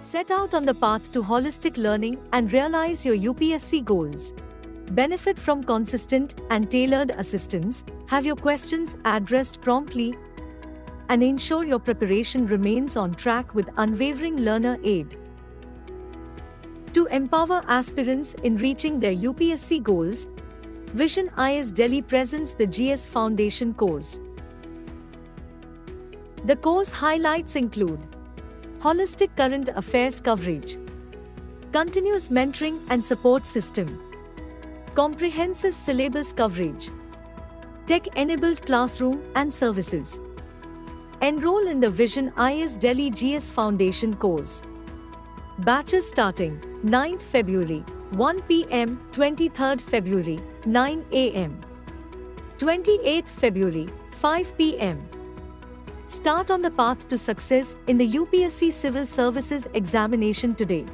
Set out on the path to holistic learning and realize your UPSC goals. Benefit from consistent and tailored assistance, have your questions addressed promptly, and ensure your preparation remains on track with unwavering learner aid. To empower aspirants in reaching their UPSC goals, Vision IAS Delhi presents the GS Foundation course. The course highlights include holistic current affairs coverage, continuous mentoring and support system, comprehensive syllabus coverage, tech-enabled classroom and services. Enroll in the Vision IAS Delhi GS Foundation course. Batches starting 9th February, 1 p.m., 23rd February, 9 a.m., 28th February, 5 p.m. Start on the path to success in the UPSC Civil Services examination today.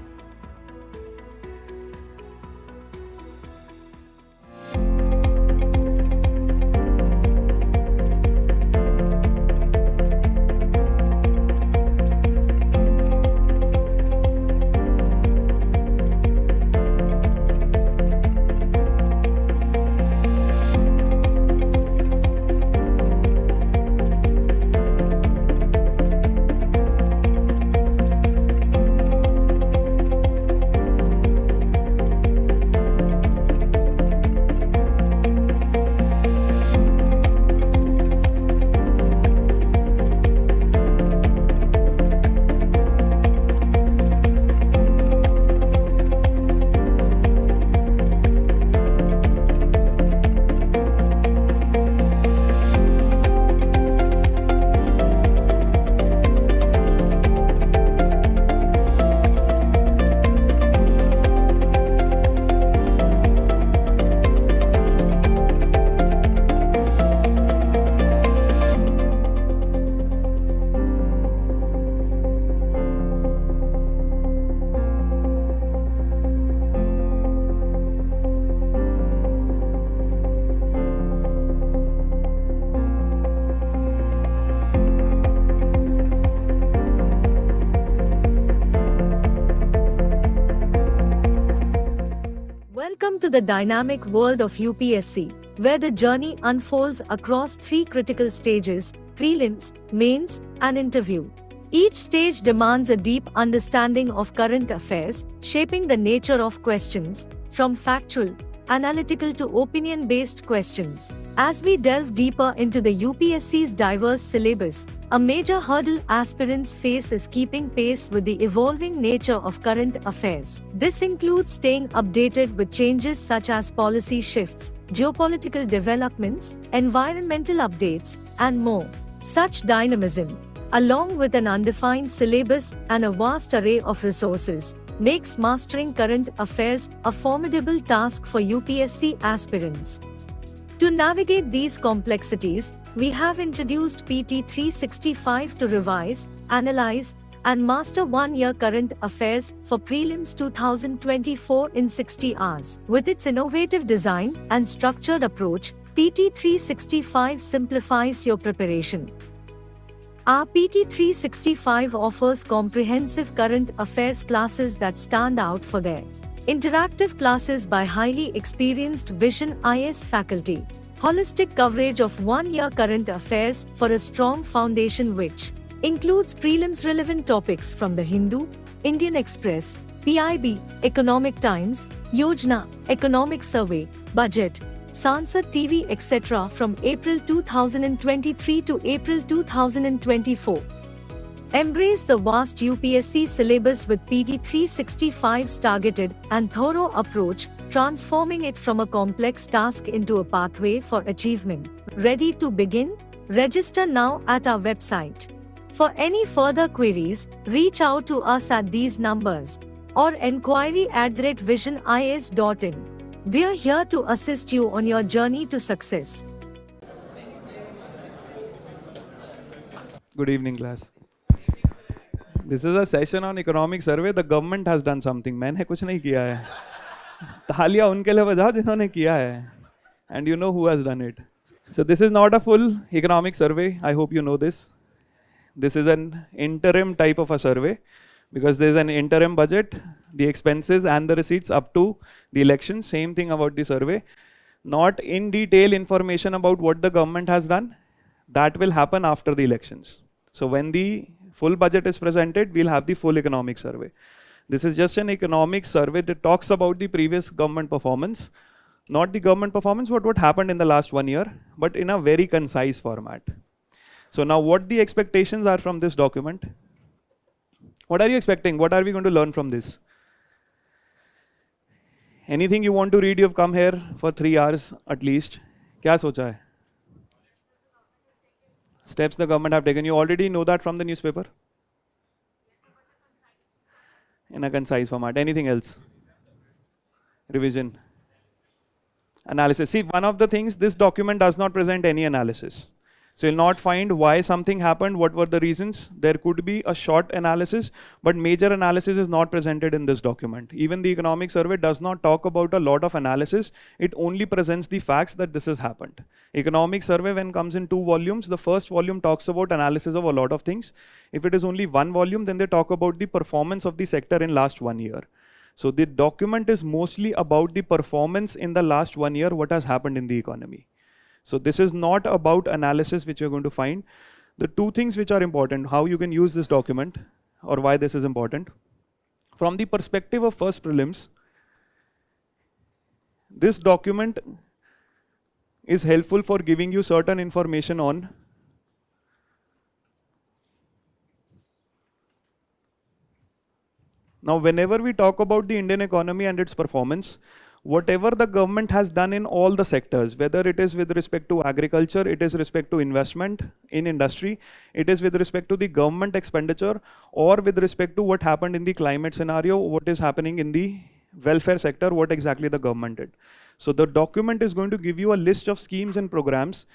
Welcome to the dynamic world of UPSC, where the journey unfolds across three critical stages: prelims, mains, and interview. Each stage demands a deep understanding of current affairs, shaping the nature of questions, from factual, analytical to opinion-based questions. As we delve deeper into the UPSC's diverse syllabus, a major hurdle aspirants face is keeping pace with the evolving nature of current affairs. This includes staying updated with changes such as policy shifts, geopolitical developments, environmental updates, and more. Such dynamism, along with an undefined syllabus and a vast array of resources, makes mastering current affairs a formidable task for UPSC aspirants. To navigate these complexities, we have introduced PT 365 to revise, analyze, and master one-year current affairs for Prelims 2024 in 60 hours. With its innovative design and structured approach, PT 365 simplifies your preparation. Our PT 365 offers comprehensive current affairs classes that stand out for their interactive classes by highly experienced Vision IAS faculty, holistic coverage of one-year current affairs for a strong foundation which includes prelims relevant topics from the Hindu, Indian Express, PIB, Economic Times, Yojana, Economic Survey, Budget, Sansad TV etc. from April 2023 to April 2024. Embrace the vast UPSC syllabus with PT 365's targeted and thorough approach, transforming it from a complex task into a pathway for achievement. Ready to begin? Register now at our website. For any further queries, reach out to us at these numbers or enquiry@visionis.in. We are here to assist you on your journey to success. Good evening, class. This is a session on economic survey. The government has done something. मैंने कुछ नहीं किया है. तालियां उनके लिए बजाओ जिन्होंने किया है. And you know who has done it. So this is not a full economic survey. I hope you know this. This is an interim type of a survey because there's an interim budget, the expenses and the receipts up to the election. Same thing about the survey. Not in detail information about what the government has done. That will happen after the elections. So when the full budget is presented, we'll have the full economic survey. This is just an economic survey that talks about the previous government performance, not the government performance, but what happened in the last 1 year, but in a very concise format. So now what the expectations are from this document? What are you expecting? What are we going to learn from this? Anything you want to read? You've come here for 3 hours at least. क्या सोचा है? Steps the government have taken. You already know that from the newspaper? In a concise format. Anything else? Revision. Analysis. See, one of the things, this document does not present any analysis. So you'll not find why something happened, what were the reasons. There could be a short analysis, but major analysis is not presented in this document. Even the economic survey does not talk about a lot of analysis. It only presents the facts that this has happened. Economic survey, when comes in 2 volumes, the first volume talks about analysis of a lot of things. If it is only 1 volume, then they talk about the performance of the sector in last 1 year. So the document is mostly about the performance in the last 1 year, what has happened in the economy. So this is not about analysis which you're going to find. The 2 things which are important, how you can use this document or why this is important. From the perspective of first prelims, this document is helpful for giving you certain information on now whenever we talk about the Indian economy and its performance, whatever the government has done in all the sectors, whether it is with respect to agriculture, it is respect to investment in industry, it is with respect to the government expenditure, or with respect to what happened in the climate scenario, what is happening in the welfare sector, what exactly the government did. So the document is going to give you a list of schemes and programs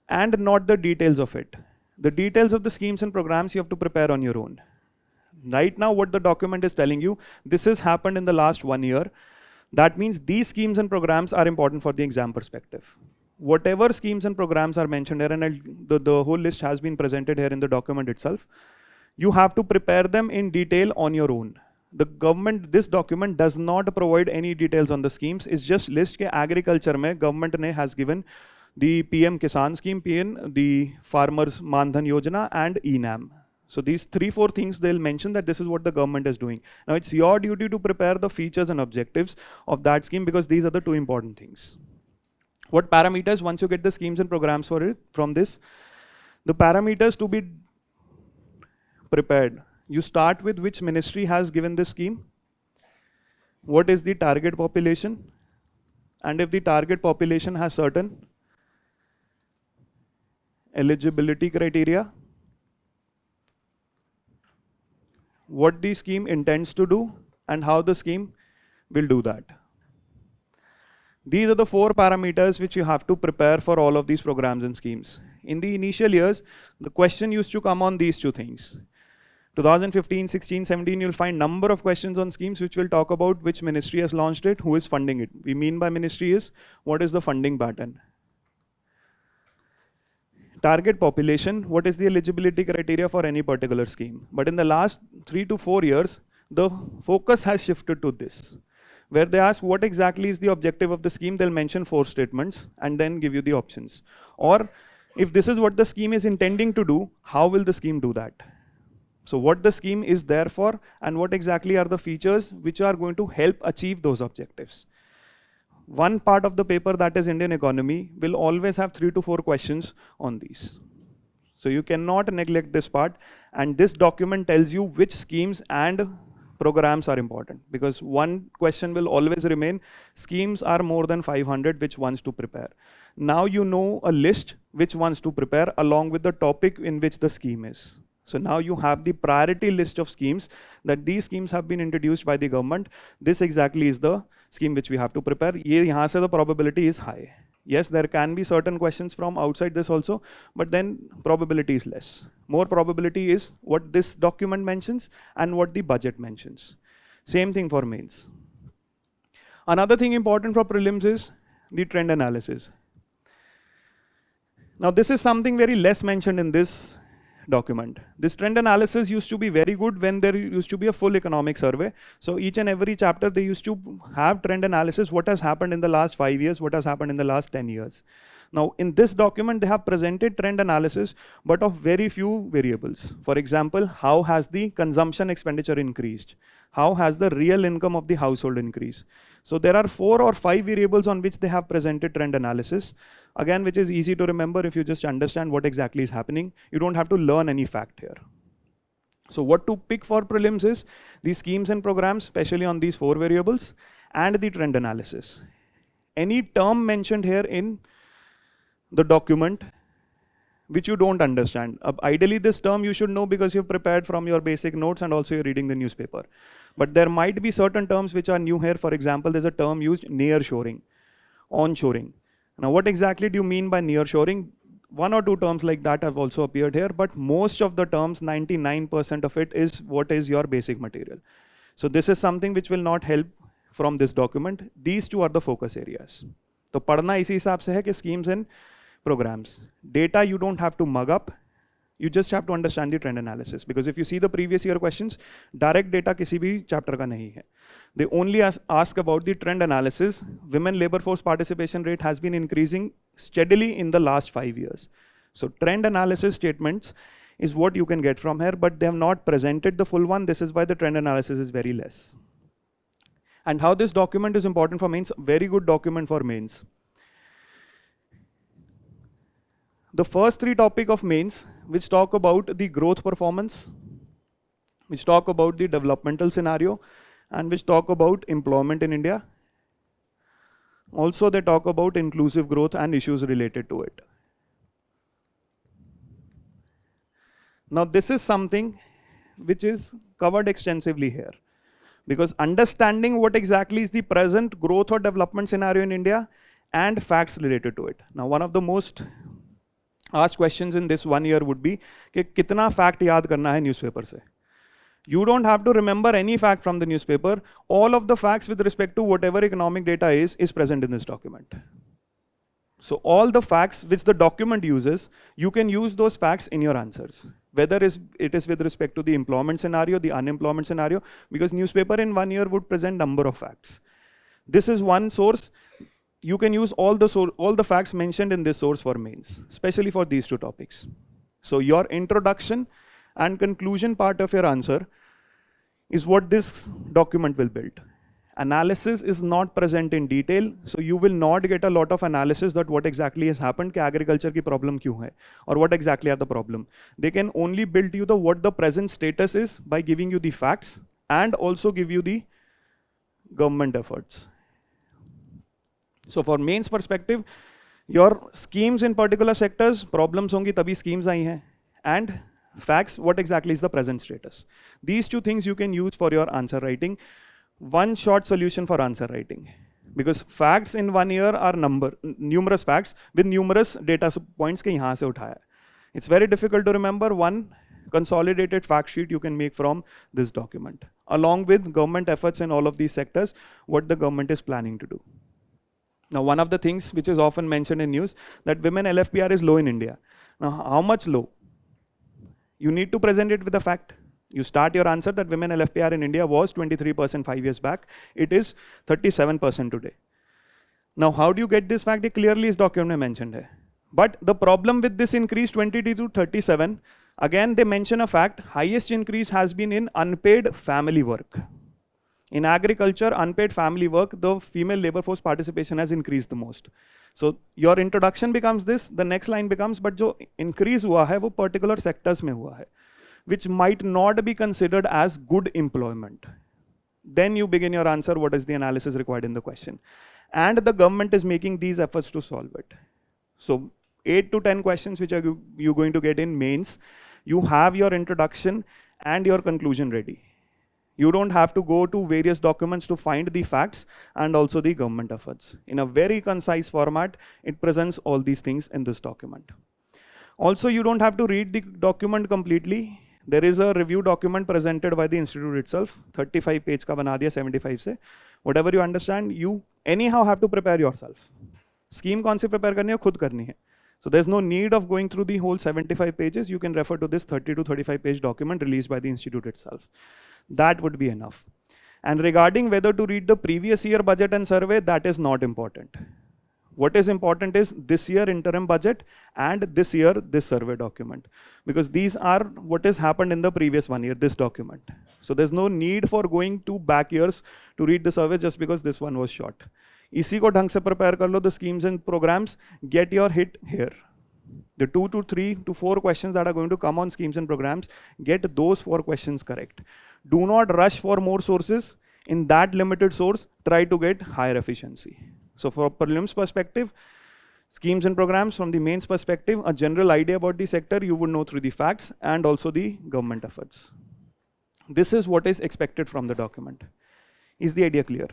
and not the details of it. The details of the schemes and programs you have to prepare on your own. Right now what the document is telling you, this has happened in the last 1 year. That means these schemes and programs are important for the exam perspective. Whatever schemes and programs are mentioned here, and the whole list has been presented here in the document itself, you have to prepare them in detail on your own. The government, this document does not provide any details on the schemes. It's just list ke agriculture mein government has given the PM Kisan scheme, the Farmers Mandhan Yojana and ENAM. So these 3-4 things they'll mention that this is what the government is doing. Now it's your duty to prepare the features and objectives of that scheme because these are the 2 important things. What parameters, once you get the schemes and programs for it from this, the parameters to be prepared. You start with which ministry has given this scheme, what is the target population, and if the target population has certain eligibility criteria, what the scheme intends to do and how the scheme will do that. These are the 4 parameters which you have to prepare for all of these programs and schemes. In the initial years, the question used to come on these 2 things. 2015, 16, 17, you'll find number of questions on schemes which will talk about which ministry has launched it, who is funding it. We mean by ministry is, what is the funding pattern? Target population, what is the eligibility criteria for any particular scheme? But in the last 3 to 4 years, the focus has shifted to this, where they ask what exactly is the objective of the scheme, they'll mention 4 statements and then give you the options. Or if this is what the scheme is intending to do, how will the scheme do that? So what the scheme is there for and what exactly are the features which are going to help achieve those objectives. One part of the paper, that is Indian economy, will always have 3 to 4 questions on these. So you cannot neglect this part, and this document tells you which schemes and programs are important, because one question will always remain, schemes are more than 500, which ones to prepare. Now you know a list which ones to prepare along with the topic in which the scheme is. So now you have the priority list of schemes, that these schemes have been introduced by the government. This exactly is the scheme which we have to prepare. Yahan se the probability is high. Yes, there can be certain questions from outside this also, but then probability is less. More probability is what this document mentions and what the budget mentions. Same thing for mains. Another thing important for prelims is the trend analysis. Now this is something very less mentioned in this document. This trend analysis used to be very good when there used to be a full economic survey. So each and every chapter they used to have trend analysis, what has happened in the last 5 years, what has happened in the last 10 years. Now in this document they have presented trend analysis but of very few variables. For example, how has the consumption expenditure increased? How has the real income of the household increased? So there are 4 or 5 variables on which they have presented trend analysis. Again, which is easy to remember if you just understand what exactly is happening. You don't have to learn any fact here. So what to pick for prelims is the schemes and programs, especially on these 4 variables, and the trend analysis. Any term mentioned here in the document which you don't understand. Ideally this term you should know because you've prepared from your basic notes and also you're reading the newspaper. But there might be certain terms which are new here. For example, there's a term used, nearshoring, onshoring. Now what exactly do you mean by nearshoring? 1 or 2 terms like that have also appeared here, but most of the terms, 99% of it is what is your basic material. So this is something which will not help from this document. These 2 are the focus areas. तो पढ़ना इसी हिसाब से है कि schemes and programs. Data you don't have to mug up. You just have to understand the trend analysis, because if you see the previous year questions, direct data किसी भी chapter का नहीं है. They only ask about the trend analysis. Women labor force participation rate has been increasing steadily in the last 5 years. So trend analysis statements is what you can get from here, but they have not presented the full one. This is why the trend analysis is very less. And how this document is important for mains, very good document for mains. The first 3 topics of mains, which talk about the growth performance, which talk about the developmental scenario, and which talk about employment in India. Also, they talk about inclusive growth and issues related to it. Now, this is something which is covered extensively here, because understanding what exactly is the present growth or development scenario in India and facts related to it. Now, one of the most asked questions in this 1 year would be कि कितना fact याद करना है newspaper से. You don't have to remember any fact from the newspaper. All of the facts with respect to whatever economic data is present in this document. So all the facts which the document uses, you can use those facts in your answers. Whether it is with respect to the employment scenario, the unemployment scenario, because newspaper in 1 year would present number of facts. This is one source. You can use all the facts mentioned in this source for mains, especially for these 2 topics. So your introduction and conclusion part of your answer is what this document will build. Analysis is not present in detail, so you will not get a lot of analysis that what exactly has happened, कि agriculture की problem क्यों है, or what exactly are the problem. They can only build you what the present status is by giving you the facts and also give you the government efforts. So for mains perspective, your schemes in particular sectors, problems होंगी तभी schemes आई हैं, and facts, what exactly is the present status. These 2 things you can use for your answer writing. One short solution for answer writing, because facts in 1 year are numerous facts with numerous data points के यहाँ से उठाया. It's very difficult to remember. One consolidated fact sheet you can make from this document, along with government efforts in all of these sectors, what the government is planning to do. Now, one of the things which is often mentioned in news, that women LFPR is low in India. Now, how much low? You need to present it with a fact. You start your answer that women LFPR in India was 23% 5 years back. It is 37% today. Now, how do you get this fact? It clearly is document mentioned here. But the problem with this increase 22 to 37, again they mention a fact, highest increase has been in unpaid family work. In agriculture, unpaid family work, the female labor force participation has increased the most. So your introduction becomes this, the next line becomes, but जो increase हुआ है वो particular sectors में हुआ है, which might not be considered as good employment. Then you begin your answer, what is the analysis required in the question. And the government is making these efforts to solve it. So 8 to 10 questions which are you going to get in mains, you have your introduction and your conclusion ready. You don't have to go to various documents to find the facts and also the government efforts. In a very concise format, it presents all these things in this document. Also, you don't have to read the document completely. There is a review document presented by the institute itself, 35 page का बना दिया 75 से. Whatever you understand, you anyhow have to prepare yourself. Scheme कौन सी prepare करनी है खुद करनी है. So there's no need of going through the whole 75 pages. You can refer to this 30 to 35 page document released by the institute itself. That would be enough. And regarding whether to read the previous year budget and survey, that is not important. What is important is this year interim budget and this year this survey document, because these are what has happened in the previous 1 year, this document. So there's no need for going to back years to read the survey just because this one was short. इसी को ढंग से prepare कर लो, the schemes and programs, get your hit here. The 2 to 3 to 4 questions that are going to come on schemes and programs, get those 4 questions correct. Do not rush for more sources. In that limited source, try to get higher efficiency. So for prelims perspective, schemes and programs, from the mains perspective, a general idea about the sector you would know through the facts and also the government efforts. This is what is expected from the document. Is the idea clear?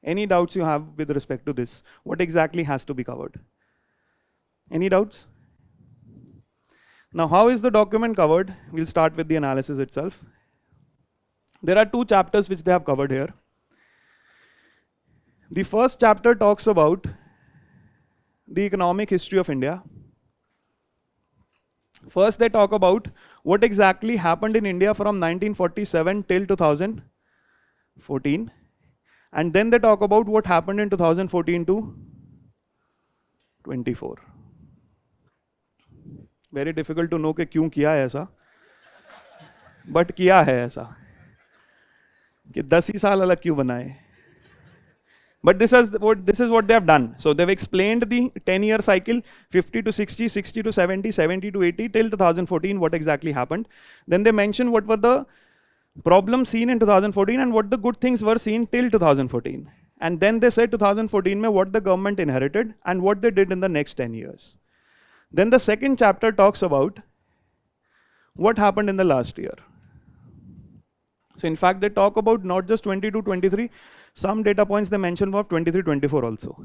Any doubts you have with respect to this? What exactly has to be covered? Any doubts? Now, how is the document covered? We'll start with the analysis itself. There are 2 chapters which they have covered here. The first chapter talks about the economic history of India. First, they talk about what exactly happened in India from 1947 till 2014. And then they talk about what happened in 2014 to 24. Very difficult to know कि क्यों किया है ऐसा, but किया है ऐसा कि 10 ही साल अलग क्यों बनाए. But this is what they have done. So they've explained the 10-year cycle, 50 to 60, 60 to 70, 70 to 80 till 2014, what exactly happened. Then they mentioned what were the problems seen in 2014 and what the good things were seen till 2014. And then they said 2014 mein what the government inherited and what they did in the next 10 years. Then the second chapter talks about what happened in the last year. So in fact, they talk about not just 22, 23, some data points they mention for 23, 24 also.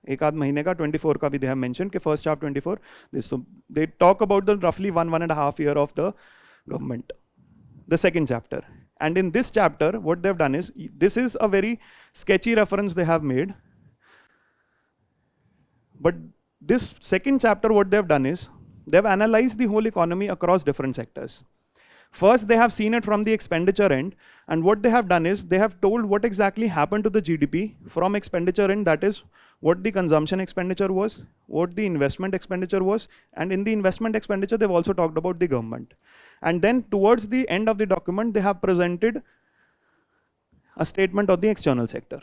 एक आध महीने का 24 का भी they have mentioned कि first half 24. So they talk about the roughly 1.5 year of the government. The second chapter. And in this chapter, what they've done is, this is a very sketchy reference they have made. But this second chapter, what they've done is, they've analyzed the whole economy across different sectors. First, they have seen it from the expenditure end, and what they have done is, they have told what exactly happened to the GDP from expenditure end, that is, what the consumption expenditure was, what the investment expenditure was, and in the investment expenditure, they've also talked about the government. And then towards the end of the document, they have presented a statement of the external sector.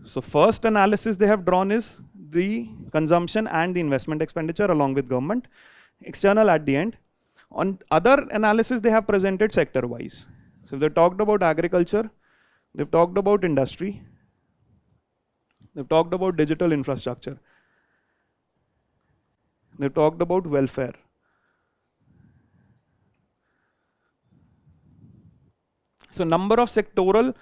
So first analysis they have drawn is the consumption and the investment expenditure along with government, external at the end. On other analysis, they have presented sector-wise. So they talked about agriculture, they've talked about industry, they've talked about digital infrastructure, they've talked about welfare. So number of sectoral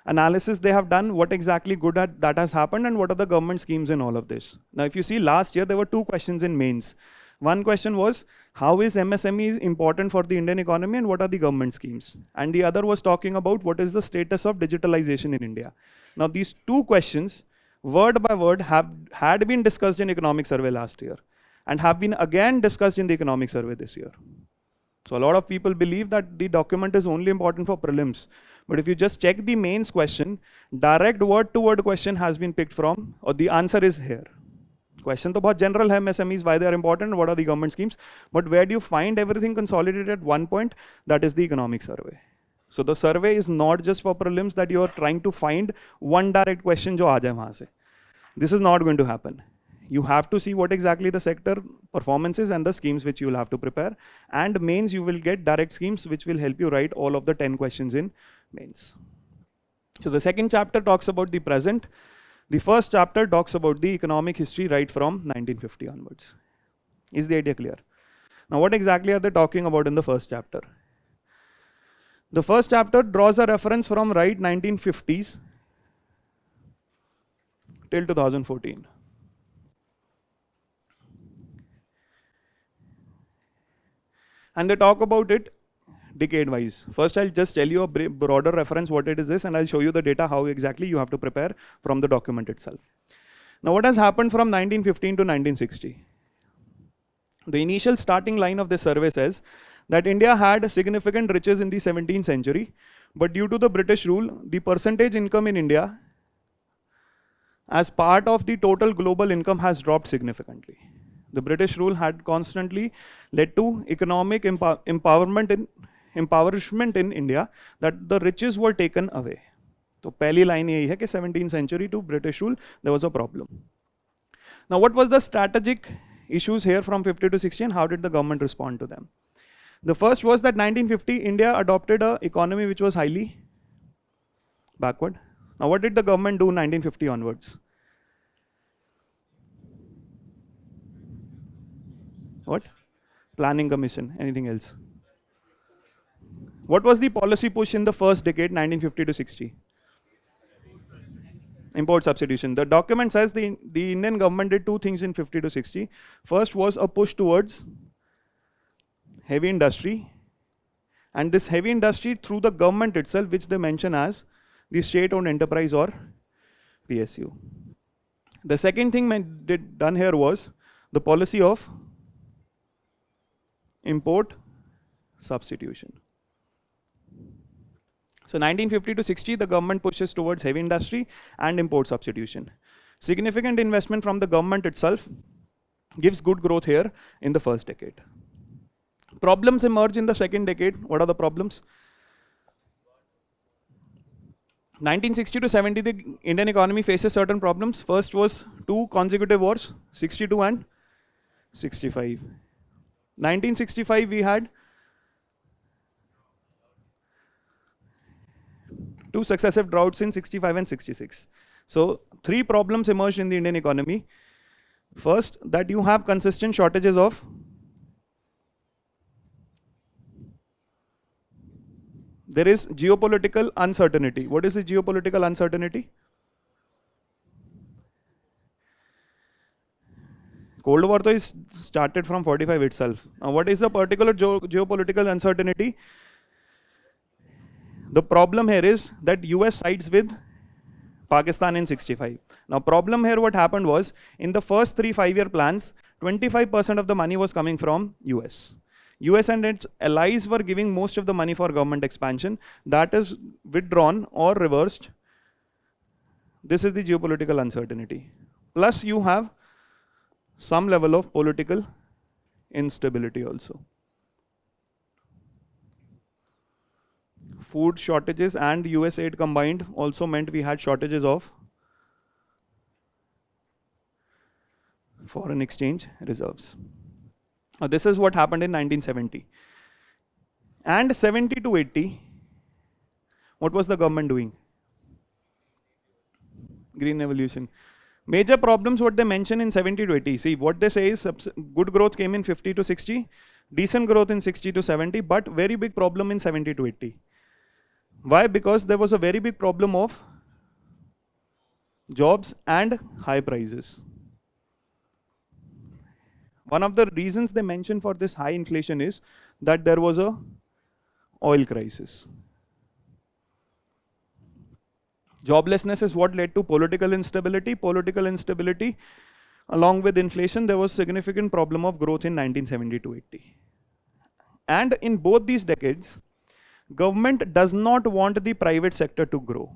analysis they have done, what exactly good that has happened and what are the government schemes in all of this. Now if you see last year, there were 2 questions in mains. One question was, how is MSME important for the Indian economy and what are the government schemes? And the other was talking about what is the status of digitalization in India. Now these 2 questions, word by word, had been discussed in economic survey last year and have been again discussed in the economic survey this year. So a lot of people believe that the document is only important for prelims. But if you just check the mains question, direct word to word question has been picked from, or the answer is here. Question to bahut general hai, MSMEs, why they are important, what are the government schemes, but where do you find everything consolidated at one point? That is the economic survey. So the survey is not just for prelims that you are trying to find one direct question jo aa jaye wahan se. This is not going to happen. You have to see what exactly the sector performance is and the schemes which you will have to prepare. And mains, you will get direct schemes which will help you write all of the 10 questions in mains. So the second chapter talks about the present. The first chapter talks about the economic history right from 1950 onwards. Is the idea clear? Now what exactly are they talking about in the first chapter? The first chapter draws a reference from right 1950s till 2014. And they talk about it decade-wise. First, I'll just tell you a broader reference what it is this, and I'll show you the data how exactly you have to prepare from the document itself. Now, what has happened from 1915 to 1960? The initial starting line of this survey says that India had significant riches in the 17th century, but due to the British rule, the percentage income in India as part of the total global income has dropped significantly. The British rule had constantly led to economic empowerment in India, that the riches were taken away. So पहली line यही है कि 17th century to British rule there was a problem. Now what was the strategic issues here from 50 to 60 and how did the government respond to them? The first was that 1950 India adopted an economy which was highly backward. Now what did the government do 1950 onwards? What? Planning commission, anything else? What was the policy push in the first decade, 1950 to 60? Import substitution. The document says the Indian government did two things in 50 to 60. First was a push towards heavy industry, and this heavy industry through the government itself, which they mention as the state-owned enterprise or PSU. The second thing done here was the policy of import substitution. So 1950 to 60, the government pushes towards heavy industry and import substitution. Significant investment from the government itself gives good growth here in the first decade. Problems emerge in the second decade. What are the problems? 1960 to 70, the Indian economy faces certain problems. First was two consecutive wars, 62 and 65. 1965, we had two successive droughts in 65 and 66. So three problems emerged in the Indian economy. First, that you have consistent shortages of there is geopolitical uncertainty. What is the geopolitical uncertainty? Cold War is started from 45 itself. Now what is the particular geopolitical uncertainty? The problem here is that US sides with Pakistan in 65. Now problem here what happened was, in the first 3 5-year plans, 25% of the money was coming from US. US and its allies were giving most of the money for government expansion. That is withdrawn or reversed. This is the geopolitical uncertainty. Plus you have some level of political instability also. Food shortages and US aid combined also meant we had shortages of foreign exchange reserves. Now this is what happened in 1970. And 70 to 80, what was the government doing? Green Revolution. Major problems what they mention in 70 to 80. See, what they say is good growth came in 50 to 60, decent growth in 60 to 70, but very big problem in 70 to 80. Why? Because there was a very big problem of jobs and high prices. One of the reasons they mention for this high inflation is that there was a oil crisis. Joblessness is what led to political instability. Political instability, along with inflation, there was significant problem of growth in 1970 to 80. And in both these decades, government does not want the private sector to grow.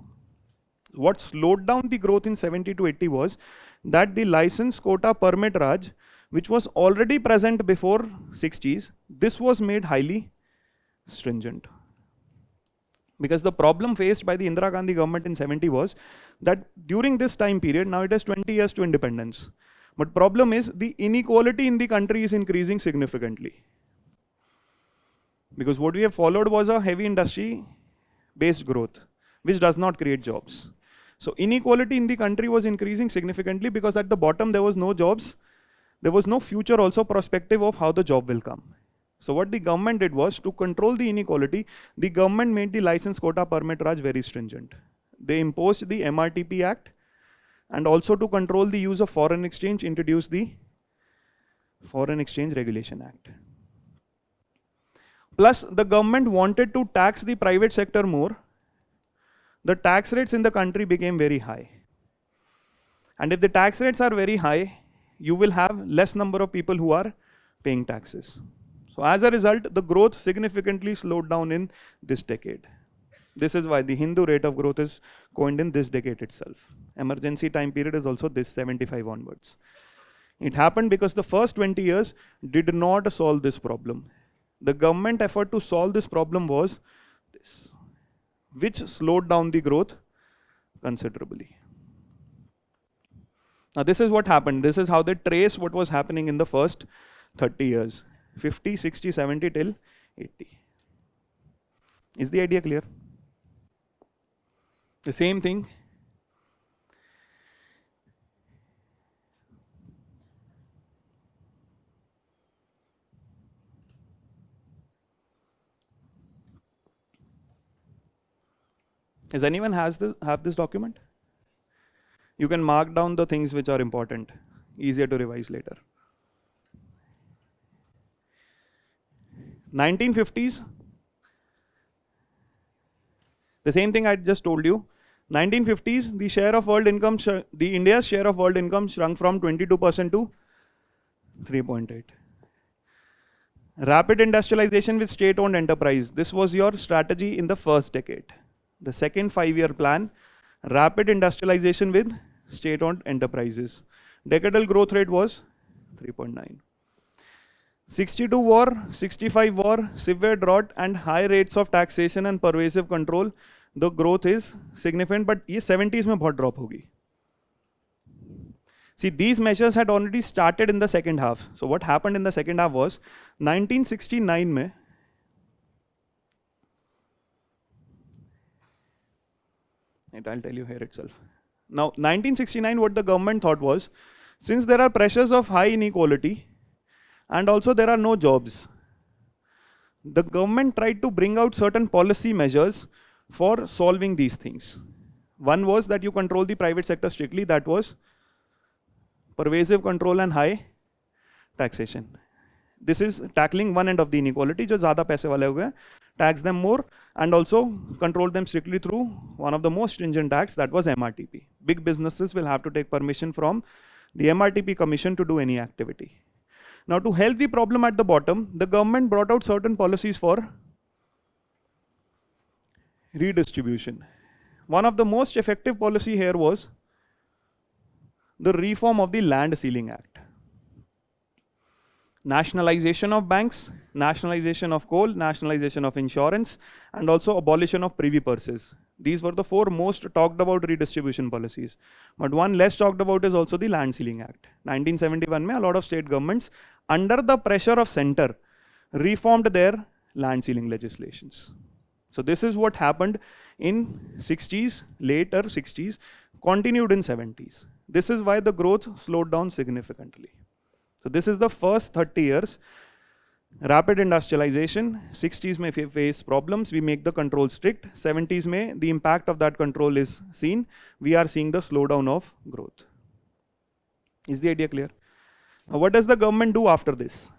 What slowed down the growth in 70 to 80 was that the license quota permit Raj, which was already present before 60s, this was made highly stringent. Because the problem faced by the Indira Gandhi government in 70 was that during this time period, now it has 20 years to independence. But problem is the inequality in the country is increasing significantly. Because what we have followed was a heavy industry based growth, which does not create jobs. So inequality in the country was increasing significantly because at the bottom there was no jobs, there was no future also perspective of how the job will come. So what the government did was, to control the inequality, the government made the license quota permit Raj very stringent. They imposed the MRTP Act, and also to control the use of foreign exchange, introduced the Foreign Exchange Regulation Act. Plus, the government wanted to tax the private sector more. The tax rates in the country became very high. And if the tax rates are very high, you will have less number of people who are paying taxes. So as a result, the growth significantly slowed down in this decade. This is why the Hindu rate of growth is coined in this decade itself. Emergency time period is also this 75 onwards. It happened because the first 20 years did not solve this problem. The government effort to solve this problem was this, which slowed down the growth considerably. Now this is what happened. This is how they trace what was happening in the first 30 years. 50, 60, 70 till 80. Is the idea clear? The same thing. Does anyone have this document? You can mark down the things which are important, easier to revise later. 1950s, the same thing I just told you. 1950s, the share of world income, India's share of world income shrunk from 22% to 3.8. Rapid industrialization with state-owned enterprise. This was your strategy in the first decade. The second 5-year plan, rapid industrialization with state-owned enterprises. Decadal growth rate was 3.9. 62 war, 65 war, severe drought and high rates of taxation and pervasive control, the growth is significant, but ये 70s में बहुत drop होगी. See, these measures had already started in the second half. So what happened in the second half was 1969 में I'll tell you here itself. Now, 1969, what the government thought was, since there are pressures of high inequality and also there are no jobs, the government tried to bring out certain policy measures for solving these things. One was that you control the private sector strictly, that was pervasive control and high taxation. This is tackling one end of the inequality, जो ज़्यादा पैसे वाले हो गए, tax them more and also control them strictly through one of the most stringent acts, that was MRTP. Big businesses will have to take permission from the MRTP commission to do any activity. Now to help the problem at the bottom, the government brought out certain policies for redistribution. One of the most effective policy here was the reform of the Land Ceiling Act. Nationalization of banks, nationalization of coal, nationalization of insurance, and also abolition of privy purses. These were the 4 most talked about redistribution policies. But one less talked about is also the Land Ceiling Act. 1971 mein, a lot of state governments, under the pressure of center, reformed their land ceiling legislations. So this is what happened in 60s, later 60s, continued in 70s. This is why the growth slowed down significantly. So this is the first 30 years. Rapid industrialization, 60s may face problems, we make the control strict. 70s may, the impact of that control is seen. We are seeing the slowdown of growth. Is the idea clear? Now what does the government do after this?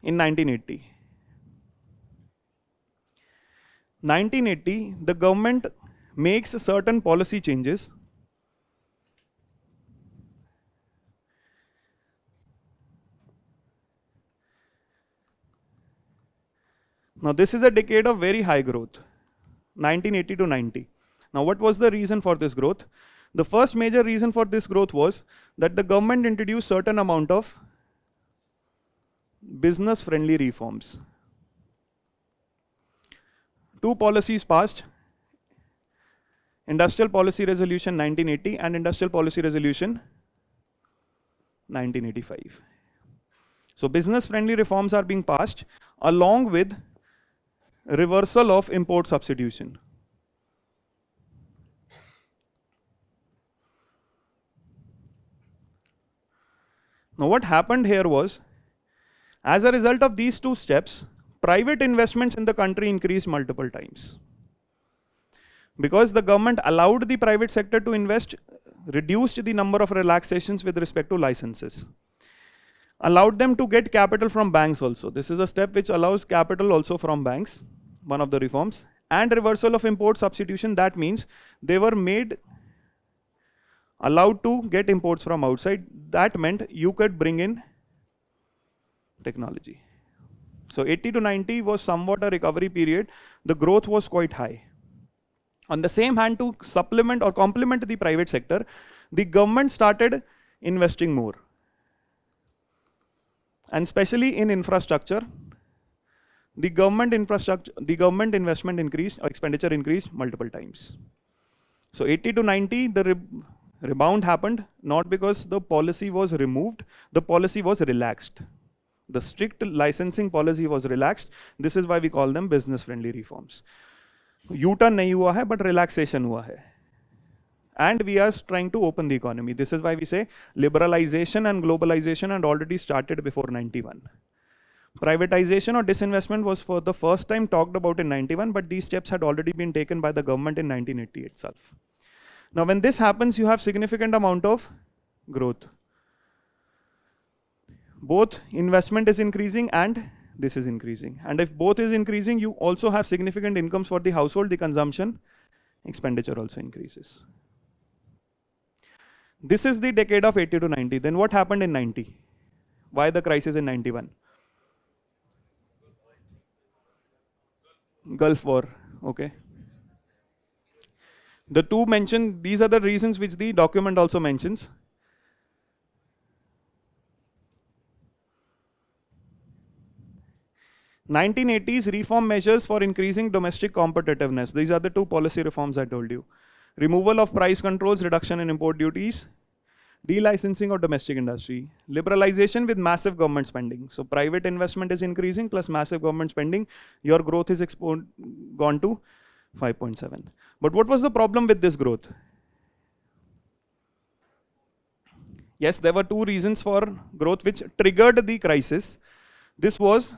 In 1980. 1980, the government makes certain policy changes. Now this is a decade of very high growth, 1980 to 90. Now what was the reason for this growth? The first major reason for this growth was that the government introduced certain amount of business-friendly reforms. 2 policies passed, Industrial Policy Resolution 1980 and Industrial Policy Resolution 1985. So business-friendly reforms are being passed along with reversal of import substitution. Now what happened here was, as a result of these 2 steps, private investments in the country increased multiple times. Because the government allowed the private sector to invest, reduced the number of relaxations with respect to licenses. Allowed them to get capital from banks also. This is a step which allows capital also from banks, one of the reforms. And reversal of import substitution, that means they were made allowed to get imports from outside. That meant you could bring in technology. So 80 to 90 was somewhat a recovery period. The growth was quite high. On the same hand, to supplement or complement the private sector, the government started investing more. And especially in infrastructure, the government investment increased or expenditure increased multiple times. So 80 to 90, the rebound happened not because the policy was removed, the policy was relaxed. The strict licensing policy was relaxed. This is why we call them business friendly reforms. U-turn nahi hua hai, but relaxation hua hai. And we are trying to open the economy. This is why we say liberalization and globalization had already started before 91. Privatization or disinvestment was for the first time talked about in 91, but these steps had already been taken by the government in 1980 itself. Now, when this happens, you have significant amount of growth. Both investment is increasing and this is increasing. And if both is increasing, you also have significant incomes for the household, the consumption, expenditure also increases. This is the decade of 80 to 90. Then what happened in 90? Why the crisis in 91? Gulf War, okay. The two mentioned, these are the reasons which the document also mentions. '80s reform measures for increasing domestic competitiveness. These are the two policy reforms I told you. Removal of price controls, reduction in import duties, delicensing of domestic industry, liberalization with massive government spending. So private investment is increasing plus massive government spending. Your growth is gone to 5.7. But what was the problem with this growth? Yes, there were two reasons for growth which triggered the crisis. This was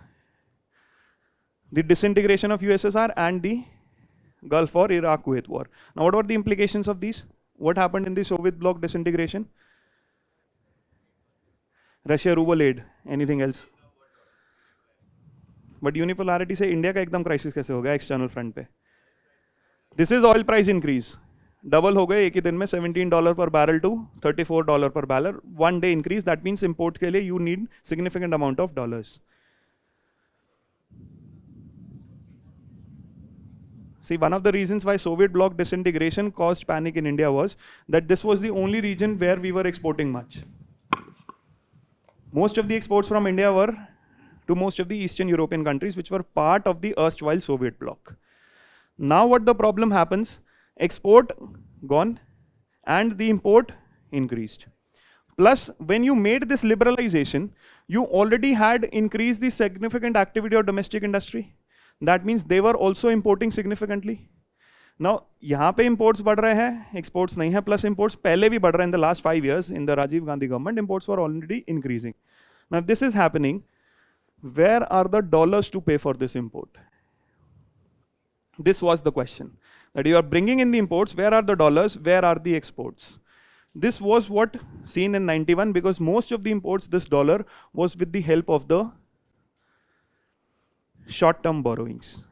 the disintegration of USSR and the Gulf War, Iraq-Kuwait War. Now, what were the implications of these? What happened in the Soviet bloc disintegration? Russia ruble aid. Anything else? But unipolarity से India का एकदम crisis कैसे हो गया external front पे? This is oil price increase. Double हो गए एक ही दिन में $17 per barrel to $34 per barrel. One day increase. That means import के लिए you need significant amount of dollars. See, one of the reasons why Soviet bloc disintegration caused panic in India was that this was the only region where we were exporting much. Most of the exports from India were to most of the Eastern European countries, which were part of the erstwhile Soviet bloc. Now what the problem happens, export gone and the import increased. Plus, when you made this liberalization, you already had increased the significant activity of domestic industry. That means they were also importing significantly. Now, यहाँ पे imports बढ़ रहे हैं, exports नहीं है, plus imports पहले भी बढ़ रहे हैं. In the last 5 years, in the Rajiv Gandhi government, imports were already increasing. Now, if this is happening, where are the dollars to pay for this import? This was the question. That you are bringing in the imports, where are the dollars, where are the exports? This was what seen in 91 because most of the imports, this dollar, was with the help of the short-term borrowings.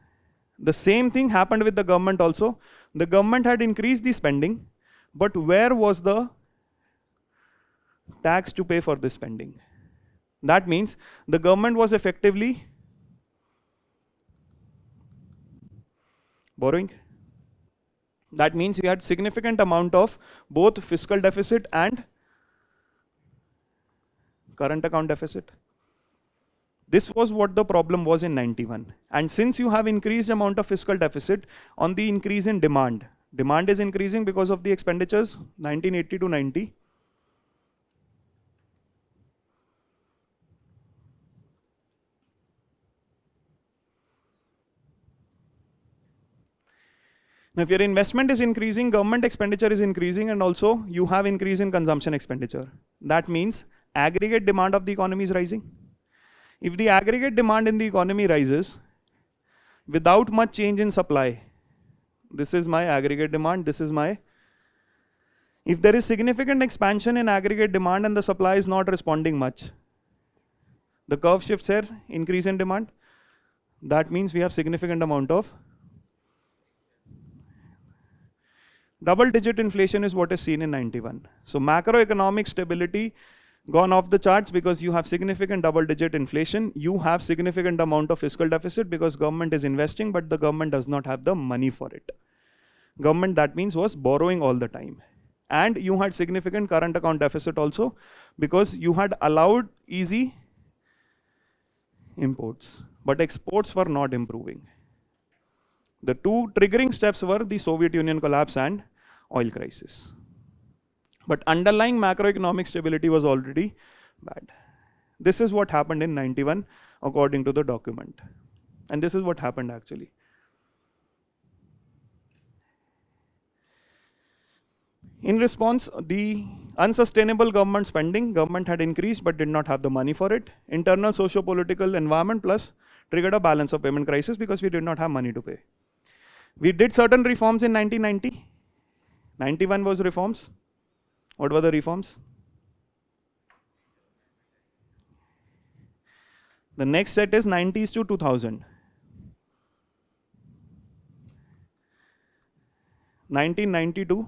The same thing happened with the government also. The government had increased the spending, but where was the tax to pay for this spending? That means the government was effectively borrowing. That means we had significant amount of both fiscal deficit and current account deficit. This was what the problem was in 91. And since you have increased amount of fiscal deficit on the increase in demand, demand is increasing because of the expenditures 1980 to 90. Now, if your investment is increasing, government expenditure is increasing, and also you have increase in consumption expenditure. That means aggregate demand of the economy is rising. If the aggregate demand in the economy rises without much change in supply, this is my aggregate demand, this is my. If there is significant expansion in aggregate demand and the supply is not responding much, the curve shifts here, increase in demand. That means we have significant amount of. Double-digit inflation is what is seen in 91. So macroeconomic stability gone off the charts because you have significant double-digit inflation. You have significant amount of fiscal deficit because government is investing, but the government does not have the money for it. Government, that means, was borrowing all the time. And you had significant current account deficit also because you had allowed easy imports, but exports were not improving. The two triggering steps were the Soviet Union collapse and oil crisis. But underlying macroeconomic stability was already bad. This is what happened in 91 according to the document. And this is what happened actually. In response, the unsustainable government spending, government had increased but did not have the money for it. Internal socio-political environment plus triggered a balance of payment crisis because we did not have money to pay. We did certain reforms in 1990. 91 was reforms. What were the reforms? The next set is 90s to 2000. 1990 to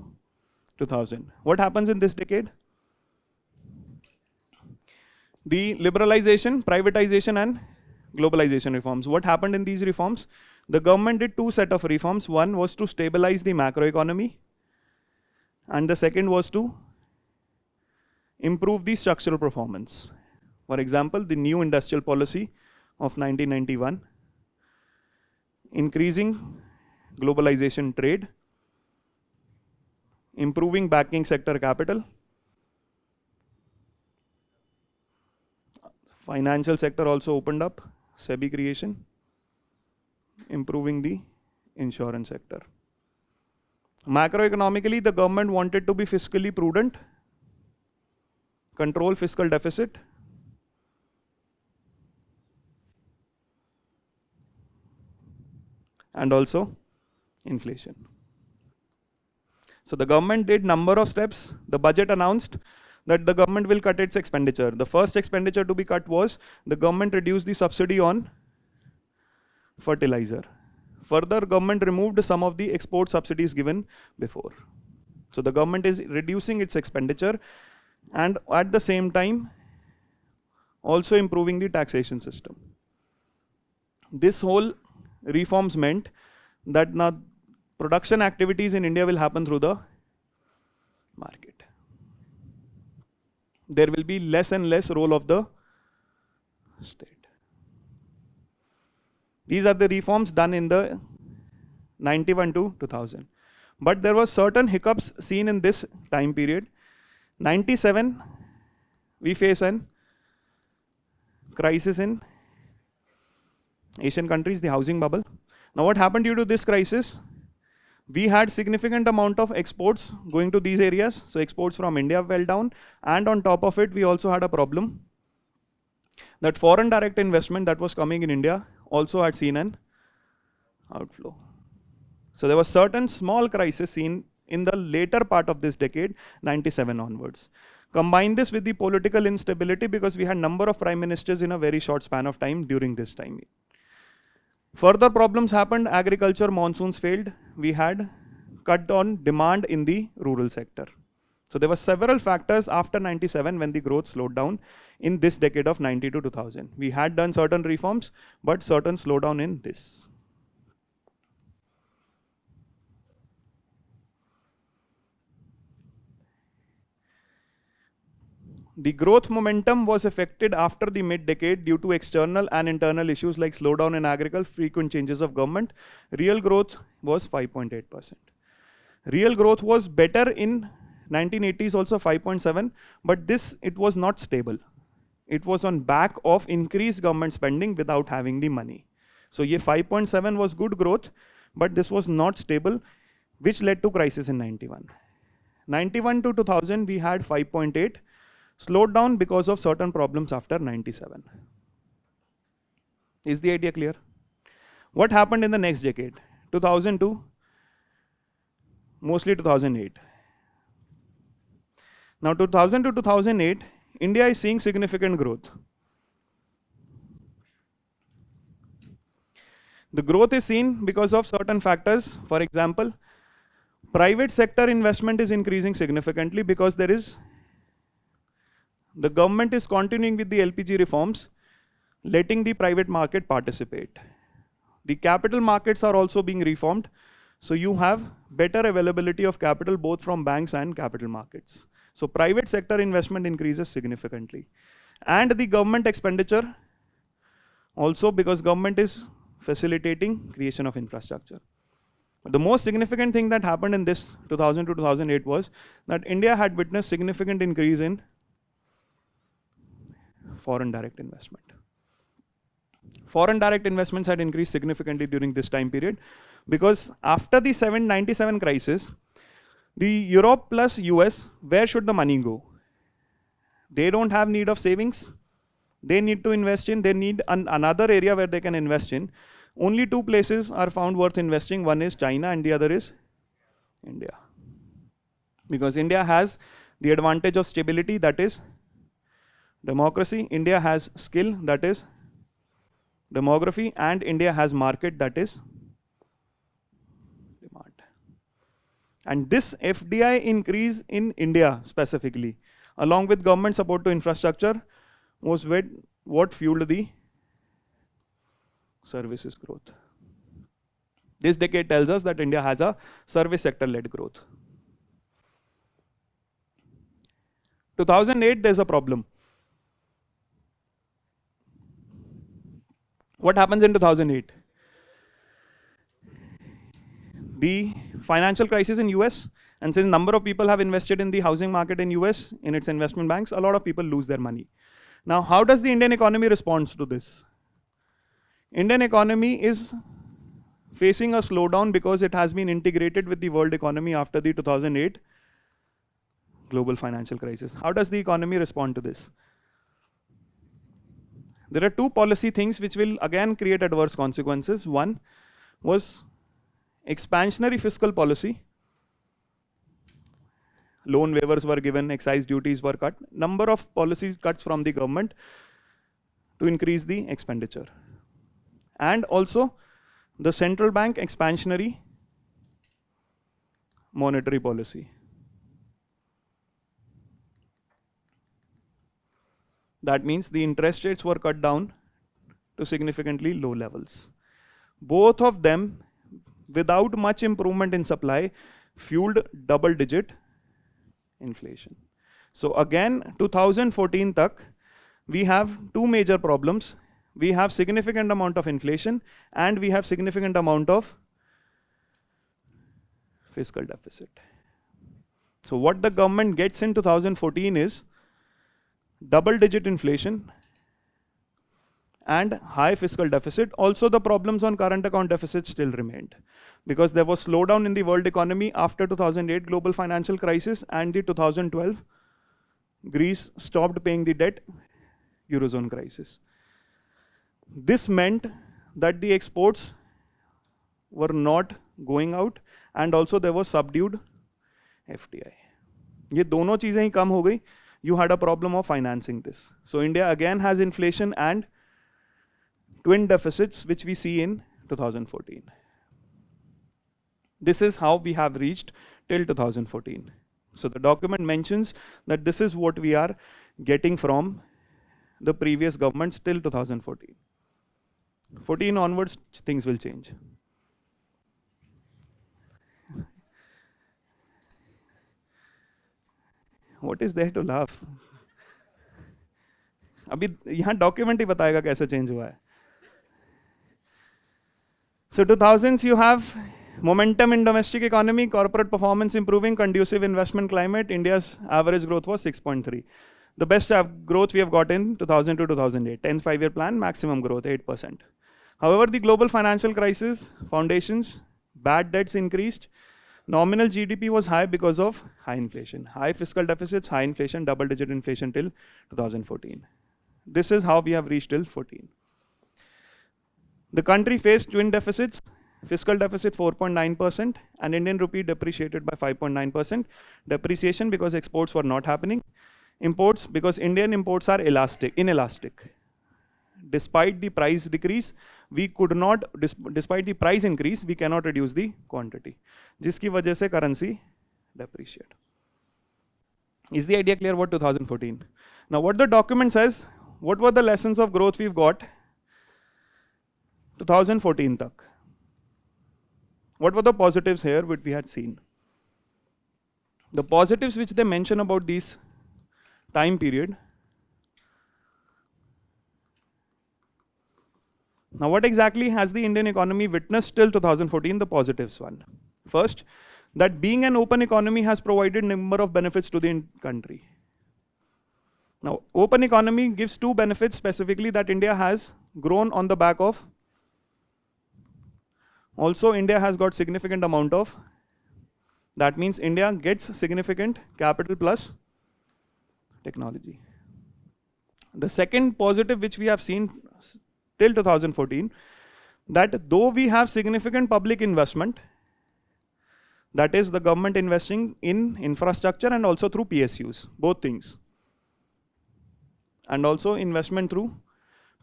2000. What happens in this decade? The liberalization, privatization and globalization reforms. What happened in these reforms? The government did two sets of reforms. One was to stabilize the macroeconomy and the second was to improve the structural performance. For example, the new industrial policy of 1991, increasing globalization trade, improving banking sector capital, financial sector also opened up, SEBI creation, improving the insurance sector. Macroeconomically, the government wanted to be fiscally prudent, control fiscal deficit, and also inflation. So the government did number of steps. The budget announced that the government will cut its expenditure. The first expenditure to be cut was the government reduced the subsidy on fertilizer. Further, government removed some of the export subsidies given before. So the government is reducing its expenditure and at the same time also improving the taxation system. This whole reforms meant that now production activities in India will happen through the market. There will be less and less role of the state. These are the reforms done in the 91 to 2000. But there were certain hiccups seen in this time period. 97, we face an crisis in Asian countries, the housing bubble. Now what happened due to this crisis? We had significant amount of exports going to these areas. So exports from India fell down. And on top of it, we also had a problem that foreign direct investment that was coming in India also had seen an outflow. So there was certain small crisis seen in the later part of this decade, 97 onwards. Combine this with the political instability because we had number of prime ministers in a very short span of time during this time. Further problems happened, agriculture monsoons failed, we had cut on demand in the rural sector. So there were several factors after 97 when the growth slowed down in this decade of 90 to 2000. We had done certain reforms, but certain slowdown in this. The growth momentum was affected after the mid-decade due to external and internal issues like slowdown in agriculture, frequent changes of government. Real growth was 5.8%. Real growth was better in 1980s, also 5.7, but it was not stable. It was on back of increased government spending without having the money. So ye 5.7 was good growth, but this was not stable, which led to crisis in 91. 91 to 2000, we had 5.8, slowed down because of certain problems after 97. Is the idea clear? What happened in the next decade? 2002, mostly 2008. Now 2000 to 2008, India is seeing significant growth. The growth is seen because of certain factors. For example, Private sector investment is increasing significantly because the government is continuing with the LPG reforms, letting the private market participate. The capital markets are also being reformed, so you have better availability of capital both from banks and capital markets. So private sector investment increases significantly. And the government expenditure also, because government is facilitating creation of infrastructure. But the most significant thing that happened in this 2000 to 2008 was that India had witnessed significant increase in foreign direct investment. Foreign direct investments had increased significantly during this time period because after the 97 crisis, the Europe plus US, where should the money go? They don't have need of savings. They need to invest in, they need another area where they can invest in. Only two places are found worth investing. One is China and the other is India. Because India has the advantage of stability, that is democracy. India has skill, that is demography, and India has market, that is demand. And this FDI increase in India specifically, along with government support to infrastructure, was what fueled the services growth. This decade tells us that India has a service sector-led growth. 2008, there's a problem. What happens in 2008? The financial crisis in US, and since number of people have invested in the housing market in US, in its investment banks, a lot of people lose their money. Now, how does the Indian economy respond to this? Indian economy is facing a slowdown because it has been integrated with the world economy after the 2008 global financial crisis. How does the economy respond to this? There are two policy things which will again create adverse consequences. One was expansionary fiscal policy. Loan waivers were given, excise duties were cut, number of policy cuts from the government to increase the expenditure. And also the central bank expansionary monetary policy. That means the interest rates were cut down to significantly low levels. Both of them, without much improvement in supply, fueled double-digit inflation. So again, 2014 tak, we have two major problems. We have significant amount of inflation and we have significant amount of fiscal deficit. So what the government gets in 2014 is double-digit inflation and high fiscal deficit. Also, the problems on current account deficit still remained because there was slowdown in the world economy after 2008 global financial crisis and the 2012 Greece stopped paying the debt, Eurozone crisis. This meant that the exports were not going out and also there was subdued FDI. ये दोनों चीजें ही कम हो गई. You had a problem of financing this. So India again has inflation and twin deficits which we see in 2014. This is how we have reached till 2014. So the document mentions that this is what we are getting from the previous governments till 2014. 14 onwards, things will change. What is there to laugh? अभी यहाँ document ही बताएगा कैसे change हुआ है. So 2000s you have momentum in domestic economy, corporate performance improving, conducive investment climate. India's average growth was 6.3. The best growth we have got in 2000 to 2008. 10th five-year plan, maximum growth 8%. However, the global financial crisis, foundations, bad debts increased. Nominal GDP was high because of high inflation. High fiscal deficits, high inflation, double-digit inflation till 2014. This is how we have reached till 14. The country faced twin deficits, fiscal deficit 4.9% and Indian rupee depreciated by 5.9%. Depreciation because exports were not happening. Imports because Indian imports are inelastic. despite the price decrease, we could not, despite the price increase, we cannot reduce the quantity. जिसकी वजह से currency depreciate. Is the idea clear what 2014? Now what the document says, what were the lessons of growth we've got 2014 tak? What were the positives here which we had seen? The positives which they mention about this time period. Now what exactly has the Indian economy witnessed till 2014? The positives one. First, that being an open economy has provided number of benefits to the country. Now open economy gives two benefits specifically, that India has grown on the back of. Also India has got significant amount of, that means India gets significant capital plus technology. The second positive which we have seen till 2014, that though we have significant public investment, that is the government investing in infrastructure and also through PSUs, both things, and also investment through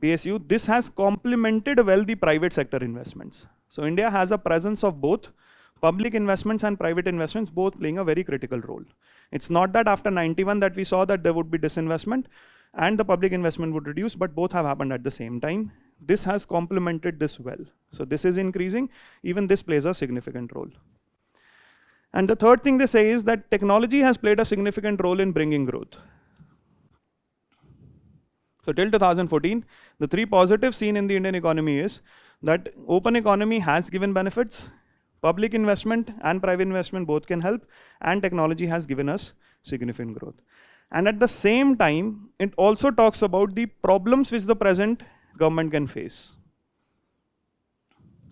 PSU, this has complemented well the private sector investments. So India has a presence of both public investments and private investments, both playing a very critical role. It's not that after 91 that we saw that there would be disinvestment and the public investment would reduce, but both have happened at the same time. This has complemented this well. So this is increasing, even this plays a significant role. And the third thing they say is that technology has played a significant role in bringing growth. So till 2014, the three positives seen in the Indian economy is that open economy has given benefits, public investment and private investment both can help, and technology has given us significant growth. And at the same time, it also talks about the problems which the present government can face.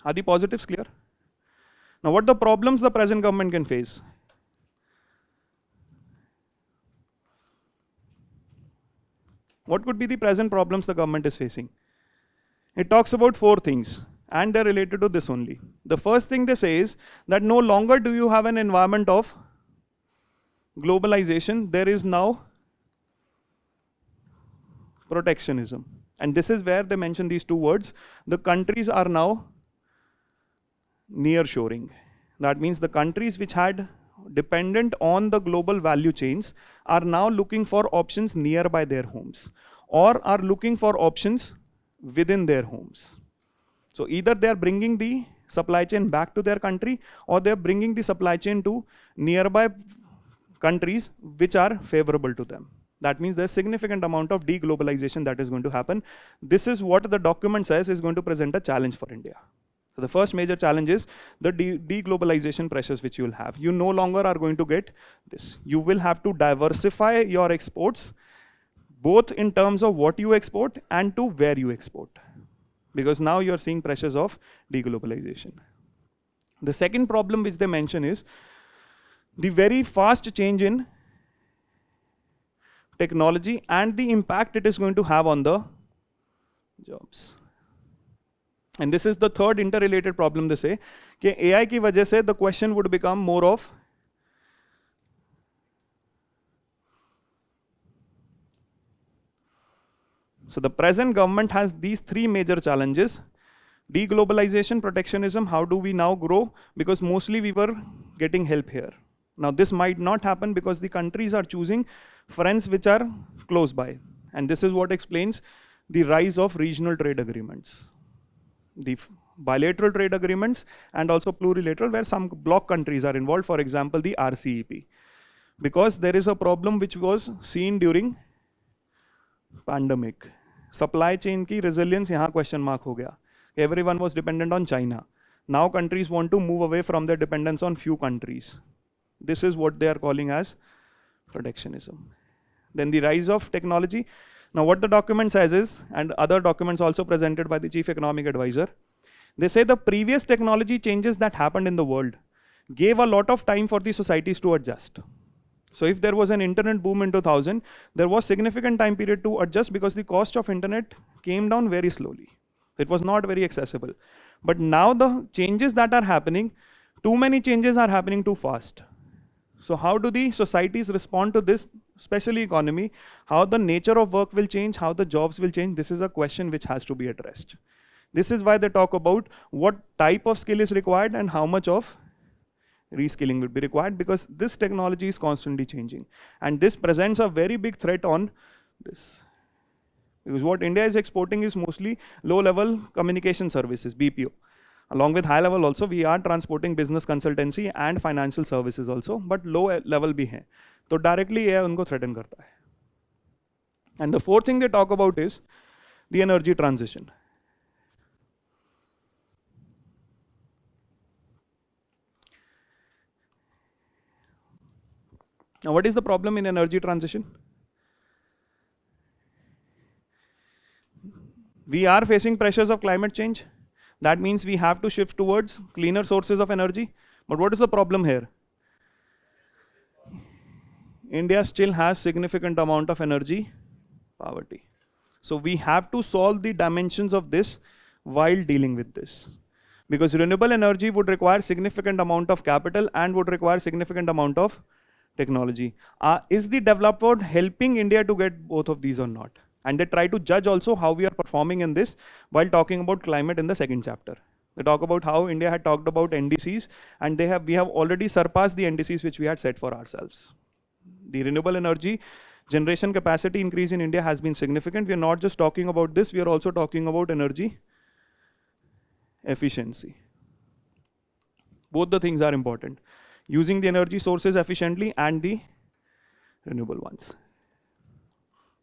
Are the positives clear? Now what the problems the present government can face? What could be the present problems the government is facing? It talks about four things, and they're related to this only. The first thing they say is that no longer do you have an environment of globalization, there is now protectionism. And this is where they mention these two words. The countries are now nearshoring. That means the countries which had dependent on the global value chains are now looking for options nearby their homes, or are looking for options within their homes. So either they are bringing the supply chain back to their country, or they are bringing the supply chain to nearby countries which are favorable to them. That means there's significant amount of deglobalization that is going to happen. This is what the document says is going to present a challenge for India. So the first major challenge is the deglobalization pressures which you will have. You no longer are going to get this. You will have to diversify your exports, both in terms of what you export and to where you export, because now you're seeing pressures of deglobalization. The second problem which they mention is the very fast change in technology and the impact it is going to have on the jobs. And this is the third interrelated problem they say, कि AI की वजह से the question would become more of so the present government has these three major challenges: deglobalization, protectionism, how do we now grow, because mostly we were getting help here. Now this might not happen because the countries are choosing friends which are close by, and this is what explains the rise of regional trade agreements, the bilateral trade agreements and also plurilateral where some bloc countries are involved, for example the RCEP, because there is a problem which was seen during pandemic. Supply chain की resilience यहाँ question mark हो गया. Everyone was dependent on China. Now countries want to move away from their dependence on few countries. This is what they are calling as protectionism. Then the rise of technology. Now what the document says is, and other documents also presented by the chief economic advisor, they say the previous technology changes that happened in the world gave a lot of time for the societies to adjust. So if there was an internet boom in 2000, there was significant time period to adjust because the cost of internet came down very slowly. It was not very accessible. But now the changes that are happening, too many changes are happening too fast. So how do the societies respond to this especially economy, how the nature of work will change, how the jobs will change. This is a question which has to be addressed. This is why they talk about what type of skill is required and how much of reskilling will be required, because this technology is constantly changing. And this presents a very big threat on this. Because what India is exporting is mostly low-level communication services, BPO. Along with high-level also, we are transporting business consultancy and financial services also, but low-level bhi hai. So directly ये उनको threaten करता है. And the fourth thing they talk about is the energy transition. Now, what is the problem in energy transition? We are facing pressures of climate change. That means we have to shift towards cleaner sources of energy. But what is the problem here? India still has significant amount of energy poverty. So we have to solve the dimensions of this while dealing with this. Because renewable energy would require significant amount of capital and would require significant amount of technology. Is the developed world helping India to get both of these or not? And they try to judge also how we are performing in this while talking about climate in the second chapter. They talk about how India had talked about NDCs, and we have already surpassed the NDCs which we had set for ourselves. The renewable energy generation capacity increase in India has been significant. We are not just talking about this, we are also talking about energy efficiency. Both the things are important. Using the energy sources efficiently and the renewable ones.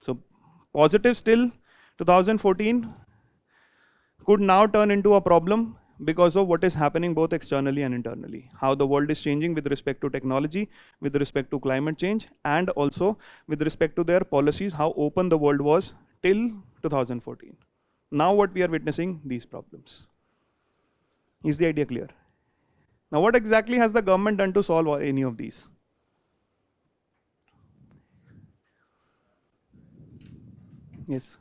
So positive still, 2014 could now turn into a problem because of what is happening both externally and internally. How the world is changing with respect to technology, with respect to climate change, and also with respect to their policies, how open the world was till 2014. Now what we are witnessing, these problems. Is the idea clear? Now what exactly has the government done to solve any of these? Yes.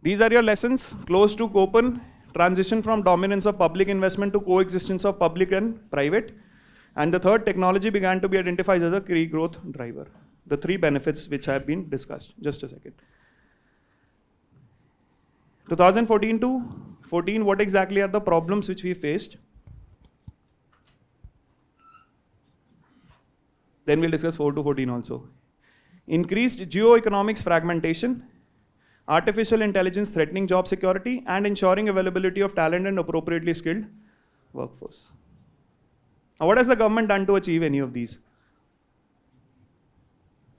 These are your lessons. Close to open, transition from dominance of public investment to coexistence of public and private. And the third, technology began to be identified as a key growth driver. The three benefits which have been discussed. Just a second. 2014 to 14, what exactly are the problems which we faced? Then we'll discuss 4 to 14 also. Increased geo-economics fragmentation, artificial intelligence threatening job security, and ensuring availability of talent and appropriately skilled workforce. Now, what has the government done to achieve any of these?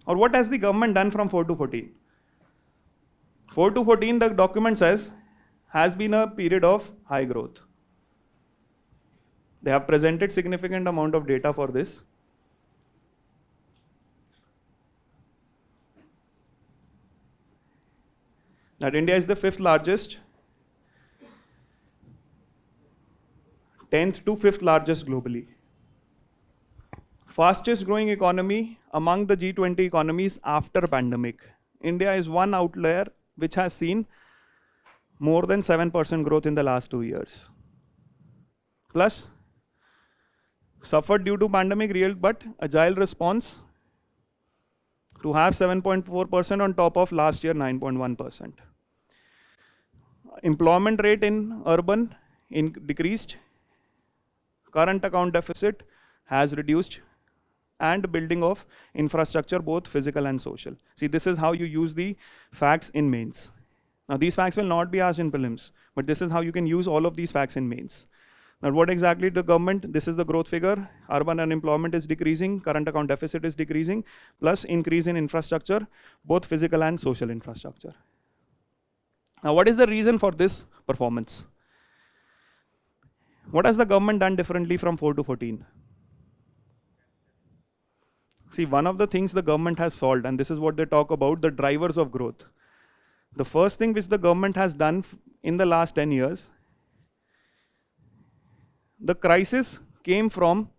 Or what has the government done from 4 to 14? 4 to 14, the document says, has been a period of high growth. They have presented significant amount of data for this. That India is the 5th largest, 10th to 5th largest globally. Fastest growing economy among the G20 economies after pandemic. India is one outlier which has seen more than 7% growth in the last 2 years. Plus, suffered due to pandemic real but agile response to have 7.4% on top of last year 9.1%. Employment rate in urban decreased, current account deficit has reduced, and building of infrastructure, both physical and social. See, this is how you use the facts in mains. Now, these facts will not be asked in prelims, but this is how you can use all of these facts in mains. Now, what exactly the government, this is the growth figure, urban unemployment is decreasing, current account deficit is decreasing, plus increase in infrastructure, both physical and social infrastructure. Now, what is the reason for this performance? What has the government done differently from 4 to 14? See, one of the things the government has solved, and this is what they talk about, the drivers of growth. The first thing which the government has done in the last 10 years, the crisis came from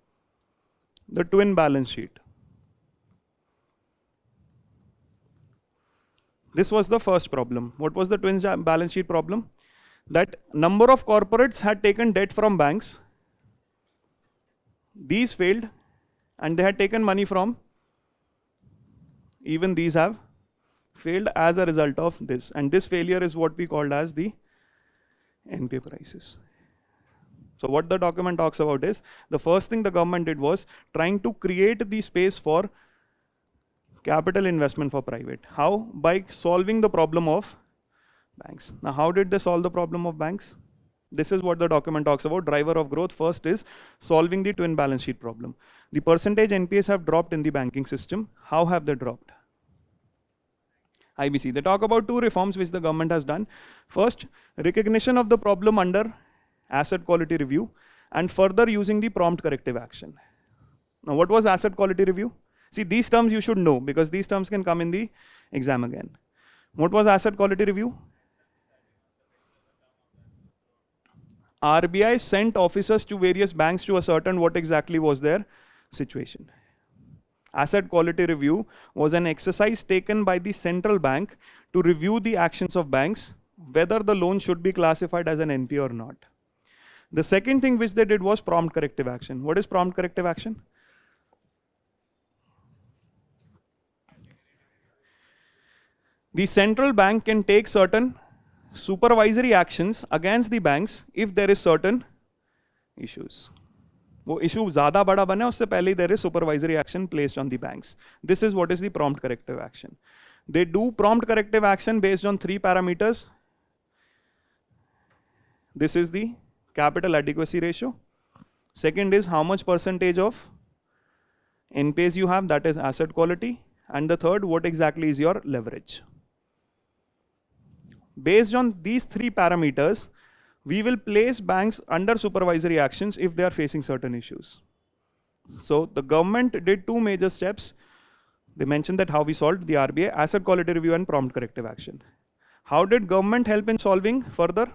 the twin balance sheet. This was the first problem. What was the twin balance sheet problem? That number of corporates had taken debt from banks. These failed, and they had taken money from, even these have failed as a result of this. And this failure is what we called as the NPA crisis. So what the document talks about is, the first thing the government did was trying to create the space for capital investment for private. How? By solving the problem of banks. Now, how did they solve the problem of banks? This is what the document talks about. Driver of growth. First is solving the twin balance sheet problem. The percentage NPAs have dropped in the banking system. How have they dropped? IBC. They talk about two reforms which the government has done. First, recognition of the problem under asset quality review, and further using the prompt corrective action. Now, what was asset quality review? See, these terms you should know because these terms can come in the exam again. What was asset quality review? RBI sent officers to various banks to ascertain what exactly was their situation. Asset quality review was an exercise taken by the central bank to review the actions of banks, whether the loan should be classified as an NPA or not. The second thing which they did was prompt corrective action. What is prompt corrective action? The central bank can take certain supervisory actions against the banks if there is certain issues. वो issue ज़्यादा बड़ा बने उससे पहले ही there is supervisory action placed on the banks. This is what is the prompt corrective action. They do prompt corrective action based on 3 parameters. This is the capital adequacy ratio. Second is how much percentage of NPAs you have, that is asset quality. And the third, what exactly is your leverage. Based on these 3 parameters, we will place banks under supervisory actions if they are facing certain issues. So the government did 2 major steps. They mentioned that how we solved the RBI, asset quality review and prompt corrective action. How did government help in solving further?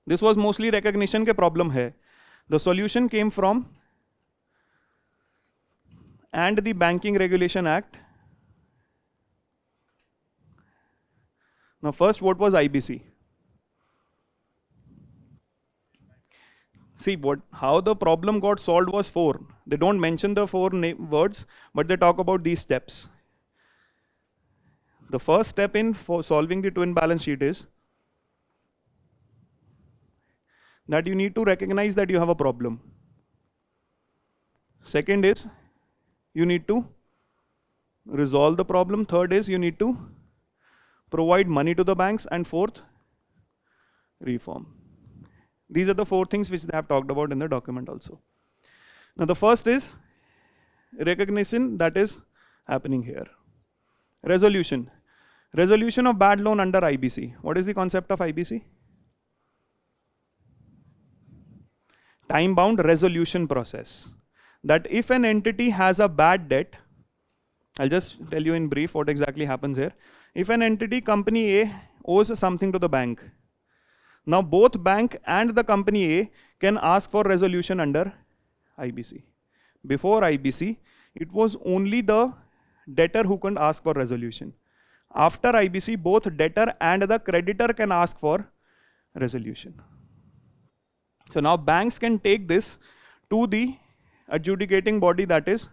This was mostly recognition के problem है. The solution came from and the Banking Regulation Act. Now first, what was IBC? See, how the problem got solved was 4. They don't mention the 4 words, but they talk about these steps. The first step in for solving the twin balance sheet is that you need to recognize that you have a problem. Second is you need to resolve the problem. Third is you need to provide money to the banks. And fourth, reform. These are the 4 things which they have talked about in the document also. Now the first is recognition, that is happening here. Resolution. Resolution of bad loan under IBC. What is the concept of IBC? Time-bound resolution process. That if an entity has a bad debt, I'll just tell you in brief what exactly happens here. If an entity, company A, owes something to the bank, now both bank and the company A can ask for resolution under IBC. Before IBC, it was only the debtor who can ask for resolution. After IBC, both debtor and the creditor can ask for resolution. So now banks can take this to the adjudicating body, that is,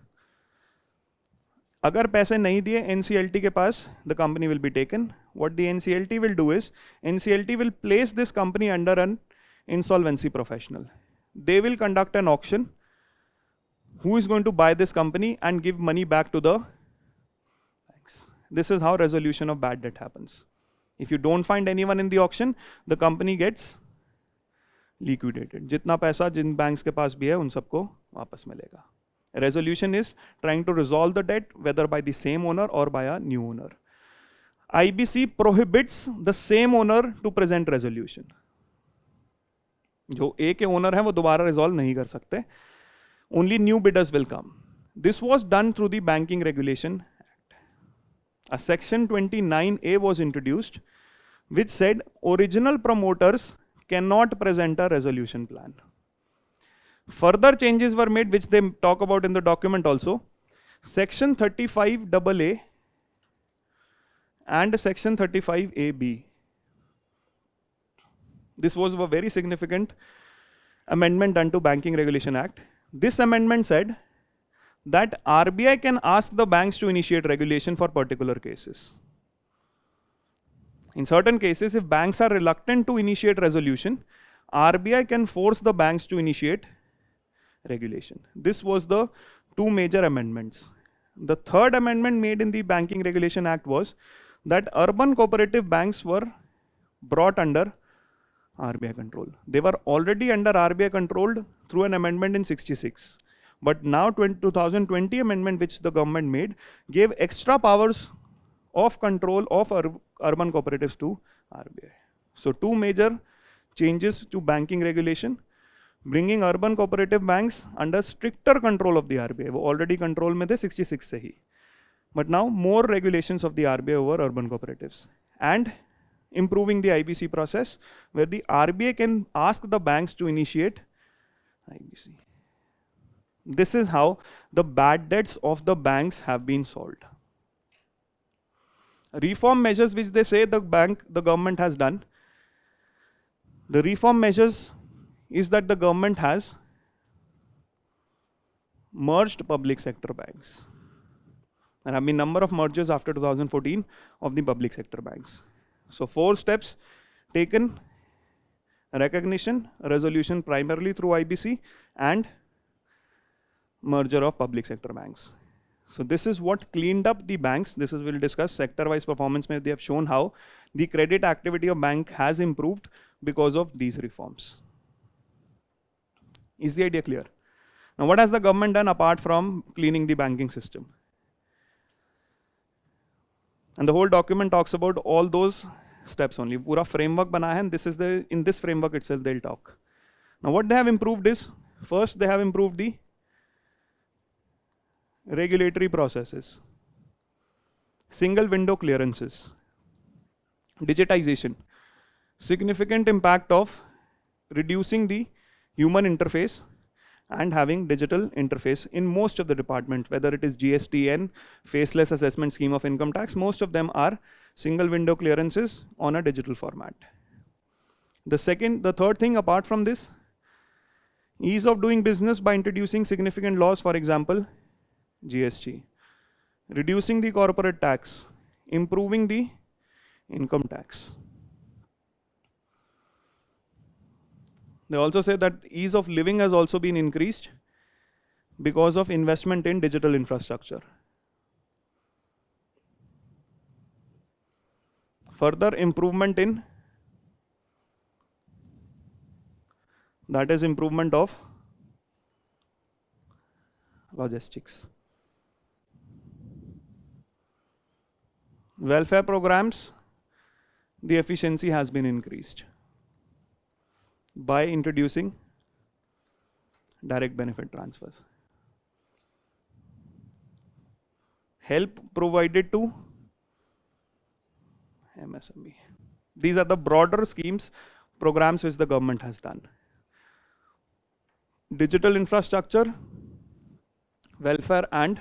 अगर पैसे नहीं दिए NCLT के पास, the company will be taken. What the NCLT will do is, NCLT will place this company under an insolvency professional. They will conduct an auction. Who is going to buy this company and give money back to the banks? This is how resolution of bad debt happens. If you don't find anyone in the auction, the company gets liquidated. जितना पैसा जिन banks के पास भी है उन सबको वापस मिलेगा. Resolution is trying to resolve the debt whether by the same owner or by a new owner. IBC prohibits the same owner to present resolution. जो A के owner हैं वो दोबारा resolve नहीं कर सकते. Only new bidders will come. This was done through the Banking Regulation Act. A section 29A was introduced which said original promoters cannot present a resolution plan. Further changes were made which they talk about in the document also. Section 35AA and Section 35AB. This was a very significant amendment done to Banking Regulation Act. This amendment said that RBI can ask the banks to initiate regulation for particular cases. In certain cases, if banks are reluctant to initiate resolution, RBI can force the banks to initiate regulation. This was the two major amendments. The third amendment made in the Banking Regulation Act was that urban cooperative banks were brought under RBI control. They were already under RBI control through an amendment in 66. But now 2020 amendment which the government made gave extra powers of control of urban cooperatives to RBI. So two major changes to banking regulation, bringing urban cooperative banks under stricter control of the RBI. वो already control में थे 66 से ही. But now more regulations of the RBI over urban cooperatives. And improving the IBC process where the RBI can ask the banks to initiate IBC. This is how the bad debts of the banks have been solved. Reform measures which they say the government has done. The reform measures is that the government has merged public sector banks. There have been number of mergers after 2014 of the public sector banks. So 4 steps taken: recognition, resolution primarily through IBC, and merger of public sector banks. So this is what cleaned up the banks. This is, we'll discuss sector-wise performance. They have shown how the credit activity of bank has improved because of these reforms. Is the idea clear? Now what has the government done apart from cleaning the banking system? And the whole document talks about all those steps only. Pura framework bana hai, and this is in this framework itself they'll talk. Now what they have improved is, first they have improved the regulatory processes, single window clearances, digitization, significant impact of reducing the human interface and having digital interface in most of the departments, whether it is GSTN, faceless assessment scheme of income tax, most of them are single window clearances on a digital format. The third thing apart from this, ease of doing business by introducing significant laws, for example, GST, reducing the corporate tax, improving the income tax. They also say that ease of living has also been increased because of investment in digital infrastructure. Further improvement in, that is improvement of logistics. Welfare programs, the efficiency has been increased by introducing direct benefit transfers. Help provided to MSME. These are the broader schemes, programs which the government has done. Digital infrastructure, welfare, and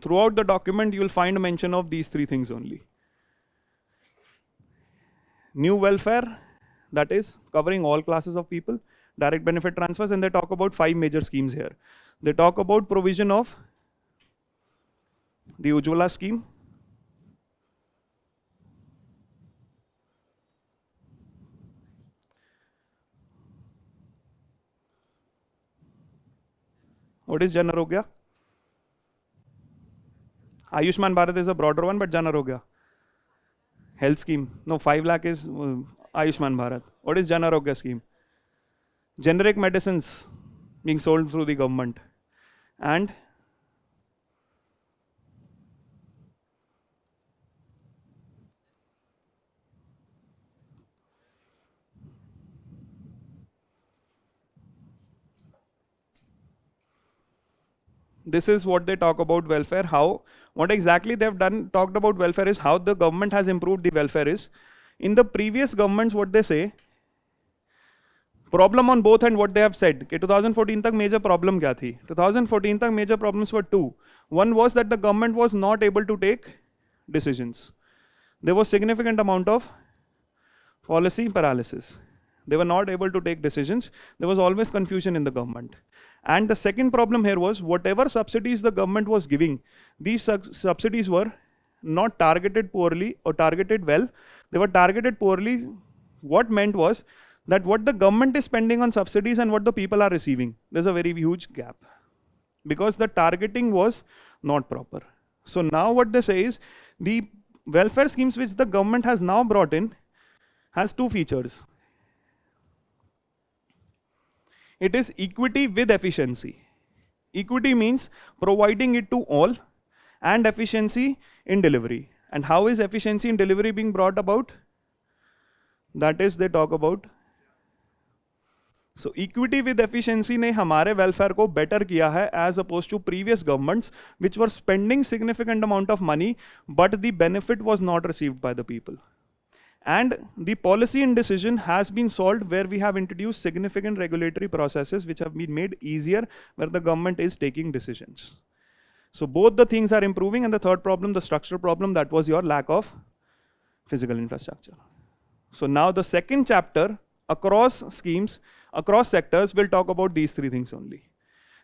throughout the document you will find mention of these 3 things only. New welfare, that is covering all classes of people, direct benefit transfers, and they talk about 5 major schemes here. They talk about provision of the Ujjwala scheme, what is Jan Arogya? Ayushman Bharat is a broader one, but Jan Arogya, health scheme. No, 5 lakh is Ayushman Bharat. What is Jan Arogya scheme? Generic medicines being sold through the government. And this is what they talk about welfare. What exactly they've talked about welfare is how the government has improved the welfare is. In the previous governments, what they say, problem on both and what they have said. 2014 tak major problem kya thi? 2014 tak major problems were 2. One was that the government was not able to take decisions. There was significant amount of policy paralysis. They were not able to take decisions. There was always confusion in the government. And the second problem here was whatever subsidies the government was giving, these subsidies were not targeted poorly or targeted well. They were targeted poorly. What meant was that what the government is spending on subsidies and what the people are receiving, there's a very huge gap because the targeting was not proper. So now what they say is the welfare schemes which the government has now brought in has two features. It is equity with efficiency. Equity means providing it to all and efficiency in delivery. And how is efficiency in delivery being brought about? That is, they talk about. So equity with efficiency ने हमारे welfare को better किया है as opposed to previous governments which were spending significant amount of money but the benefit was not received by the people. And the policy indecision has been solved where we have introduced significant regulatory processes which have been made easier where the government is taking decisions. So both the things are improving, and the third problem, the structural problem, that was your lack of physical infrastructure. So now the second chapter across schemes, across sectors will talk about these three things only.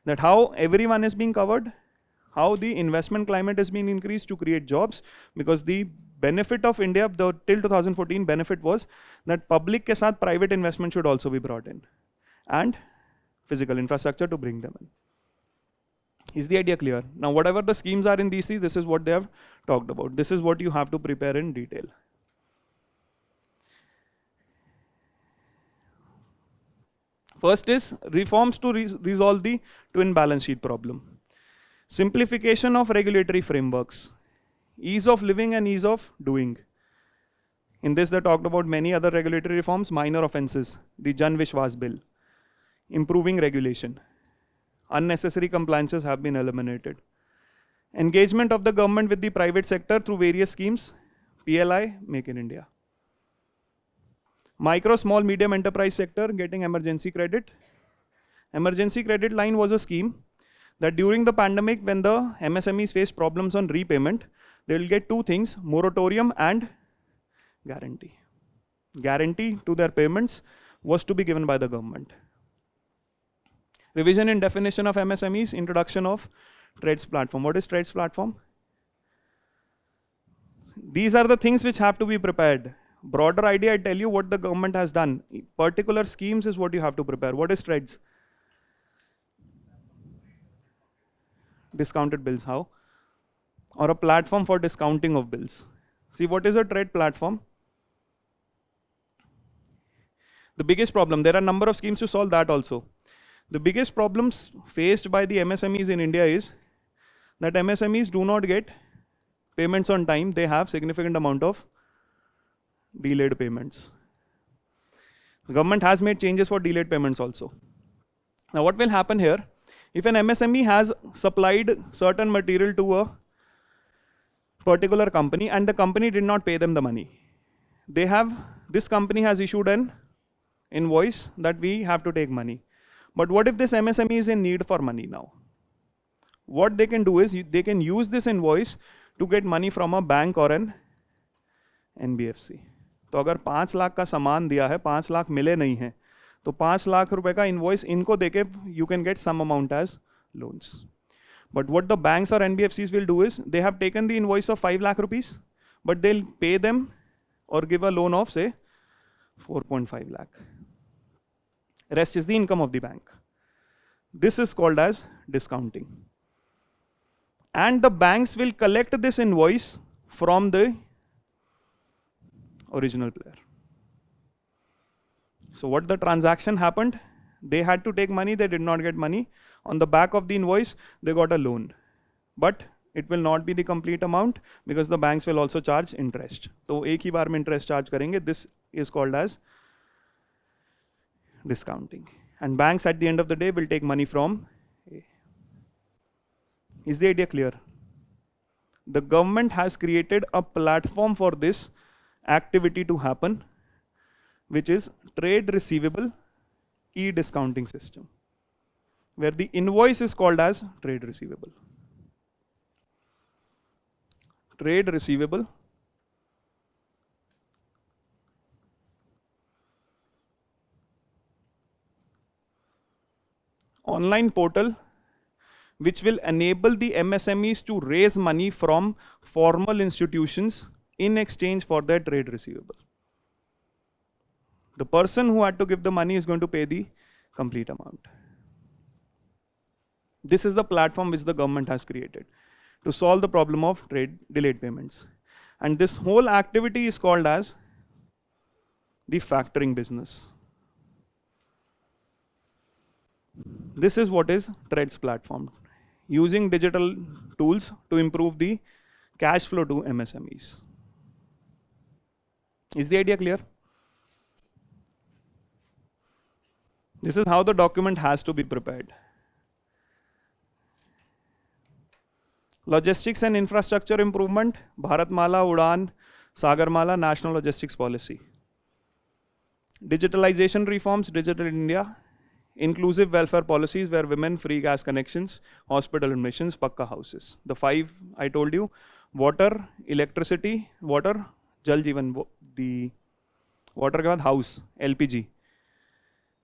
That how everyone is being covered, how the investment climate is being increased to create jobs, because the benefit of India, the till 2014 benefit was that public ke saath private investment should also be brought in, and physical infrastructure to bring them in. Is the idea clear? Now whatever the schemes are in these three, this is what they have talked about. This is what you have to prepare in detail. First is reforms to resolve the twin balance sheet problem. Simplification of regulatory frameworks. Ease of living and ease of doing. In this they talked about many other regulatory reforms, minor offences, the Jan Vishwas bill, improving regulation. Unnecessary compliances have been eliminated. Engagement of the government with the private sector through various schemes, PLI, Make in India. Micro, small, medium enterprise sector getting emergency credit. Emergency credit line was a scheme that during the pandemic when the MSMEs faced problems on repayment, they will get two things, moratorium and guarantee. Guarantee to their payments was to be given by the government. Revision in definition of MSMEs, introduction of trades platform. What is trades platform? These are the things which have to be prepared. Broader idea, I tell you what the government has done. Particular schemes is what you have to prepare. What is trades? Discounted bills, how? Or a platform for discounting of bills. See, what is a trade platform? The biggest problem, there are a number of schemes to solve that also. The biggest problems faced by the MSMEs in India is that MSMEs do not get payments on time. They have significant amount of delayed payments. The government has made changes for delayed payments also. Now what will happen here? If an MSME has supplied certain material to a particular company and the company did not pay them the money, this company has issued an invoice that we have to take money. But what if this MSME is in need for money now? What they can do is they can use this invoice to get money from a bank or an NBFC. तो अगर 5 लाख का सामान दिया है, 5 लाख मिले नहीं है, तो 5 लाख रुपए का इनवॉइस इनको देके you can get some amount as loans. But what the banks or NBFCs will do is they have taken the invoice of 5 lakh rupees, but they'll pay them or give a loan of say 4.5 lakh. Rest is the income of the bank. This is called as discounting. And the banks will collect this invoice from the original player. So what the transaction happened, they had to take money, they did not get money. On the back of the invoice, they got a loan. But it will not be the complete amount because the banks will also charge interest. So एक ही बार में interest charge करेंगे. This is called as discounting. And banks at the end of the day will take money from A. Is the idea clear? The government has created a platform for this activity to happen, which is trade receivable e-discounting system, where the invoice is called as trade receivable. Trade receivable online portal which will enable the MSMEs to raise money from formal institutions in exchange for their trade receivable. The person who had to give the money is going to pay the complete amount. This is the platform which the government has created to solve the problem of trade delayed payments. And this whole activity is called as the factoring business. This is what is TRED's platform, using digital tools to improve the cash flow to MSMEs. Is the idea clear? This is how the document has to be prepared. Logistics and infrastructure improvement, Bharatmala, Udan, Sagarmala, National Logistics Policy. Digitalization reforms, Digital India. Inclusive welfare policies where women free gas connections, hospital admissions, pakka houses. The 5 I told you: water, electricity, water, Jal Jeevan, the water ke baad house, LPG.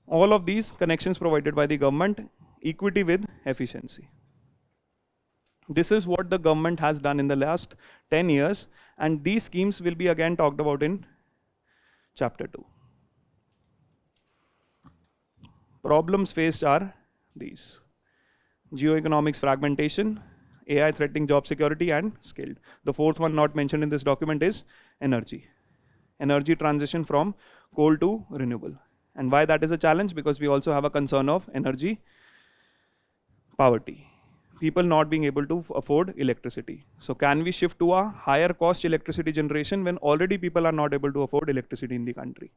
All of these connections provided by the government, equity with efficiency. This is what the government has done in the last 10 years, and these schemes will be again talked about in chapter 2. Problems faced are these: geoeconomics fragmentation, AI threatening job security, and skilled. The 4th one not mentioned in this document is energy. Energy transition from coal to renewable. And why that is a challenge? Because we also have a concern of energy poverty. People not being able to afford electricity. So can we shift to a higher cost electricity generation when already people are not able to afford electricity in the country?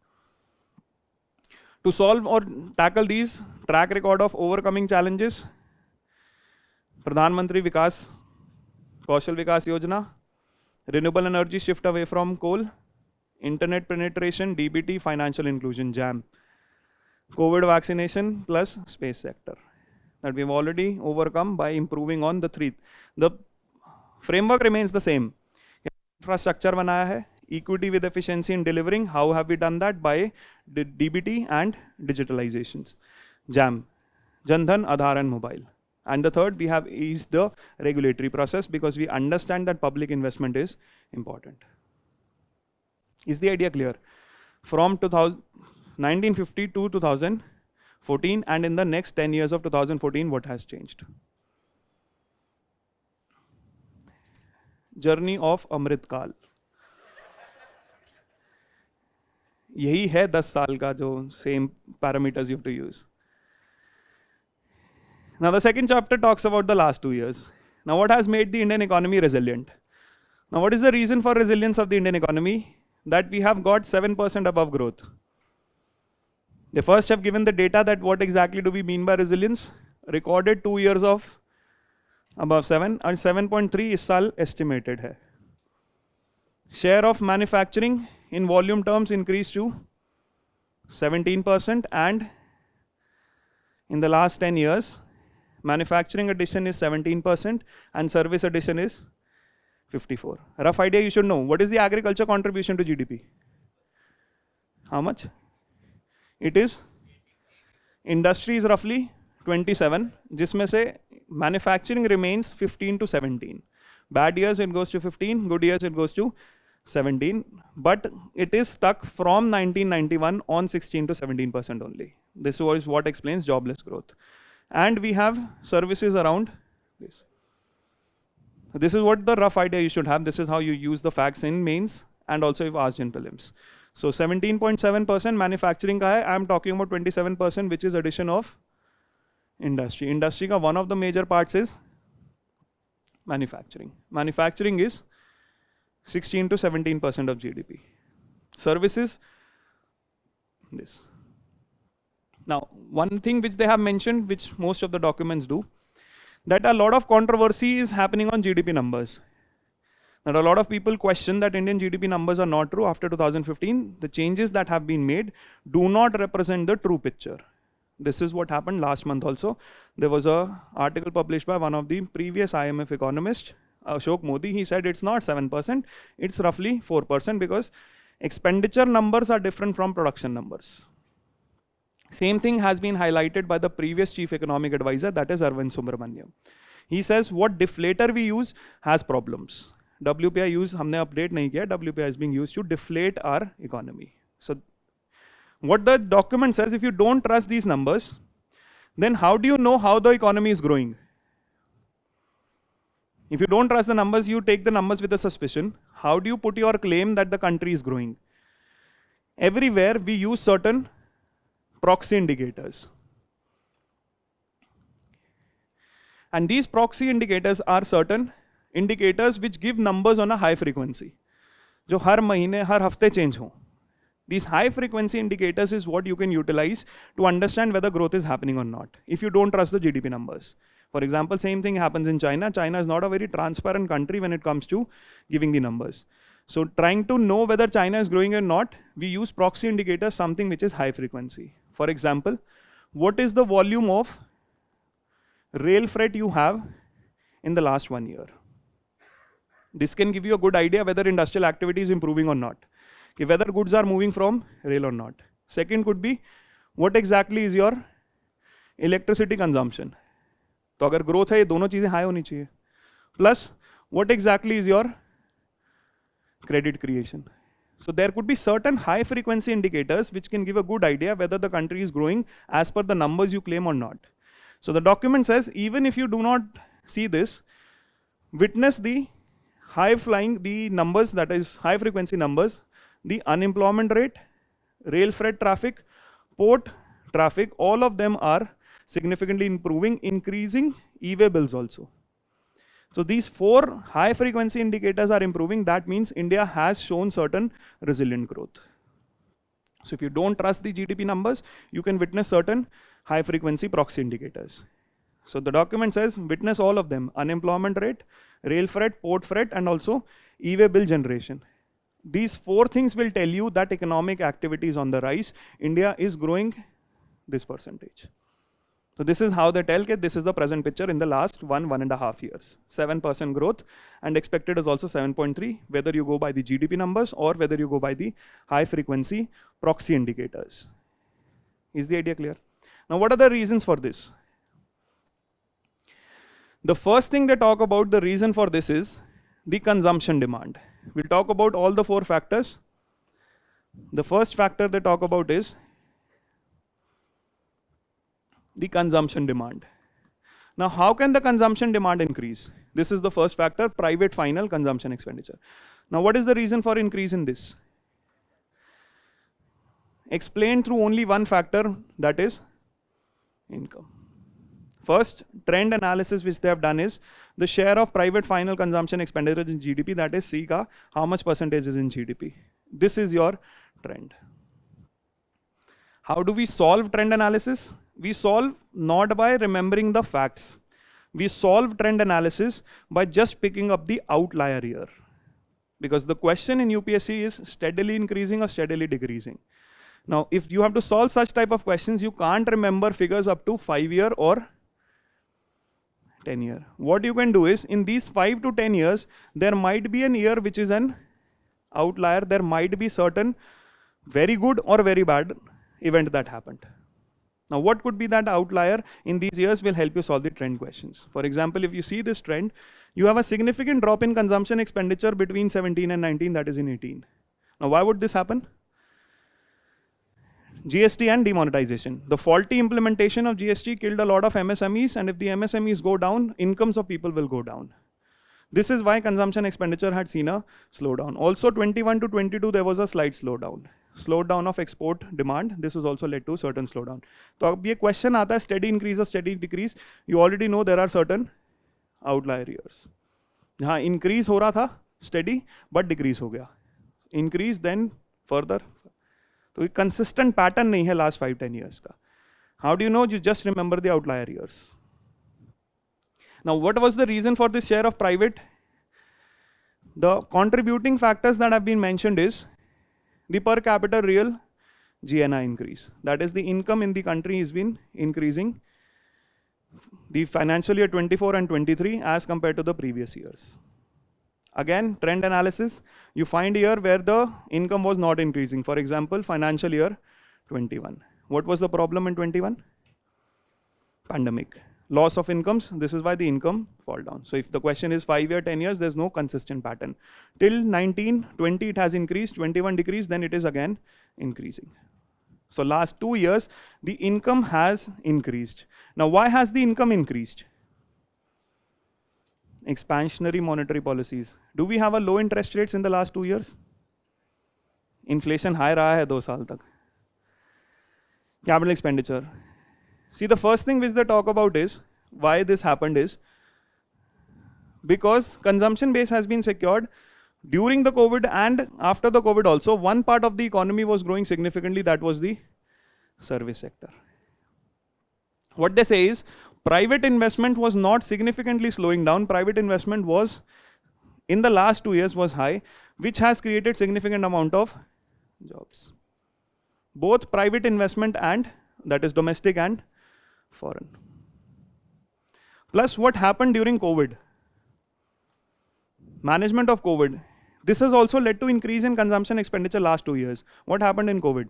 To solve or tackle these, track record of overcoming challenges, Pradhan Mantri Vikas, Kaushal Vikas Yojana, renewable energy shift away from coal, internet penetration, DBT, financial inclusion, JAM, COVID vaccination plus space sector. That we've already overcome by improving on the 3. The framework remains the same. Infrastructure banaya hai, equity with efficiency in delivering. How have we done that? By DBT and digitalizations. JAM, Jandhan, Aadhaar and mobile. And the 3rd, we have eased the regulatory process because we understand that public investment is important. Is the idea clear? From 1950 to 2014, and in the next 10 years of 2014, what has changed? Journey of Amrit Kal. यही है 10 साल का जो same parameters you have to use. Now the second chapter talks about the last 2 years. Now what has made the Indian economy resilient? Now what is the reason for resilience of the Indian economy? That we have got 7% above growth. They first have given the data that what exactly do we mean by resilience? Recorded 2 years of above 7 and 7.3 is साल estimated है. Share of manufacturing in volume terms increased to 17%, and in the last 10 years, manufacturing addition is 17% and service addition is 54. Rough idea you should know. What is the agriculture contribution to GDP? How much? It is, industry is roughly 27, जिसमें से manufacturing remains 15 to 17. Bad years it goes to 15, good years it goes to 17, but it is stuck from 1991 on 16 to 17% only. This is what explains jobless growth. And we have services around this. So this is what the rough idea you should have. This is how you use the facts in mains and also if asked in prelims. So 17.7% manufacturing ka hai. I am talking about 27%, which is addition of industry. Industry ka one of the major parts is manufacturing. Manufacturing is 16 to 17% of GDP. Services, this. Now, one thing which they have mentioned, which most of the documents do, that a lot of controversy is happening on GDP numbers. That a lot of people question that Indian GDP numbers are not true after 2015. The changes that have been made do not represent the true picture. This is what happened last month also. There was an article published by one of the previous IMF economists, Ashok Modi. He said it's not 7%, it's roughly 4% because expenditure numbers are different from production numbers. Same thing has been highlighted by the previous chief economic advisor, that is Arvind Subramaniam. He says what deflator we use has problems. WPI use हमने update नहीं किया. WPI is being used to deflate our economy. So what the document says, if you don't trust these numbers, then how do you know how the economy is growing? If you don't trust the numbers, you take the numbers with a suspicion. How do you put your claim that the country is growing? Everywhere we use certain proxy indicators. And these proxy indicators are certain indicators which give numbers on a high frequency. जो हर महीने, हर हफ्ते change हो. These high frequency indicators is what you can utilize to understand whether growth is happening or not, if you don't trust the GDP numbers. For example, same thing happens in China. China is not a very transparent country when it comes to giving the numbers. So trying to know whether China is growing or not, we use proxy indicators, something which is high frequency. For example, what is the volume of rail freight you have in the last 1 year? This can give you a good idea whether industrial activity is improving or not, whether goods are moving from rail or not. Second could be, what exactly is your electricity consumption? तो अगर growth है, ये दोनों चीजें high होनी चाहिए. Plus what exactly is your credit creation? So there could be certain high frequency indicators which can give a good idea whether the country is growing as per the numbers you claim or not. So the document says, even if you do not see this, witness the the numbers, that is high frequency numbers, the unemployment rate, rail freight traffic, port traffic, all of them are significantly improving, increasing e-way bills also. So these 4 high frequency indicators are improving. That means India has shown certain resilient growth. So if you don't trust the GDP numbers, you can witness certain high frequency proxy indicators. So the document says witness all of them: unemployment rate, rail freight, port freight, and also e-way bill generation. These 4 things will tell you that economic activity is on the rise. India is growing this percentage. So this is how they tell that this is the present picture in the last 1.5 years. 7% growth, and expected is also 7.3, whether you go by the GDP numbers or whether you go by the high frequency proxy indicators. Is the idea clear? Now what are the reasons for this? The first thing they talk about, the reason for this is the consumption demand. We'll talk about all the 4 factors. The first factor they talk about is the consumption demand. Now, how can the consumption demand increase? This is the first factor, private final consumption expenditure. Now, what is the reason for increase in this? Explained through only one factor, that is income. First trend analysis which they have done is the share of private final consumption expenditure in GDP, that is C ka, how much percentage is in GDP. This is your trend. How do we solve trend analysis? We solve not by remembering the facts. We solve trend analysis by just picking up the outlier here. Because the question in UPSC is steadily increasing or steadily decreasing. Now, if you have to solve such type of questions, you can't remember figures up to 5 year or 10 year. What you can do is, in these 5 to 10 years, there might be an year which is an outlier. There might be certain very good or very bad event that happened. Now, what could be that outlier in these years will help you solve the trend questions. For example, if you see this trend, you have a significant drop in consumption expenditure between 17 and 19, that is in 18. Now, why would this happen? GST and demonetization. The faulty implementation of GST killed a lot of MSMEs, and if the MSMEs go down, incomes of people will go down. This is why consumption expenditure had seen a slowdown. Also, 21 to 22, there was a slight slowdown. Slowdown of export demand. This has also led to a certain slowdown. So, अब ये question आता है steady increase or steady decrease. You already know there are certain outlier years. जहाँ increase हो रहा था steady, but decrease हो गया. Increase then further. तो ये consistent pattern नहीं है last 5-10 years का. How do you know? You just remember the outlier years. Now, what was the reason for this share of private? The contributing factors that have been mentioned is the per capita real GNI increase. That is, the income in the country has been increasing the financial year 24 and 23 as compared to the previous years. Again, trend analysis, you find here where the income was not increasing. For example, financial year 21. What was the problem in 21? Pandemic. Loss of incomes, this is why the income fall down. So if the question is 5 years, 10 years, there's no consistent pattern. Till 19, 20 it has increased, 21 decreased, then it is again increasing. So last 2 years, the income has increased. Now why has the income increased? Expansionary monetary policies. Do we have a low interest rates in the last 2 years? Inflation high raha hai 2 saal tak. Capital expenditure. See, the first thing which they talk about is why this happened is because consumption base has been secured during the COVID and after the COVID also. One part of the economy was growing significantly, that was the service sector. What they say is private investment was not significantly slowing down. Private investment was in the last 2 years was high, which has created significant amount of jobs. Both private investment and that is domestic and foreign. Plus what happened during COVID? Management of COVID. This has also led to increase in consumption expenditure last 2 years. What happened in COVID?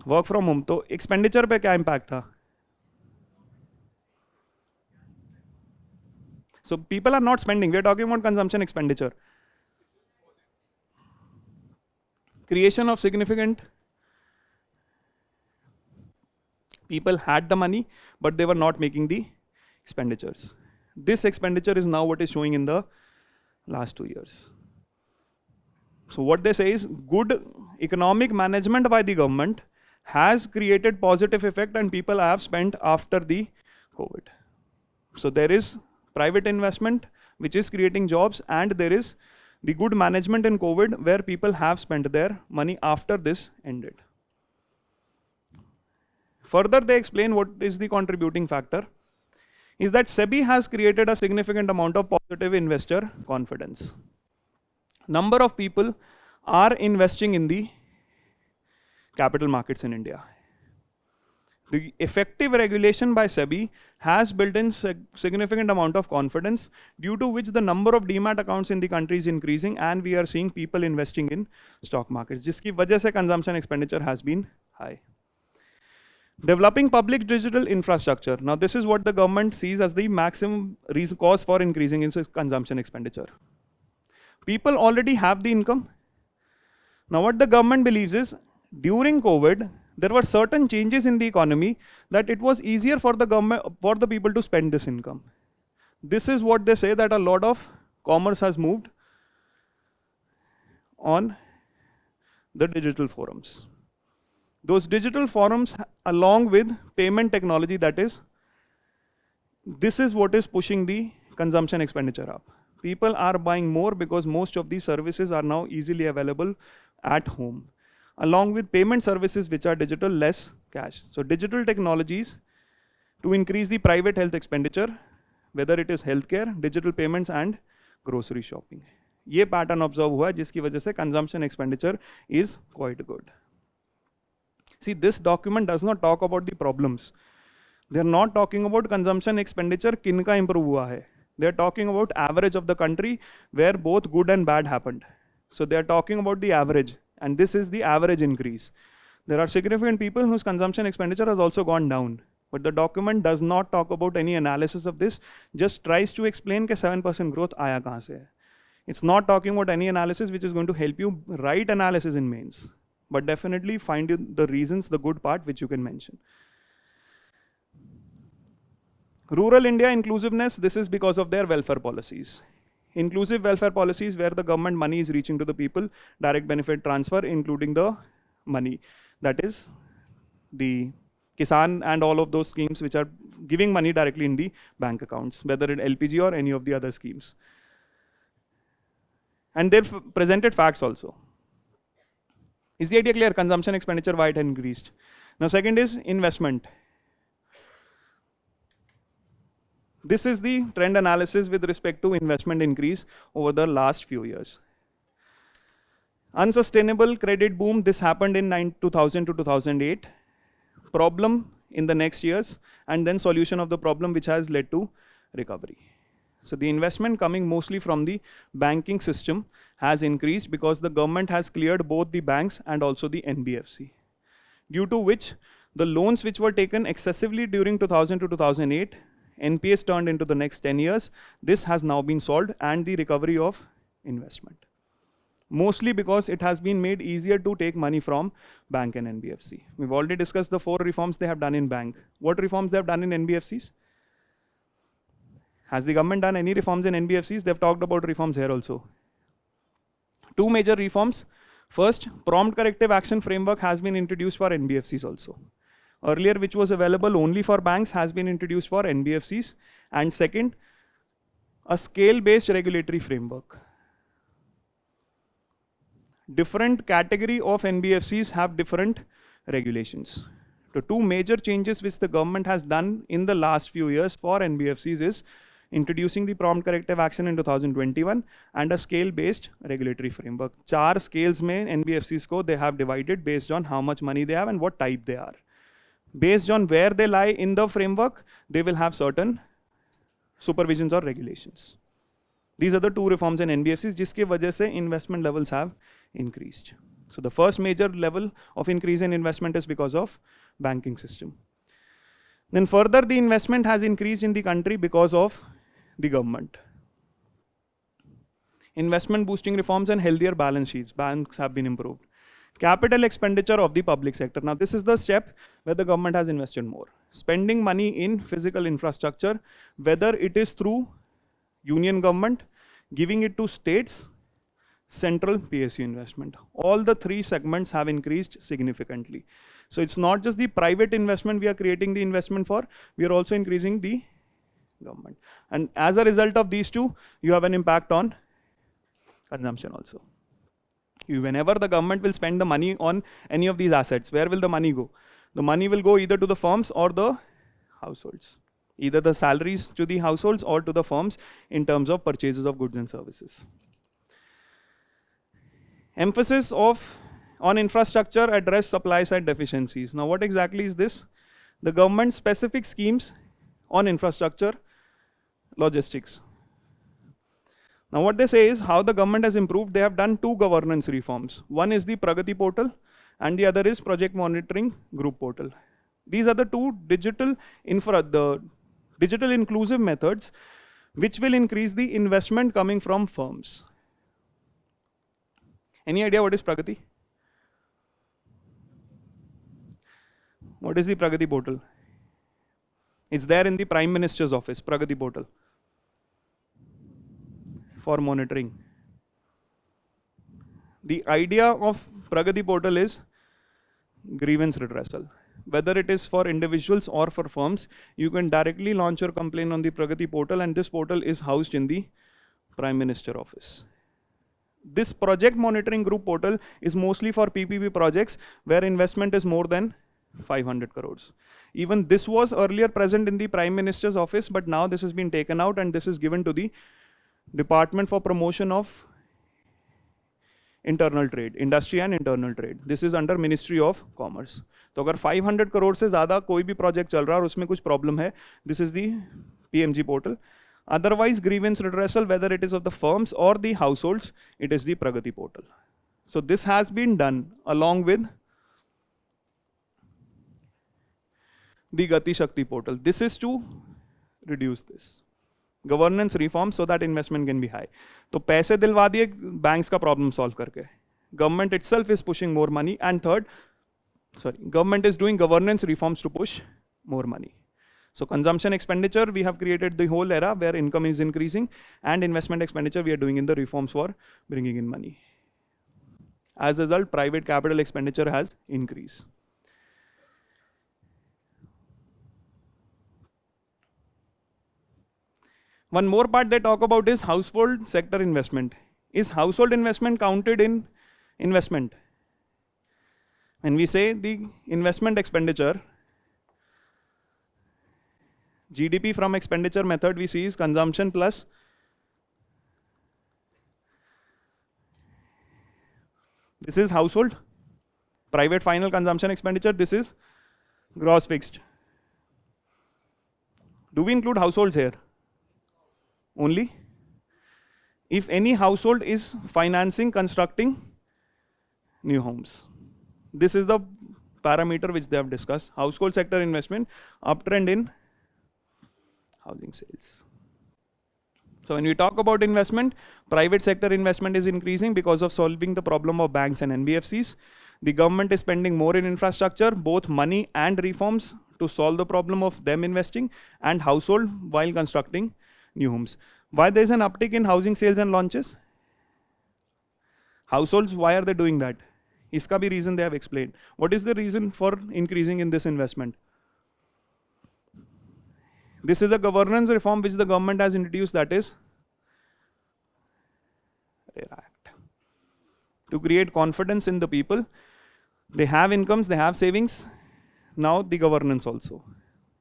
Work from home. तो expenditure पे क्या impact था? So people are not spending. We are talking about consumption expenditure. Creation of significant. People had the money, but they were not making the expenditures. This expenditure is now what is showing in the last 2 years. So what they say is good economic management by the government has created positive effect and people have spent after the COVID. So there is private investment which is creating jobs and there is the good management in COVID where people have spent their money after this ended. Further, they explain what is the contributing factor is that SEBI has created a significant amount of positive investor confidence. Number of people are investing in the capital markets in India. The effective regulation by SEBI has built in significant amount of confidence due to which the number of demat accounts in the country is increasing and we are seeing people investing in stock markets, जिसकी वजह से consumption expenditure has been high. Developing public digital infrastructure. Now this is what the government sees as the maximum cause for increasing in consumption expenditure. People already have the income. Now what the government believes is during COVID, there were certain changes in the economy that it was easier for the government, for the people to spend this income. This is what they say that a lot of commerce has moved on the digital forums. Those digital forums along with payment technology, that is, this is what is pushing the consumption expenditure up. People are buying more because most of these services are now easily available at home. Along with payment services which are digital, less cash. So digital technologies to increase the private health expenditure, whether it is healthcare, digital payments and grocery shopping. ये pattern observe हुआ जिसकी वजह से consumption expenditure is quite good. See, this document does not talk about the problems. They are not talking about consumption expenditure किनका improve हुआ है. They are talking about average of the country where both good and bad happened. So they are talking about the average, and this is the average increase. There are significant people whose consumption expenditure has also gone down, but the document does not talk about any analysis of this, just tries to explain कि 7% growth आया कहाँ से है. It's not talking about any analysis which is going to help you write analysis in mains, but definitely find the reasons, the good part which you can mention. Rural India inclusiveness, this is because of their welfare policies. Inclusive welfare policies where the government money is reaching to the people, direct benefit transfer, including the money. That is the Kisan and all of those schemes which are giving money directly in the bank accounts, whether in LPG or any of the other schemes. And they've presented facts also. Is the idea clear? Consumption expenditure, why it had increased. Now second is investment. This is the trend analysis with respect to investment increase over the last few years. Unsustainable credit boom, this happened in 2000 to 2008. Problem in the next years, and then solution of the problem which has led to recovery. So the investment coming mostly from the banking system has increased because the government has cleared both the banks and also the NBFC. due to which the loans which were taken excessively during 2000 to 2008, NPAs turned into the next 10 years. This has now been solved, and the recovery of investment. Mostly because it has been made easier to take money from bank and NBFC. We've already discussed the 4 reforms they have done in bank. What reforms they have done in NBFCs? Has the government done any reforms in NBFCs? They've talked about reforms here also. 2 major reforms. First, prompt corrective action framework has been introduced for NBFCs also. Earlier, which was available only for banks, has been introduced for NBFCs. And second, a scale-based regulatory framework. Different category of NBFCs have different regulations. The 2 major changes which the government has done in the last few years for NBFCs is introducing the prompt corrective action in 2021 and a scale-based regulatory framework. 4 scales mein NBFCs ko they have divided based on how much money they have and what type they are. Based on where they lie in the framework, they will have certain supervisions or regulations. These are the 2 reforms in NBFCs, jiske wajah se investment levels have increased. So the first major level of increase in investment is because of banking system. Then further, the investment has increased in the country because of the government. Investment boosting reforms and healthier balance sheets. Banks have been improved. Capital expenditure of the public sector. Now this is the step where the government has invested more. Spending money in physical infrastructure, whether it is through union government, giving it to states, central PSU investment. All the 3 segments have increased significantly. So it's not just the private investment we are creating the investment for, we are also increasing the government. And as a result of these 2, you have an impact on consumption also. Whenever the government will spend the money on any of these assets, where will the money go? The money will go either to the firms or the households. Either the salaries to the households or to the firms in terms of purchases of goods and services. Emphasis on infrastructure address supply side deficiencies. Now what exactly is this? The government specific schemes on infrastructure, logistics. Now what they say is how the government has improved. They have done 2 governance reforms. One is the Pragati portal and the other is project monitoring group portal. These are the 2 digital inclusive methods which will increase the investment coming from firms. Any idea what is Pragati? What is the Pragati portal? It's there in the Prime Minister's office, Pragati portal, for monitoring. The idea of Pragati portal is grievance redressal. Whether it is for individuals or for firms, you can directly launch your complaint on the Pragati portal, and this portal is housed in the Prime Minister office. This project monitoring group portal is mostly for PPP projects where investment is more than 500 crores. Even this was earlier present in the Prime Minister's office, but now this has been taken out and this is given to the Department for Promotion of Internal Trade, Industry and Internal Trade. This is under Ministry of Commerce. तो अगर 500 करोड़ से ज़्यादा कोई भी project चल रहा है और उसमें कुछ problem है, this is the PMG portal. Otherwise, grievance redressal, whether it is of the firms or the households, it is the Pragati portal. So this has been done along with the Gati Shakti portal. This is to reduce this governance reform so that investment can be high. तो पैसे दिलवा दिए banks का problem solve करके. Government itself is pushing more money, and third, government is doing governance reforms to push more money. So consumption expenditure, we have created the whole era where income is increasing, and investment expenditure we are doing in the reforms for bringing in money. As a result, private capital expenditure has increased. One more part they talk about is household sector investment. Is household investment counted in investment? When we say the investment expenditure, GDP from expenditure method we see is consumption plus this is household, private final consumption expenditure, this is gross fixed. Do we include households here? Only if any household is financing constructing new homes. This is the parameter which they have discussed. Household sector investment, uptrend in housing sales. So when we talk about investment, private sector investment is increasing because of solving the problem of banks and NBFCs. The government is spending more in infrastructure, both money and reforms, to solve the problem of them investing and household while constructing new homes. Why there is an uptick in housing sales and launches? Households, why are they doing that? Iska bhi reason they have explained. What is the reason for increasing in this investment? This is a governance reform which the government has introduced, that is Act, to create confidence in the people. They have incomes, they have savings. Now the governance also,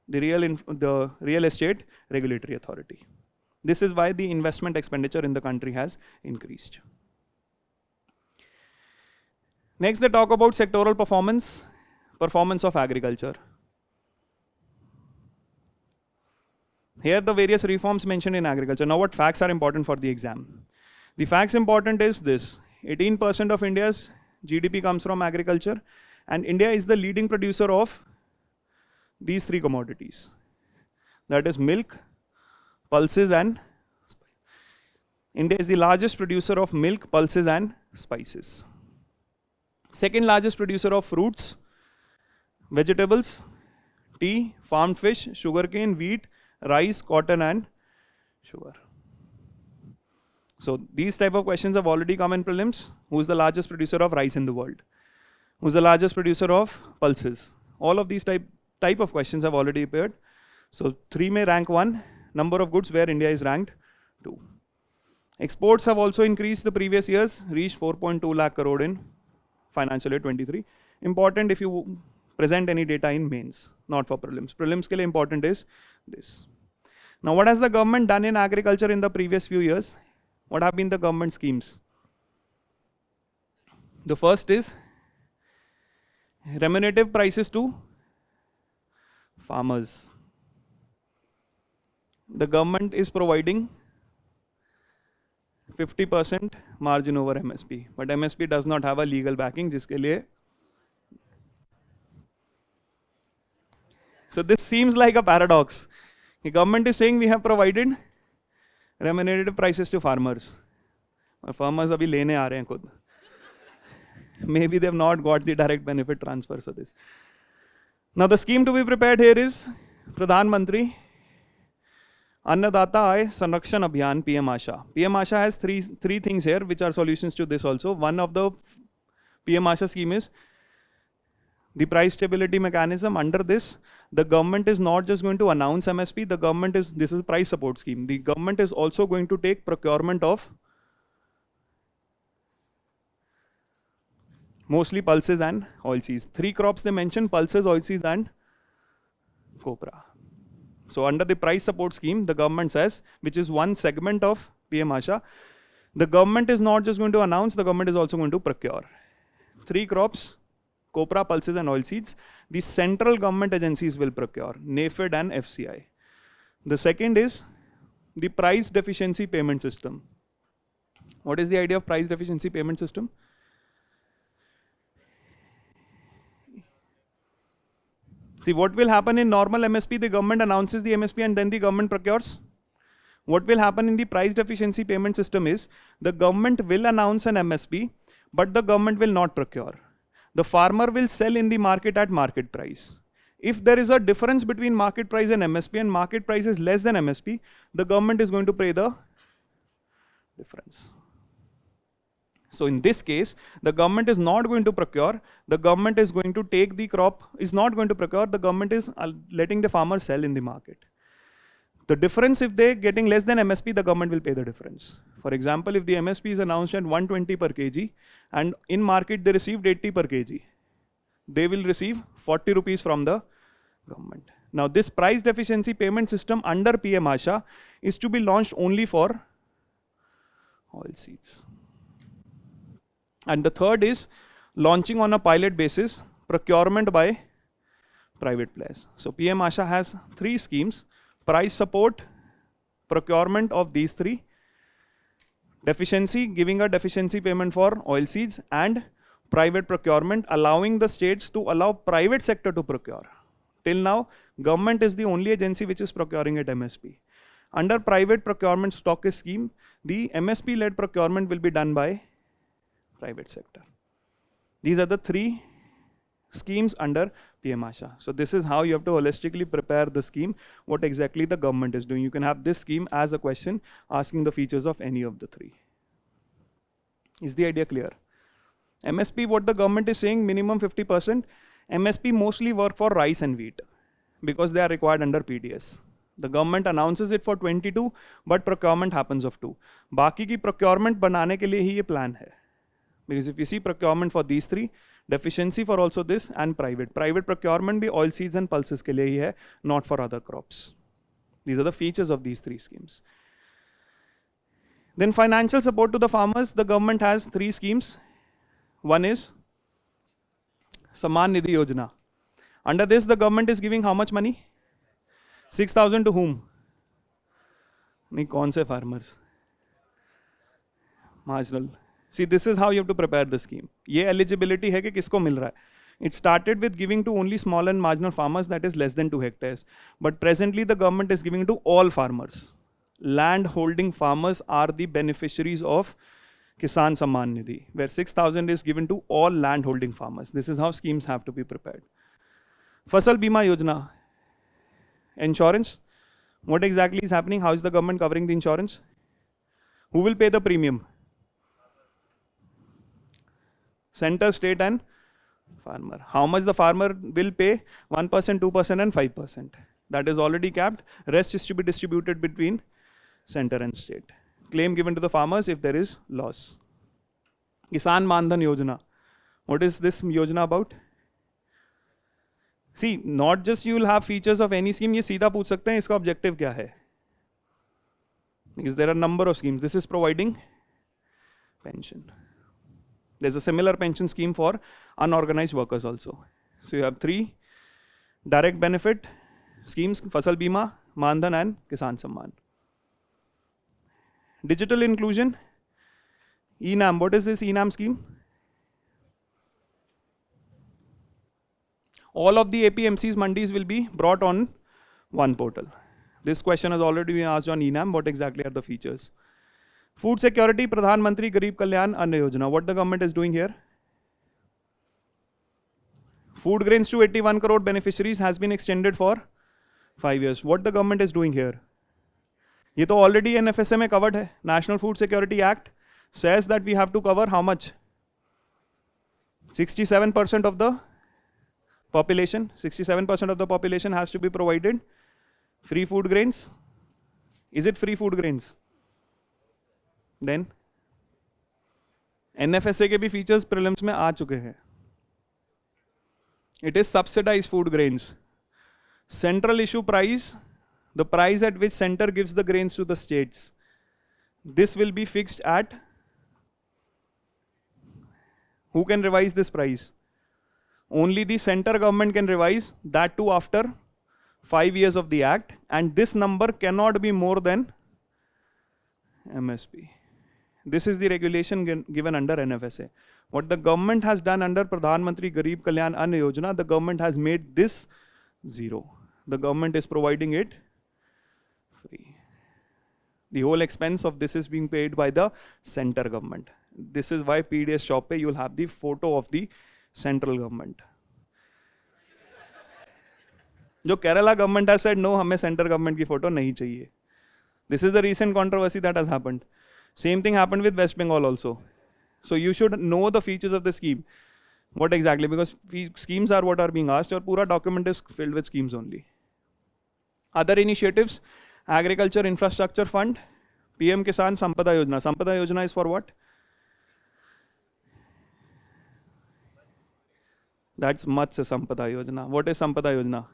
the real estate regulatory authority. This is why the investment expenditure in the country has increased. Next, they talk about sectoral performance of agriculture. Here the various reforms mentioned in agriculture. Now what facts are important for the exam? The facts important is this: 18% of India's GDP comes from agriculture, and India is the leading producer of these three commodities. That is milk, pulses and India is the largest producer of milk, pulses and spices. Second largest producer of fruits, vegetables, tea, farmed fish, sugarcane, wheat, rice, cotton and sugar. So these type of questions have already come in prelims. Who is the largest producer of rice in the world? Who is the largest producer of pulses? All of these type of questions have already appeared. So 3 may rank 1, number of goods where India is ranked 2. Exports have also increased the previous years, reached 4.2 lakh crore in financial year 23. Important if you present any data in mains, not for prelims. Prelims ke liye important is this. Now what has the government done in agriculture in the previous few years? What have been the government schemes? The first is remunerative prices to farmers. The government is providing 50% margin over MSP, but MSP does not have a legal backing, jiske liye. So this seems like a paradox. The government is saying we have provided remunerative prices to farmers. Farmers abhi lene aa rahe hain khud. Maybe they have not got the direct benefit transfers of this. Now the scheme to be prepared here is Pradhan Mantri Annadata Aay Sanrakshan Abhiyan, PM Asha. PM Asha has three things here which are solutions to this also. One of the PM Asha scheme is the price stability mechanism. Under this, the government is not just going to announce MSP, this is a price support scheme. The government is also going to take procurement of mostly pulses and oilseeds. 3 crops they mention: pulses, oilseeds and copra. So under the price support scheme, the government says, which is one segment of PM Asha, the government is not just going to announce, the government is also going to procure 3 crops: copra, pulses and oilseeds. The central government agencies will procure, NAFED and FCI. The second is the price deficiency payment system. What is the idea of price deficiency payment system? See, what will happen in normal MSP? The government announces the MSP and then the government procures. What will happen in the price deficiency payment system is the government will announce an MSP, but the government will not procure. The farmer will sell in the market at market price. If there is a difference between market price and MSP and market price is less than MSP, the government is going to pay the difference. So in this case, the government is not going to procure, the government is going to take the crop, is not going to procure, the government is letting the farmer sell in the market. The difference, if they're getting less than MSP, the government will pay the difference. For example, if the MSP is announced at 120 per kg and in market they received 80 per kg, they will receive 40 rupees from the government. Now this price deficiency payment system under PM Asha is to be launched only for oilseeds. And the third is launching on a pilot basis, procurement by private players. So PM Asha has 3 schemes: price support, procurement of these 3, deficiency, giving a deficiency payment for oilseeds, and private procurement, allowing the states to allow private sector to procure. Till now, government is the only agency which is procuring at MSP. Under private procurement stockist scheme, the MSP-led procurement will be done by private sector. These are the three schemes under PM Asha. So this is how you have to holistically prepare the scheme, what exactly the government is doing. You can have this scheme as a question asking the features of any of the three. Is the idea clear? MSP, what the government is saying, minimum 50%. MSP mostly work for rice and wheat because they are required under PDS. The government announces it for 22, but procurement happens of 2. बाकी की procurement बनाने के लिए ही ये plan है. Because if you see procurement for these three, deficiency for also this and private. Private procurement भी oil seeds and pulses के लिए ही है, not for other crops. These are the features of these three schemes. Then financial support to the farmers, the government has 3 schemes. One is Samman Nidhi Yojana. Under this, the government is giving how much money? 6,000 to whom? नहीं, कौन से farmers? Marginal. See, this is how you have to prepare the scheme. ये eligibility है कि किसको मिल रहा है. It started with giving to only small and marginal farmers, that is less than 2 hectares. But presently the government is giving to all farmers. Land holding farmers are the beneficiaries of Kisan Samman Nidhi, where 6,000 is given to all land holding farmers. This is how schemes have to be prepared. Fasal Bima Yojana. Insurance. What exactly is happening? How is the government covering the insurance? Who will pay the premium? Center, state and farmer. How much the farmer will pay? 1%, 2% and 5%. That is already capped. Rest is to be distributed between center and state. Claim given to the farmers if there is loss. Kisan Mandhan Yojana. What is this Yojana about? See, not just you will have features of any scheme, ये सीधा पूछ सकते हैं इसका objective क्या है? Because there are number of schemes. This is providing pension. There's a similar pension scheme for unorganized workers also. So you have 3 direct benefit schemes, Fasal Bima, Mandhan and Kisan Samman. Digital inclusion, ENAM. What is this ENAM scheme? All of the APMCs mandis will be brought on one portal. This question has already been asked on ENAM. What exactly are the features? Food security, Pradhan Mantri Garib Kalyan Anna Yojana. What the government is doing here? Food grains to 81 crore beneficiaries has been extended for 5 years. What the government is doing here? ये तो already NFSA में covered है. National Food Security Act says that we have to cover how much? 67% of the population. 67% of the population has to be provided free food grains. Is it free food grains? Then NFSA के भी features prelims में आ चुके हैं. It is subsidized food grains. Central issue price, the price at which center gives the grains to the states. This will be fixed at, who can revise this price? Only the center government can revise, that too after 5 years of the act, and this number cannot be more than MSP. This is the regulation given under NFSA. What the government has done under Pradhan Mantri Garib Kalyan Anna Yojana, the government has made this 0. The government is providing it free. The whole expense of this is being paid by the center government. This is why PDS shop pe you will have the photo of the central government. जो Kerala government has said no, हमें center government की photo नहीं चाहिए. This is the recent controversy that has happened. Same thing happened with West Bengal also. So you should know the features of the scheme. What exactly? Because schemes are what are being asked. Your pura document is filled with schemes only. Other initiatives, Agriculture Infrastructure Fund, PM Kisan Sampada Yojana. Sampada Yojana is for what? That's Matsya Sampada Yojana. What is Sampada Yojana?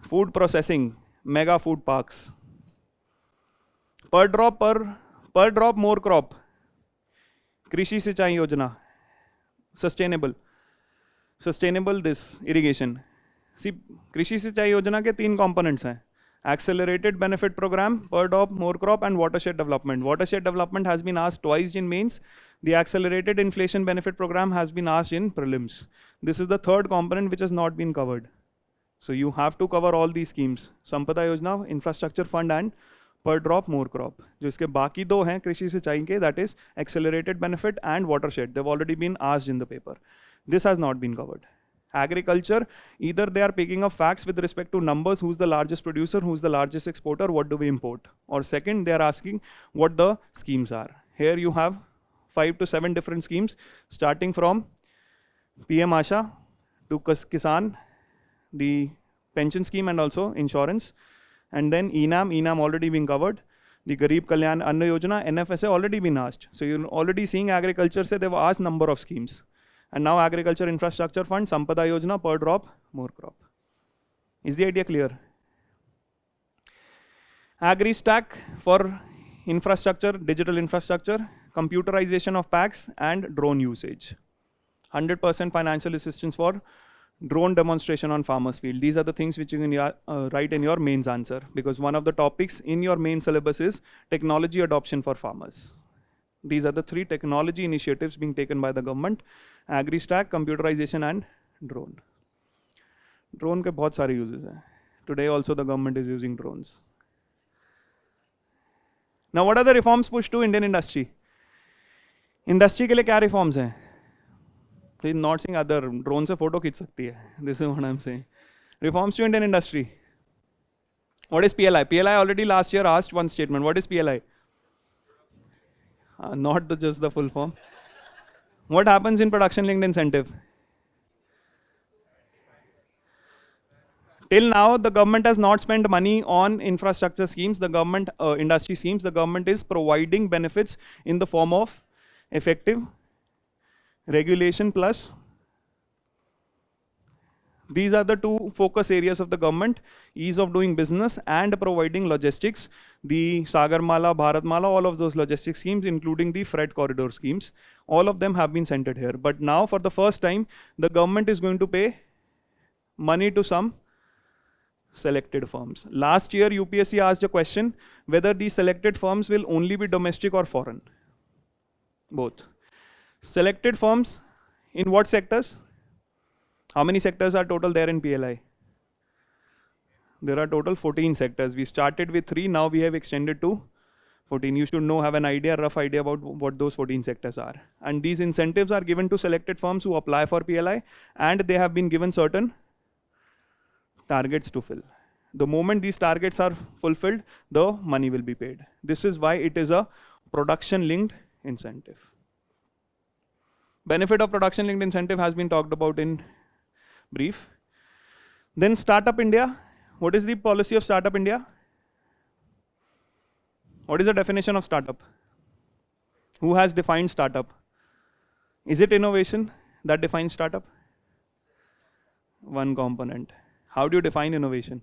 Food processing, mega food parks. Per drop more crop. Krishi Sinchai Yojana. Sustainable this irrigation. See, Krishi Sinchai Yojana के 3 components हैं. Accelerated benefit program, per drop more crop and watershed development. Watershed development has been asked twice in mains. The accelerated inflation benefit program has been asked in prelims. This is the third component which has not been covered. So you have to cover all these schemes. Sampada Yojana, Infrastructure Fund and Per Drop More Crop. जो इसके बाकी दो हैं कृषि सिंचाई के, that is accelerated benefit and watershed. They've already been asked in the paper. This has not been covered. Agriculture, either they are picking up facts with respect to numbers, who's the largest producer, who's the largest exporter, what do we import. Or second, they are asking what the schemes are. Here you have 5 to 7 different schemes, starting from PM Asha to Kisan, the pension scheme and also insurance. And then ENAM already being covered. The Garib Kalyan Anna Yojana, NFSA already been asked. So you're already seeing agriculture say they've asked number of schemes. And now Agriculture Infrastructure Fund, Sampada Yojana, Per Drop, More Crop. Is the idea clear? Agri-Stack for infrastructure, digital infrastructure, computerization of packs and drone usage. 100% financial assistance for drone demonstration on farmers field. These are the things which you can write in your mains answer, because one of the topics in your main syllabus is technology adoption for farmers. These are the 3 technology initiatives being taken by the government: Agri-Stack, computerization and drone. Drone के बहुत सारे uses हैं. Today also the government is using drones. Now what are the reforms pushed to Indian industry? Industry के लिए क्या reforms हैं? So he's not saying other drone से photo खींच सकती है. This is what I'm saying. Reforms to Indian industry. What is PLI? PLI already last year asked one statement. What is PLI? Not just the full form. What happens in production linked incentive? Till now, the government has not spent money on infrastructure schemes, the government industry schemes. The government is providing benefits in the form of effective regulation plus. These are the 2 focus areas of the government: ease of doing business and providing logistics. The Sagarmala, Bharatmala, all of those logistics schemes, including the freight corridor schemes, all of them have been centered here. But now, for the first time, the government is going to pay money to some selected firms. Last year, UPSC asked a question whether these selected firms will only be domestic or foreign. Both. Selected firms in what sectors? How many sectors are total there in PLI? There are total 14 sectors. We started with 3, now we have extended to 14. You should know, have an idea, rough idea about what those 14 sectors are. And these incentives are given to selected firms who apply for PLI, and they have been given certain targets to fill. The moment these targets are fulfilled, the money will be paid. This is why it is a production-linked incentive. Benefit of production-linked incentive has been talked about in brief. Then Startup India. What is the policy of Startup India? What is the definition of startup? Who has defined startup? Is it innovation that defines startup? One component. How do you define innovation?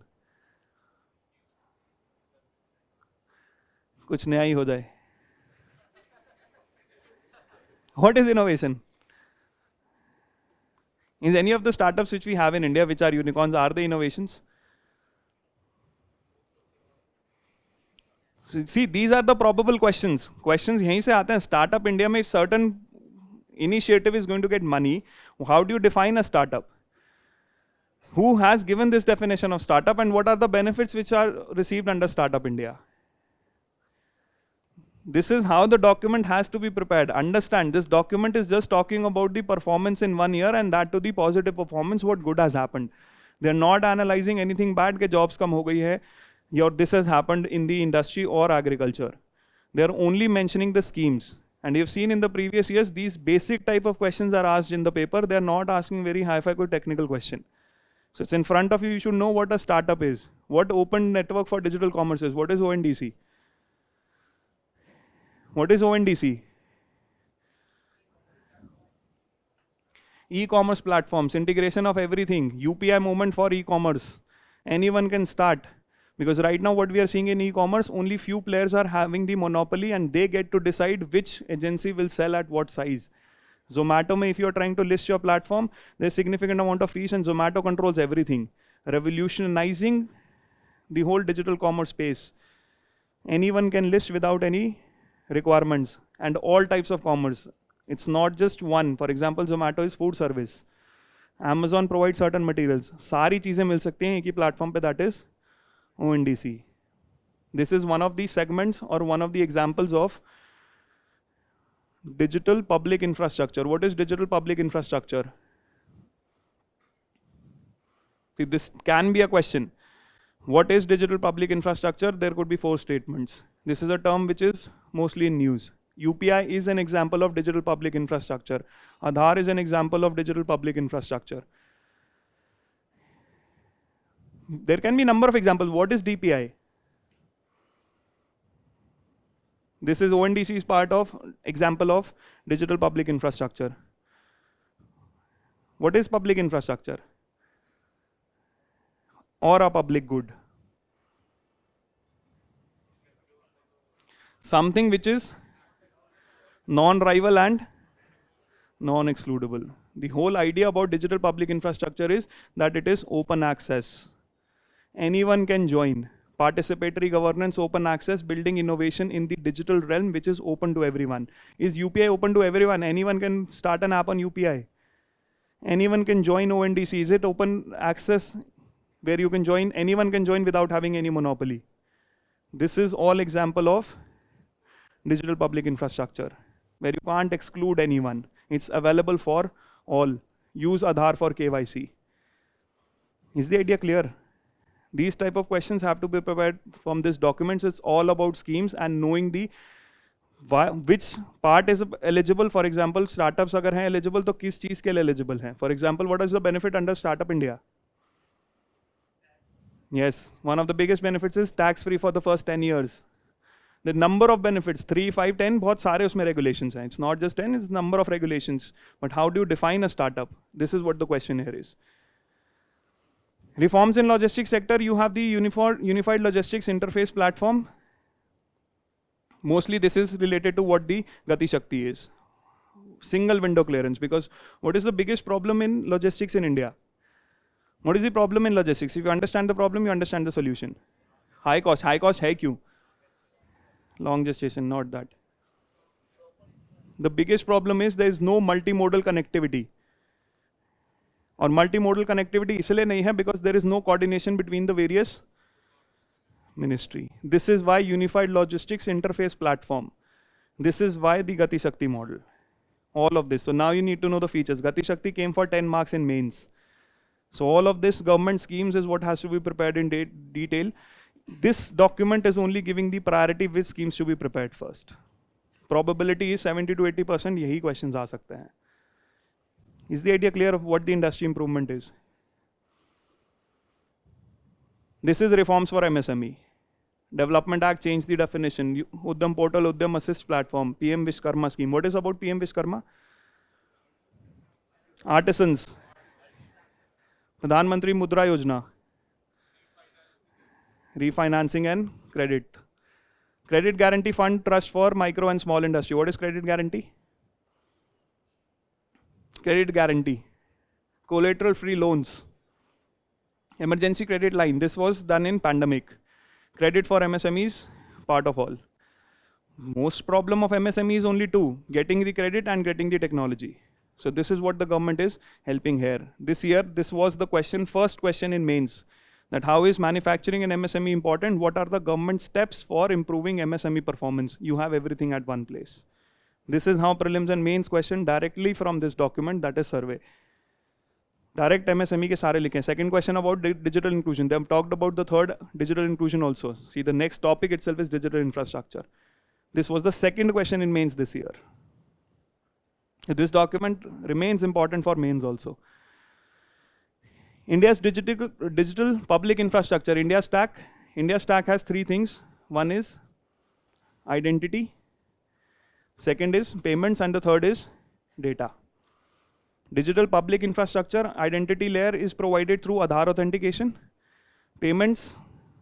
कुछ नया ही हो जाए. What is innovation? Is any of the startups which we have in India, which are unicorns, are they innovations? So, see, these are the probable questions. Questions यहीं से आते हैं. Startup India में certain initiative is going to get money. How do you define a startup? Who has given this definition of startup, and what are the benefits which are received under Startup India? This is how the document has to be prepared. Understand, this document is just talking about the performance in 1 year, and that to the positive performance, what good has happened. They are not analyzing anything bad के jobs कम हो गई है, or this has happened in the industry or agriculture. They are only mentioning the schemes. And you've seen in the previous years, these basic type of questions are asked in the paper. They are not asking very hi-fi technical question. So it's in front of you. You should know what a startup is, what Open Network for Digital Commerce is, what is ONDC. What is ONDC? E-commerce platforms, integration of everything, UPI movement for e-commerce. Anyone can start. Because right now what we are seeing in e-commerce, only few players are having the monopoly, and they get to decide which agency will sell at what size. Zomato, if you are trying to list your platform, there's significant amount of fees, and Zomato controls everything. Revolutionizing the whole digital commerce space. Anyone can list without any requirements, and all types of commerce. It's not just one. For example, Zomato is food service. Amazon provides certain materials. सारी चीजें मिल सकती हैं एक ही platform पे, that is ONDC. This is one of the segments or one of the examples of digital public infrastructure. What is digital public infrastructure? See, this can be a question. What is digital public infrastructure? There could be 4 statements. This is a term which is mostly in news. UPI is an example of digital public infrastructure. Aadhaar is an example of digital public infrastructure. There can be a number of examples. What is DPI? This is ONDC's part of example of digital public infrastructure. What is public infrastructure? Or a public good? Something which is non-rival and non-excludable. The whole idea about digital public infrastructure is that it is open access. Anyone can join. Participatory governance, open access, building innovation in the digital realm which is open to everyone. Is UPI open to everyone? Anyone can start an app on UPI. Anyone can join ONDC. Is it open access where you can join? Anyone can join without having any monopoly. This is all example of digital public infrastructure, where you can't exclude anyone. It's available for all. Use Aadhaar for KYC. Is the idea clear? These type of questions have to be prepared from this documents. It's all about schemes and knowing the which part is eligible. For example, startups अगर हैं eligible तो किस चीज़ के लिए eligible हैं? For example, what is the benefit under Startup India? Yes, one of the biggest benefits is tax free for the first 10 years. The number of benefits, 3, 5, 10, बहुत सारे उसमें regulations हैं. It's not just 10, it's number of regulations. But how do you define a startup? This is what the question here is. Reforms in logistics sector, you have the unified logistics interface platform. Mostly this is related to what the Gati Shakti is. Single window clearance, because what is the biggest problem in logistics in India? What is the problem in logistics? If you understand the problem, you understand the solution. High cost hai kyun? Long gestation, not that. The biggest problem is there is no multimodal connectivity. और multimodal connectivity इसलिए नहीं है because there is no coordination between the various ministry. This is why unified logistics interface platform. This is why the Gati Shakti model. All of this. So now you need to know the features. Gati Shakti came for 10 marks in mains. So all of this government schemes is what has to be prepared in detail. This document is only giving the priority which schemes should be prepared first. Probability is 70 to 80%. यही questions आ सकते हैं. Is the idea clear of what the industry improvement is? This is reforms for MSME. Development Act changed the definition. Uddam Portal, Uddam Assist Platform, PM Vishkarma scheme. What is about PM Vishkarma? Artisans. Pradhan Mantri Mudra Yojana. Refinancing and credit. Credit Guarantee Fund Trust for Micro and Small Industry. What is credit guarantee? Credit guarantee. Collateral free loans. Emergency credit line. This was done in pandemic. Credit for MSMEs, part of all. Most problem of MSME is only two: getting the credit and getting the technology. So this is what the government is helping here. This year, this was the question, first question in mains. That how is manufacturing and MSME important? What are the government steps for improving MSME performance? You have everything at one place. This is how prelims and mains question directly from this document, that is survey. Direct MSME के सारे लिखे. Second question about digital inclusion. They have talked about the third, digital inclusion also. See, the next topic itself is digital infrastructure. This was the second question in mains this year. This document remains important for mains also. India's digital public infrastructure, India Stack. India Stack has 3 things. One is identity, second is payments, and the third is data. Digital public infrastructure identity layer is provided through Aadhaar authentication, payments,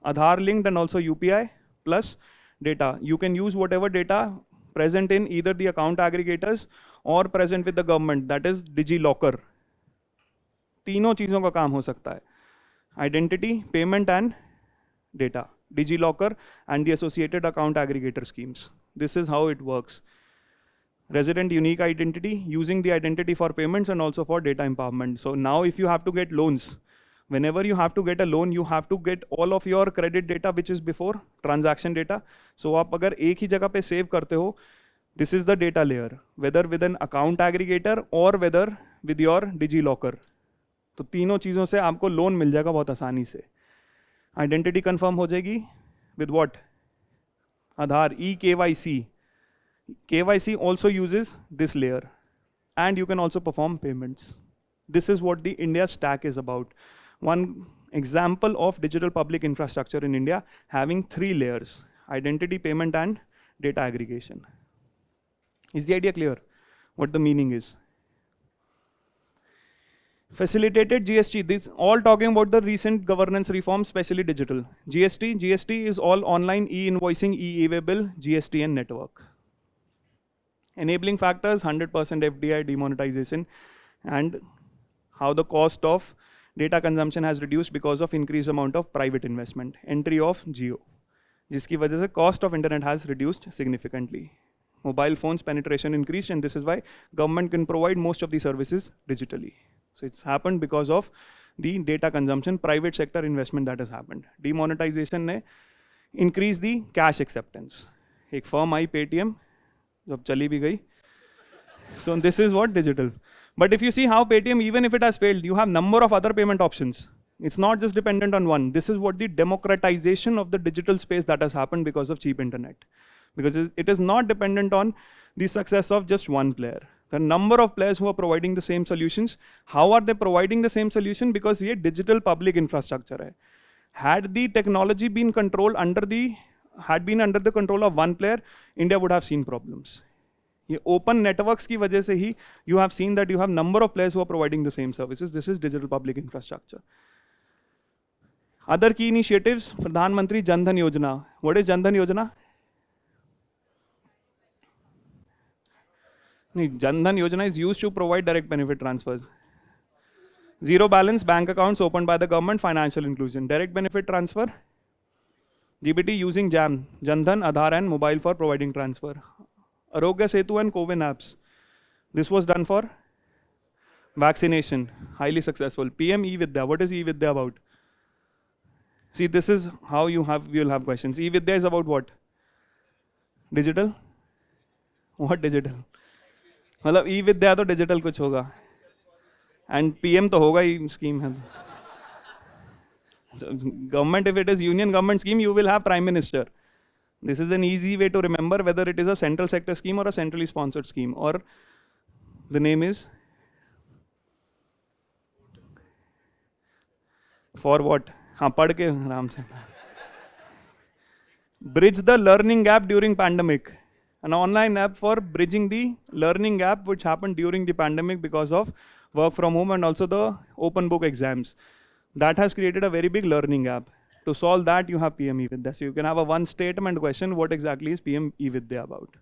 Aadhaar linked and also UPI, plus data. You can use whatever data present in either the account aggregators or present with the government, that is DigiLocker. तीनों चीज़ों का काम हो सकता है. Identity, payment and data. DigiLocker and the associated account aggregator schemes. This is how it works. resident unique identity, using the identity for payments and also for data empowerment. So now if you have to get loans, whenever you have to get a loan, you have to get all of your credit data which is before transaction data. So आप अगर एक ही जगह पे save करते हो, this is the data layer, whether with an account aggregator or whether with your DigiLocker. तो तीनों चीज़ों से आपको लोन मिल जाएगा बहुत आसानी से. आइडेंटिटी कंफर्म हो जाएगी with what? Aadhaar, eKYC. KYC also uses this layer, and you can also perform payments. This is what the India stack is about. One example of digital public infrastructure in India having 3 layers: identity, payment, and data aggregation. Is the idea clear? What the meaning is? Facilitated GST, this all talking about the recent governance reform, especially digital. GST is all online e-invoicing, e-bill, GST and network. Enabling factors, 100% FDI demonetization, and how the cost of data consumption has reduced because of increased amount of private investment. Entry of Jio, जिसकी वजह से cost of internet has reduced significantly. Mobile phones penetration increased, and this is why government can provide most of the services digitally. So it's happened because of the data consumption, private sector investment that has happened. Demonetization ने increase the cash acceptance. एक firm आई Paytm, जब चली भी गई. So this is what digital. But if you see how Paytm, even if it has failed, you have number of other payment options. It's not just dependent on one. This is what the democratization of the digital space that has happened because of cheap internet. Because it is not dependent on the success of just one player. The number of players who are providing the same solutions. How are they providing the same solution? Because ये digital public infrastructure है. Had the technology been under the control of one player, India would have seen problems. ये open networks की वजह से ही you have seen that you have number of players who are providing the same services. This is digital public infrastructure. Other key initiatives, Pradhan Mantri Jan Dhan Yojana. What is Jan Dhan Yojana? Jan Dhan Yojana is used to provide direct benefit transfers. Zero balance bank accounts opened by the government, financial inclusion. Direct benefit transfer, DBT using JAM, Jan Dhan, Aadhaar and mobile for providing transfer. Arogya Setu and CoWIN apps. This was done for vaccination, highly successful. PM e-Vidya, what is e-Vidya about? See, this is how you'll have questions. E-Vidya is about what? Digital? What digital? मतलब e-Vidya तो digital कुछ होगा. And PM तो होगा ही scheme है. So government, if it is union government scheme, you will have Prime Minister. This is an easy way to remember whether it is a central sector scheme or a centrally sponsored scheme, or the name is for what? हाँ पढ़ के आराम से. Bridge the learning gap during pandemic. An online app for bridging the learning gap which happened during the pandemic because of work from home and also the open book exams. That has created a very big learning gap. To solve that, you have PM e-Vidya. So you can have a one statement question, what exactly is PM e-Vidya about?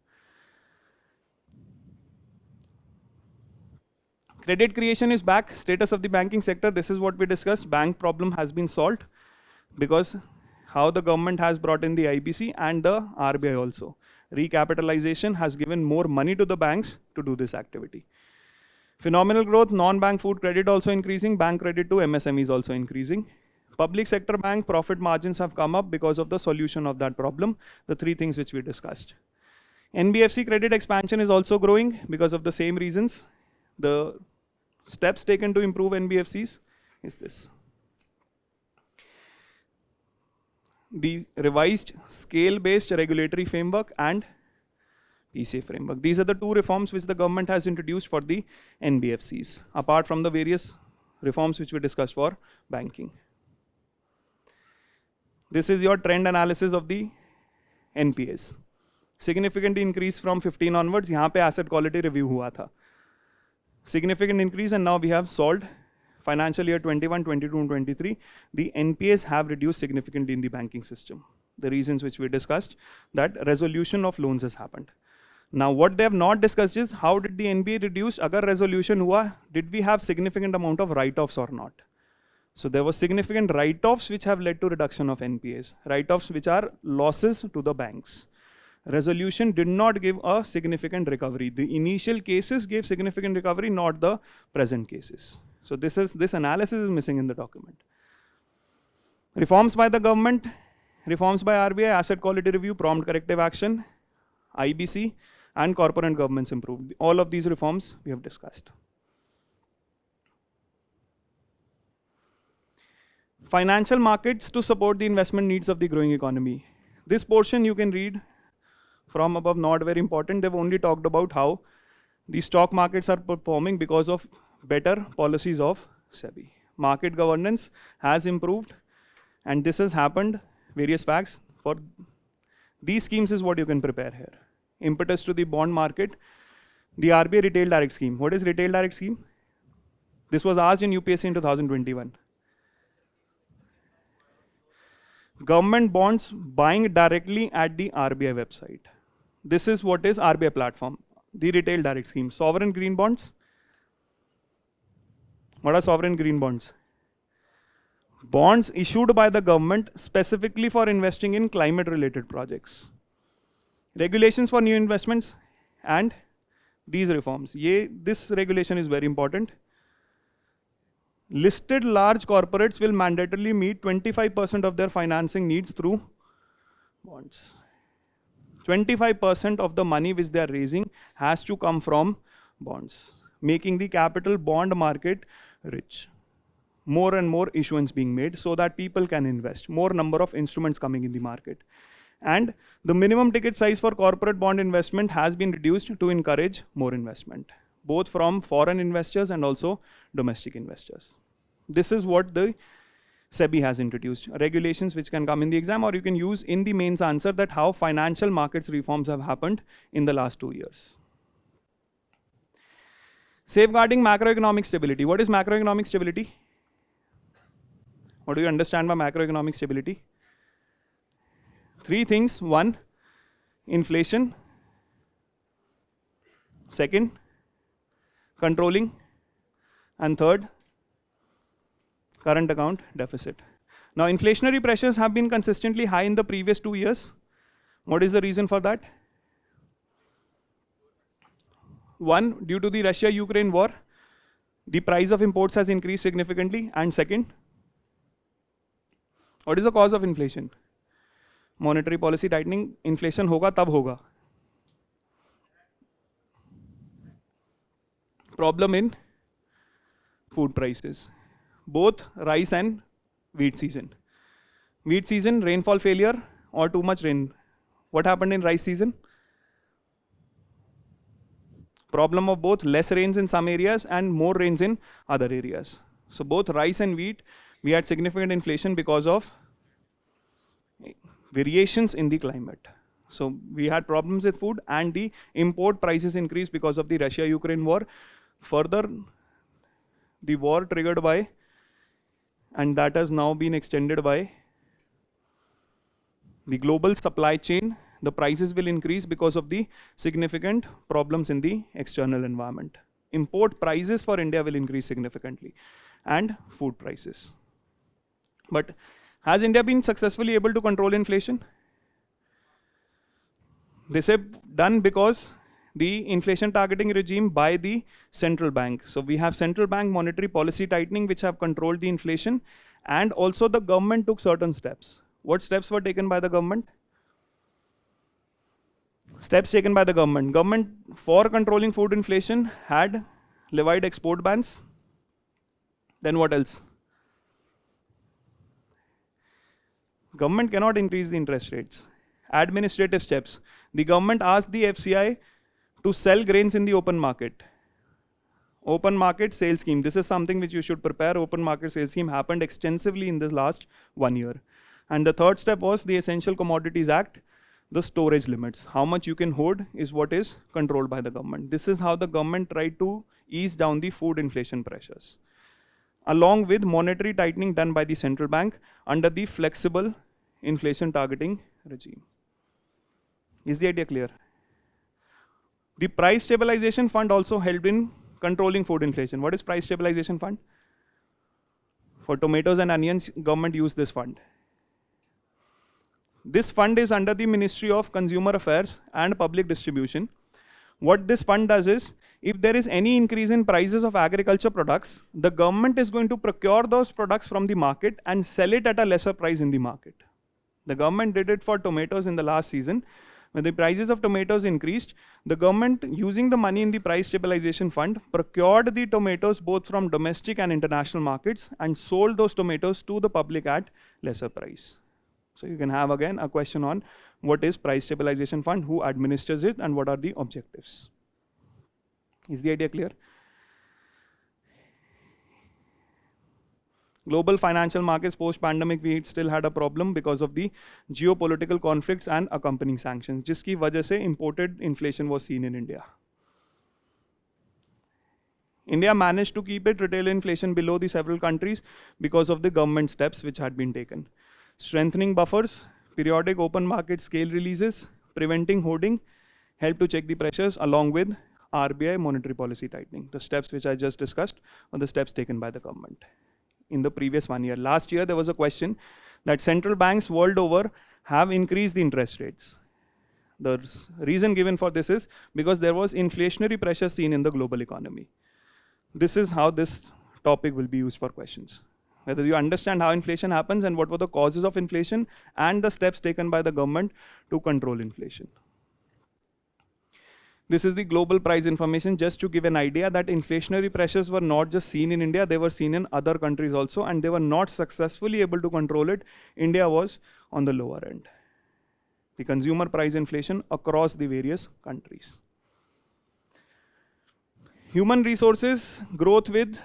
Credit creation is back. Status of the banking sector. This is what we discussed. Bank problem has been solved because how the government has brought in the IBC and the RBI also. Recapitalization has given more money to the banks to do this activity. Phenomenal growth, non-bank food credit also increasing, bank credit to MSMEs also increasing. Public sector bank profit margins have come up because of the solution of that problem, the 3 things which we discussed. NBFC credit expansion is also growing because of the same reasons. The steps taken to improve NBFCs is this. The revised scale-based regulatory framework and PCA framework. These are the 2 reforms which the government has introduced for the NBFCs, apart from the various reforms which we discussed for banking. This is your trend analysis of the NPAs. Significant increase from 15 onwards. यहाँ पे asset quality review हुआ था. Significant increase, and now we have solved. Financial year 21, 22, and 23, the NPAs have reduced significantly in the banking system. The reasons which we discussed, that resolution of loans has happened. Now, what they have not discussed is how did the NPA reduce? Agar resolution hua, did we have significant amount of write-offs or not? So there was significant write-offs which have led to reduction of NPAs. Write-offs which are losses to the banks. resolution did not give a significant recovery. The initial cases gave significant recovery, not the present cases. So this analysis is missing in the document. Reforms by the government, reforms by RBI, asset quality review, prompt corrective action, IBC, and corporate governance improved. All of these reforms we have discussed. Financial markets to support the investment needs of the growing economy. This portion you can read from above, not very important. They've only talked about how the stock markets are performing because of better policies of SEBI. Market governance has improved, and this has happened, various facts. For these schemes is what you can prepare here. Impetus to the bond market, the RBI retail direct scheme. What is retail direct scheme? This was asked in UPSC in 2021. Government bonds buying directly at the RBI website. This is what is RBI platform, the retail direct scheme. Sovereign green bonds. What are sovereign green bonds? Bonds issued by the government specifically for investing in climate related projects. Regulations for new investments and these reforms. This regulation is very important. Listed large corporates will mandatorily meet 25% of their financing needs through bonds. 25% of the money which they are raising has to come from bonds, making the capital bond market rich. More and more issuance being made so that people can invest. More number of instruments coming in the market. And the minimum ticket size for corporate bond investment has been reduced to encourage more investment, both from foreign investors and also domestic investors. This is what the SEBI has introduced. Regulations which can come in the exam, or you can use in the mains answer that how financial markets reforms have happened in the last 2 years. Safeguarding macroeconomic stability. What is macroeconomic stability? What do you understand by macroeconomic stability? 3 things. 1, inflation. 2, controlling. And 3, current account deficit. Now, inflationary pressures have been consistently high in the previous 2 years. What is the reason for that? 1, due to the Russia-Ukraine war, the price of imports has increased significantly. And 2, what is the cause of inflation? Monetary policy tightening. Inflation hoga tab hoga. Problem in food prices. Both rice and wheat season. Wheat season, rainfall failure or too much rain. What happened in rice season? Problem of both, less rains in some areas and more rains in other areas. So both rice and wheat, we had significant inflation because of variations in the climate. So we had problems with food, and the import prices increased because of the Russia-Ukraine war. Further, the war triggered by, and that has now been extended by, the global supply chain. The prices will increase because of the significant problems in the external environment. Import prices for India will increase significantly, and food prices. But has India been successfully able to control inflation? This is done because the inflation targeting regime by the central bank. So we have central bank monetary policy tightening which have controlled the inflation, and also the government took certain steps. What steps were taken by the government? Steps taken by the government. Government for controlling food inflation had levied export bans. Then what else? Government cannot increase the interest rates. Administrative steps. The government asked the FCI to sell grains in the open market. Open market sales scheme. This is something which you should prepare. Open market sales scheme happened extensively in the last 1 year. And the third step was the Essential Commodities Act, the storage limits. How much you can hoard is what is controlled by the government. This is how the government tried to ease down the food inflation pressures, along with monetary tightening done by the central bank under the flexible inflation targeting regime. Is the idea clear? The price stabilization fund also helped in controlling food inflation. What is price stabilization fund? For tomatoes and onions, government used this fund. This fund is under the Ministry of Consumer Affairs and Public Distribution. What this fund does is, if there is any increase in prices of agriculture products, the government is going to procure those products from the market and sell it at a lesser price in the market. The government did it for tomatoes in the last season. When the prices of tomatoes increased, the government, using the money in the price stabilization fund, procured the tomatoes both from domestic and international markets and sold those tomatoes to the public at lesser price. So you can have again a question on what is price stabilization fund, who administers it, and what are the objectives. Is the idea clear? Global financial markets post-pandemic, we still had a problem because of the geopolitical conflicts and accompanying sanctions, जिसकी वजह से imported inflation was seen in India. India managed to keep its retail inflation below the several countries because of the government steps which had been taken. Strengthening buffers, periodic open market scale releases, preventing hoarding, help to check the pressures along with RBI monetary policy tightening. The steps which I just discussed are the steps taken by the government. In the previous 1 year. Last year, there was a question that central banks world over have increased the interest rates. The reason given for this is because there was inflationary pressure seen in the global economy. This is how this topic will be used for questions. Whether you understand how inflation happens and what were the causes of inflation and the steps taken by the government to control inflation. This is the global price information, just to give an idea that inflationary pressures were not just seen in India, they were seen in other countries also, and they were not successfully able to control it. India was on the lower end. The consumer price inflation across the various countries. Human resources growth with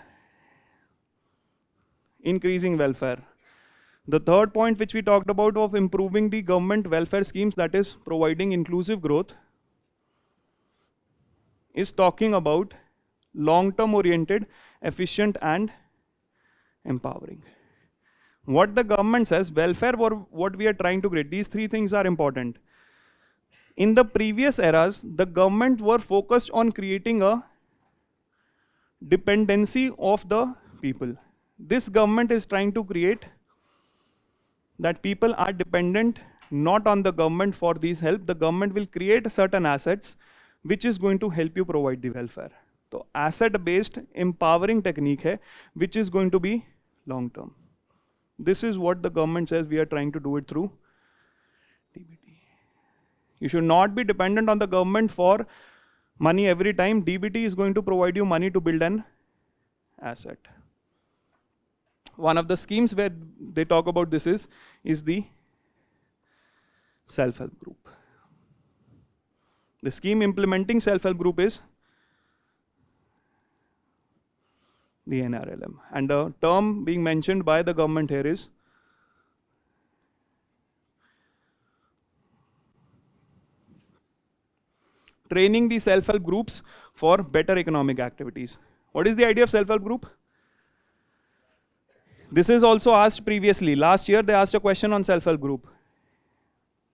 increasing welfare. The third point which we talked about of improving the government welfare schemes, that is providing inclusive growth, is talking about long-term oriented, efficient and empowering. What the government says, welfare or what we are trying to create, these three things are important. In the previous eras, the government were focused on creating a dependency of the people. This government is trying to create that people are dependent not on the government for these help. The government will create certain assets which is going to help you provide the welfare. So asset based empowering technique hai, which is going to be long term. This is what the government says we are trying to do it through DBT. You should not be dependent on the government for money every time. DBT is going to provide you money to build an asset. One of the schemes where they talk about this is the self-help group. The scheme implementing self-help group is the NRLM. And the term being mentioned by the government here is training the self-help groups for better economic activities. What is the idea of self-help group? This is also asked previously. Last year they asked a question on self-help group.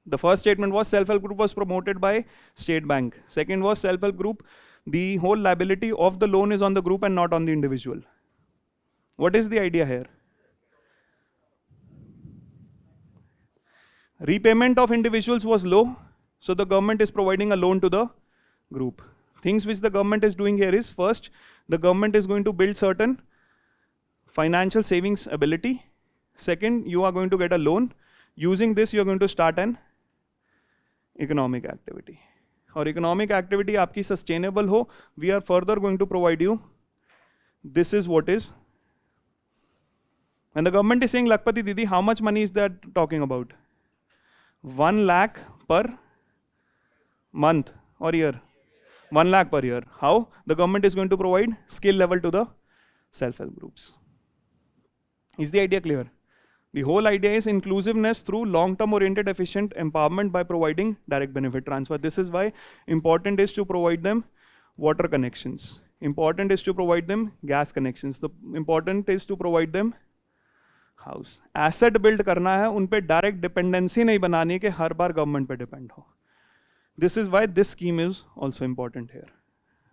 The first statement was self-help group was promoted by State Bank. Second was self-help group, the whole liability of the loan is on the group and not on the individual. What is the idea here? Repayment of individuals was low, so the government is providing a loan to the group. Things which the government is doing here is, first, the government is going to build certain financial savings ability. Second, you are going to get a loan. Using this, you are going to start an economic activity. Or economic activity आपकी sustainable हो, we are further going to provide you. This is what is. When the government is saying, Lakpati Didi, how much money is that talking about? 1 lakh per month or year? 1 lakh per year. How? The government is going to provide skill level to the self-help groups. Is the idea clear? The whole idea is inclusiveness through long-term oriented efficient empowerment by providing direct benefit transfer. This is why important is to provide them water connections. Important is to provide them gas connections. The important is to provide them house. Asset build करना है, उन पे direct dependency नहीं बनानी है कि हर बार government पे depend हो. This is why this scheme is also important here.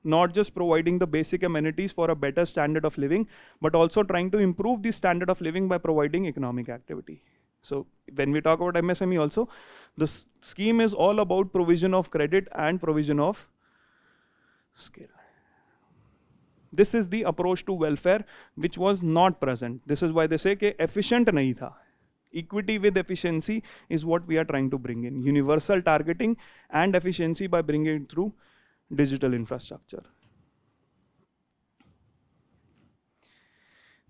Not just providing the basic amenities for a better standard of living, but also trying to improve the standard of living by providing economic activity. So when we talk about MSME also, the scheme is all about provision of credit and provision of skill. This is the approach to welfare which was not present. This is why they say कि efficient नहीं था. Equity with efficiency is what we are trying to bring in. Universal targeting and efficiency by bringing it through digital infrastructure.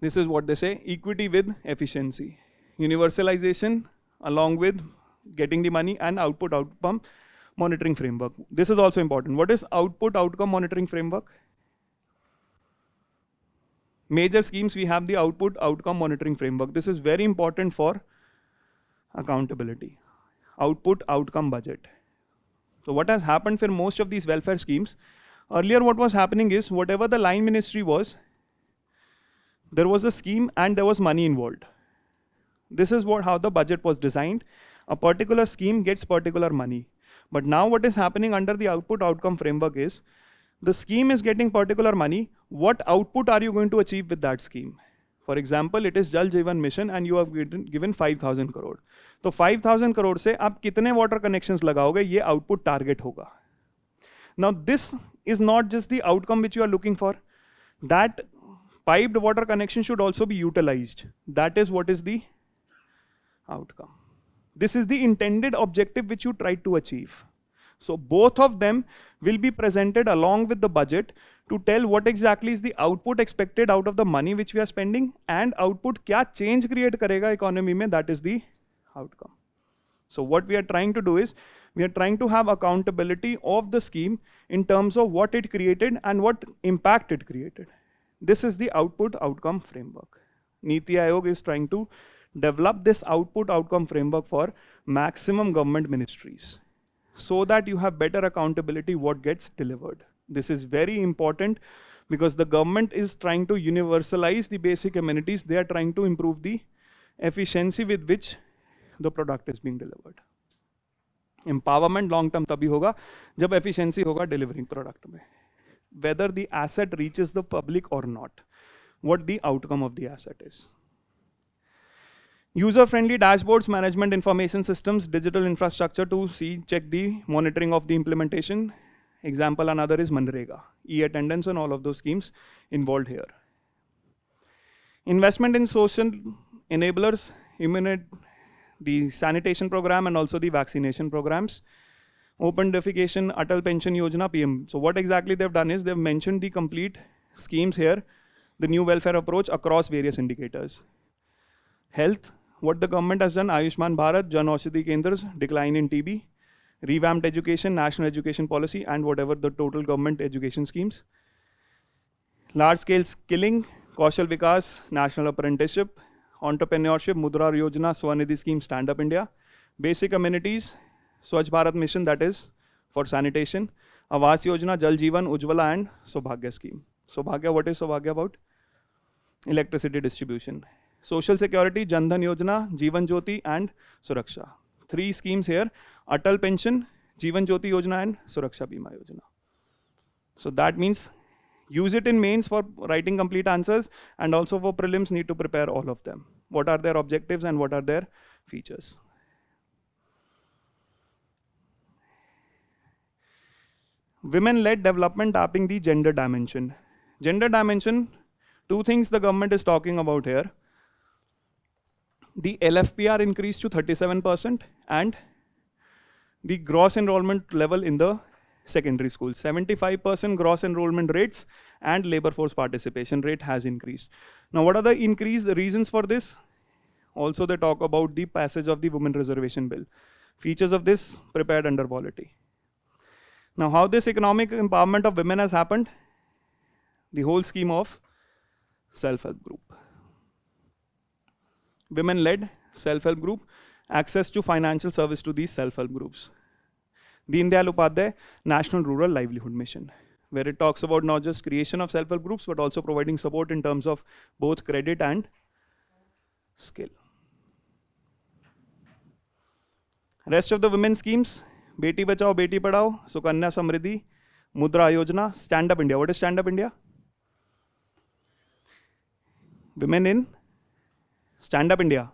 This is what they say, equity with efficiency. Universalization along with getting the money and output outcome monitoring framework. This is also important. What is output outcome monitoring framework? Major schemes we have the output outcome monitoring framework. This is very important for accountability. Output outcome budget. So what has happened for most of these welfare schemes, earlier what was happening is whatever the line ministry was, there was a scheme and there was money involved. This is how the budget was designed. A particular scheme gets particular money. But now what is happening under the output outcome framework is, the scheme is getting particular money. What output are you going to achieve with that scheme? For example, it is Jal Jeevan Mission and you have given 5,000 crore. So 5,000 crore से आप कितने water connections लगाओगे, ये output target होगा. Now this is not just the outcome which you are looking for. That piped water connection should also be utilized. That is what is the outcome. This is the intended objective which you try to achieve. So both of them will be presented along with the budget to tell what exactly is the output expected out of the money which we are spending and output क्या change create करेगा economy में, that is the outcome. So what we are trying to do is, we are trying to have accountability of the scheme in terms of what it created and what impact it created. This is the output outcome framework. Niti Aayog is trying to develop this output outcome framework for maximum government ministries, so that you have better accountability what gets delivered. This is very important because the government is trying to universalize the basic amenities. They are trying to improve the efficiency with which the product is being delivered. Empowerment long term तभी होगा जब efficiency होगा delivering product में. Whether the asset reaches the public or not, what the outcome of the asset is. User-friendly dashboards, management information systems, digital infrastructure to check the monitoring of the implementation. Example another is Manrega, e-attendance and all of those schemes involved here. Investment in social enablers, the sanitation program and also the vaccination programs. Open defecation, Atal Pension Yojana, PM. So what exactly they've done is they've mentioned the complete schemes here, the new welfare approach across various indicators. Health, what the government has done, Ayushman Bharat, Jan Aushadhi Kendras, decline in TB, revamped education, national education policy, and whatever the total government education schemes. Large scale skilling, Kaushal Vikas, national apprenticeship, entrepreneurship, Mudra Yojana, Swanidhi scheme, Stand Up India. Basic amenities, Swachh Bharat Mission, that is for sanitation. Awas Yojana, Jal Jeevan, Ujjwala and Saubhagya scheme. Saubhagya, what is Saubhagya about? Electricity distribution. Social security, Jan Dhan Yojana, Jeevan Jyoti and Suraksha. 3 schemes here, Atal Pension, Jeevan Jyoti Yojana and Suraksha Bima Yojana. So that means use it in mains for writing complete answers and also for prelims need to prepare all of them. What are their objectives and what are their features? Women-led development tapping the gender dimension. Gender dimension, 2 things the government is talking about here. The LFPR increased to 37% and the gross enrollment level in the secondary school. 75% gross enrollment rates and labor force participation rate has increased. Now what are the increased reasons for this? Also they talk about the passage of the Women Reservation Bill. Features of this prepared under polity. Now how this economic empowerment of women has happened? The whole scheme of self-help group. Women-led self-help group, access to financial service to these self-help groups. Deen Dayal Upadhyay National Rural Livelihood Mission, where it talks about not just creation of self-help groups, but also providing support in terms of both credit and skill. Rest of the women schemes, Beti Bachao, Beti Padhao, Sukanya Samriddhi, Mudra Yojana, Stand Up India. What is Stand Up India? Women in Stand Up India.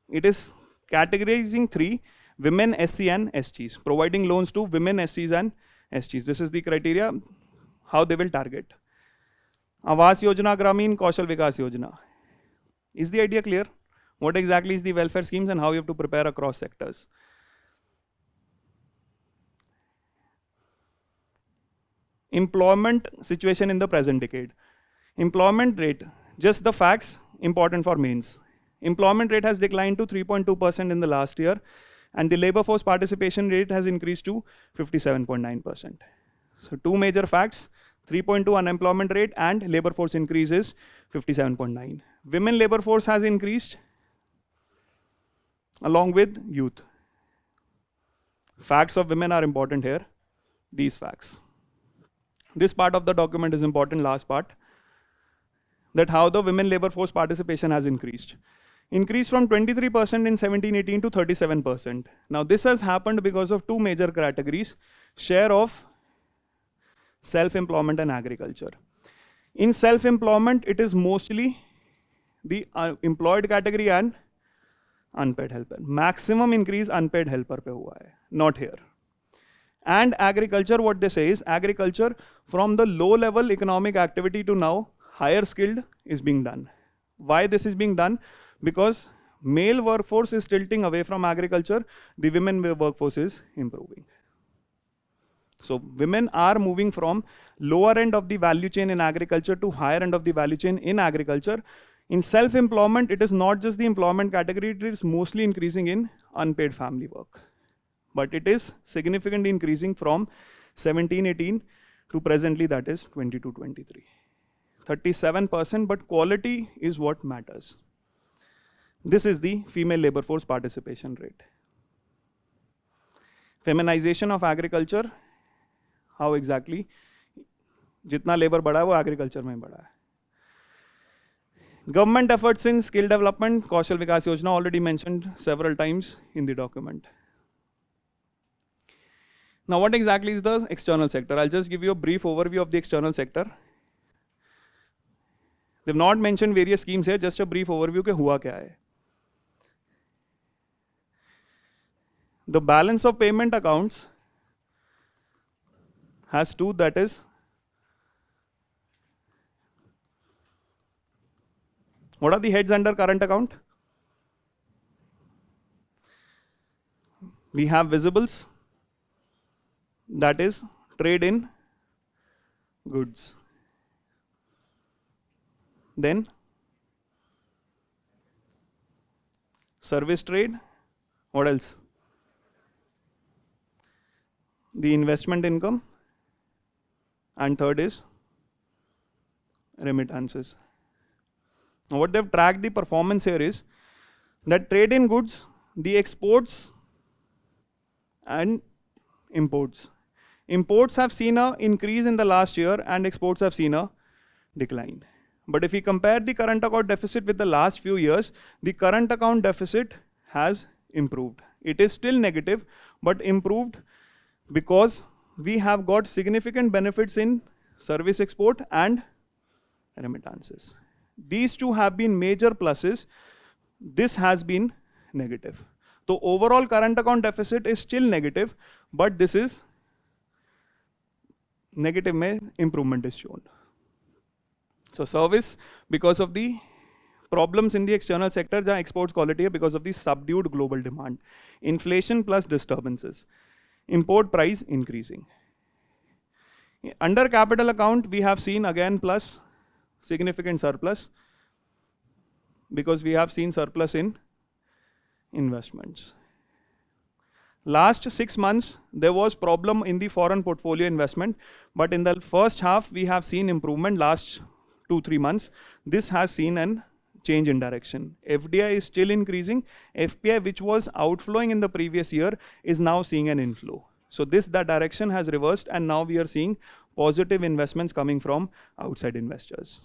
It is categorizing 3, women, SC and STs, providing loans to women, SCs and STs. This is the criteria, how they will target. Awas Yojana, Gramin, Kaushal Vikas Yojana. Is the idea clear? What exactly is the welfare schemes and how you have to prepare across sectors? Employment situation in the present decade. Employment rate, just the facts, important for mains. Employment rate has declined to 3.2% in the last year, and the labor force participation rate has increased to 57.9%. So 2 major facts, 3.2 unemployment rate and labor force increase is 57.9. Women labor force has increased along with youth. Facts of women are important here, these facts. This part of the document is important, last part, that how the women labor force participation has increased. Increased from 23% in 17-18 to 37%. Now this has happened because of 2 major categories, share of self-employment and agriculture. In self-employment, it is mostly the employed category and unpaid helper. Maximum increase unpaid helper pe hua hai, not here. And agriculture, what they say is agriculture from the low level economic activity to now higher skilled is being done. Why this is being done? Because male workforce is tilting away from agriculture, the women workforce is improving. So women are moving from lower end of the value chain in agriculture to higher end of the value chain in agriculture. In self-employment, it is not just the employment category, it is mostly increasing in unpaid family work. But it is significantly increasing from 17-18 to presently that is 22-23. 37%, but quality is what matters. This is the female labor force participation rate. Feminization of agriculture, how exactly? Jitna labor बढ़ा है वो agriculture में बढ़ा है. Government efforts in skill development, Kaushal Vikas Yojana, already mentioned several times in the document. Now what exactly is the external sector? I'll just give you a brief overview of the external sector. They've not mentioned various schemes here, just a brief overview के हुआ क्या है. The balance of payment accounts has 2, that is, what are the heads under current account? We have visibles, that is trade in goods. Then service trade, what else? The investment income, and third is remittances. Now what they've tracked the performance here is that trade in goods, the exports and imports. Imports have seen an increase in the last year and exports have seen a decline. But if we compare the current account deficit with the last few years, the current account deficit has improved. It is still negative, but improved because we have got significant benefits in service export and remittances. These 2 have been major pluses. This has been negative. So overall current account deficit is still negative, but this is negative mein improvement is shown. So service, because of the problems in the external sector, the exports quality hai because of the subdued global demand. Inflation plus disturbances. Import price increasing. Under capital account, we have seen again plus significant surplus because we have seen surplus in investments. Last 6 months, there was problem in the foreign portfolio investment, but in the first half, we have seen improvement last 2-3 months. This has seen an change in direction. FDI is still increasing. FPI, which was outflowing in the previous year, is now seeing an inflow. So the direction has reversed and now we are seeing positive investments coming from outside investors.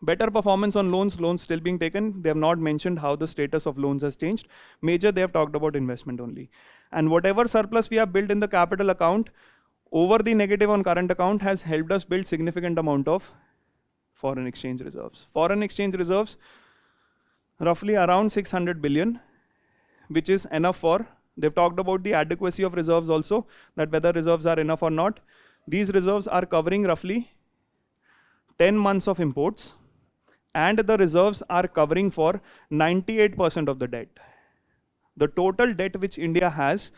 Better performance on loans still being taken. They have not mentioned how the status of loans has changed. Major, they have talked about investment only. And whatever surplus we have built in the capital account, over the negative on current account has helped us build significant amount of foreign exchange reserves. Foreign exchange reserves, roughly around 600 billion which is enough for, they've talked about the adequacy of reserves also, that whether reserves are enough or not. These reserves are covering roughly 10 months of imports, and the reserves are covering for 98% of the debt. The total debt which India has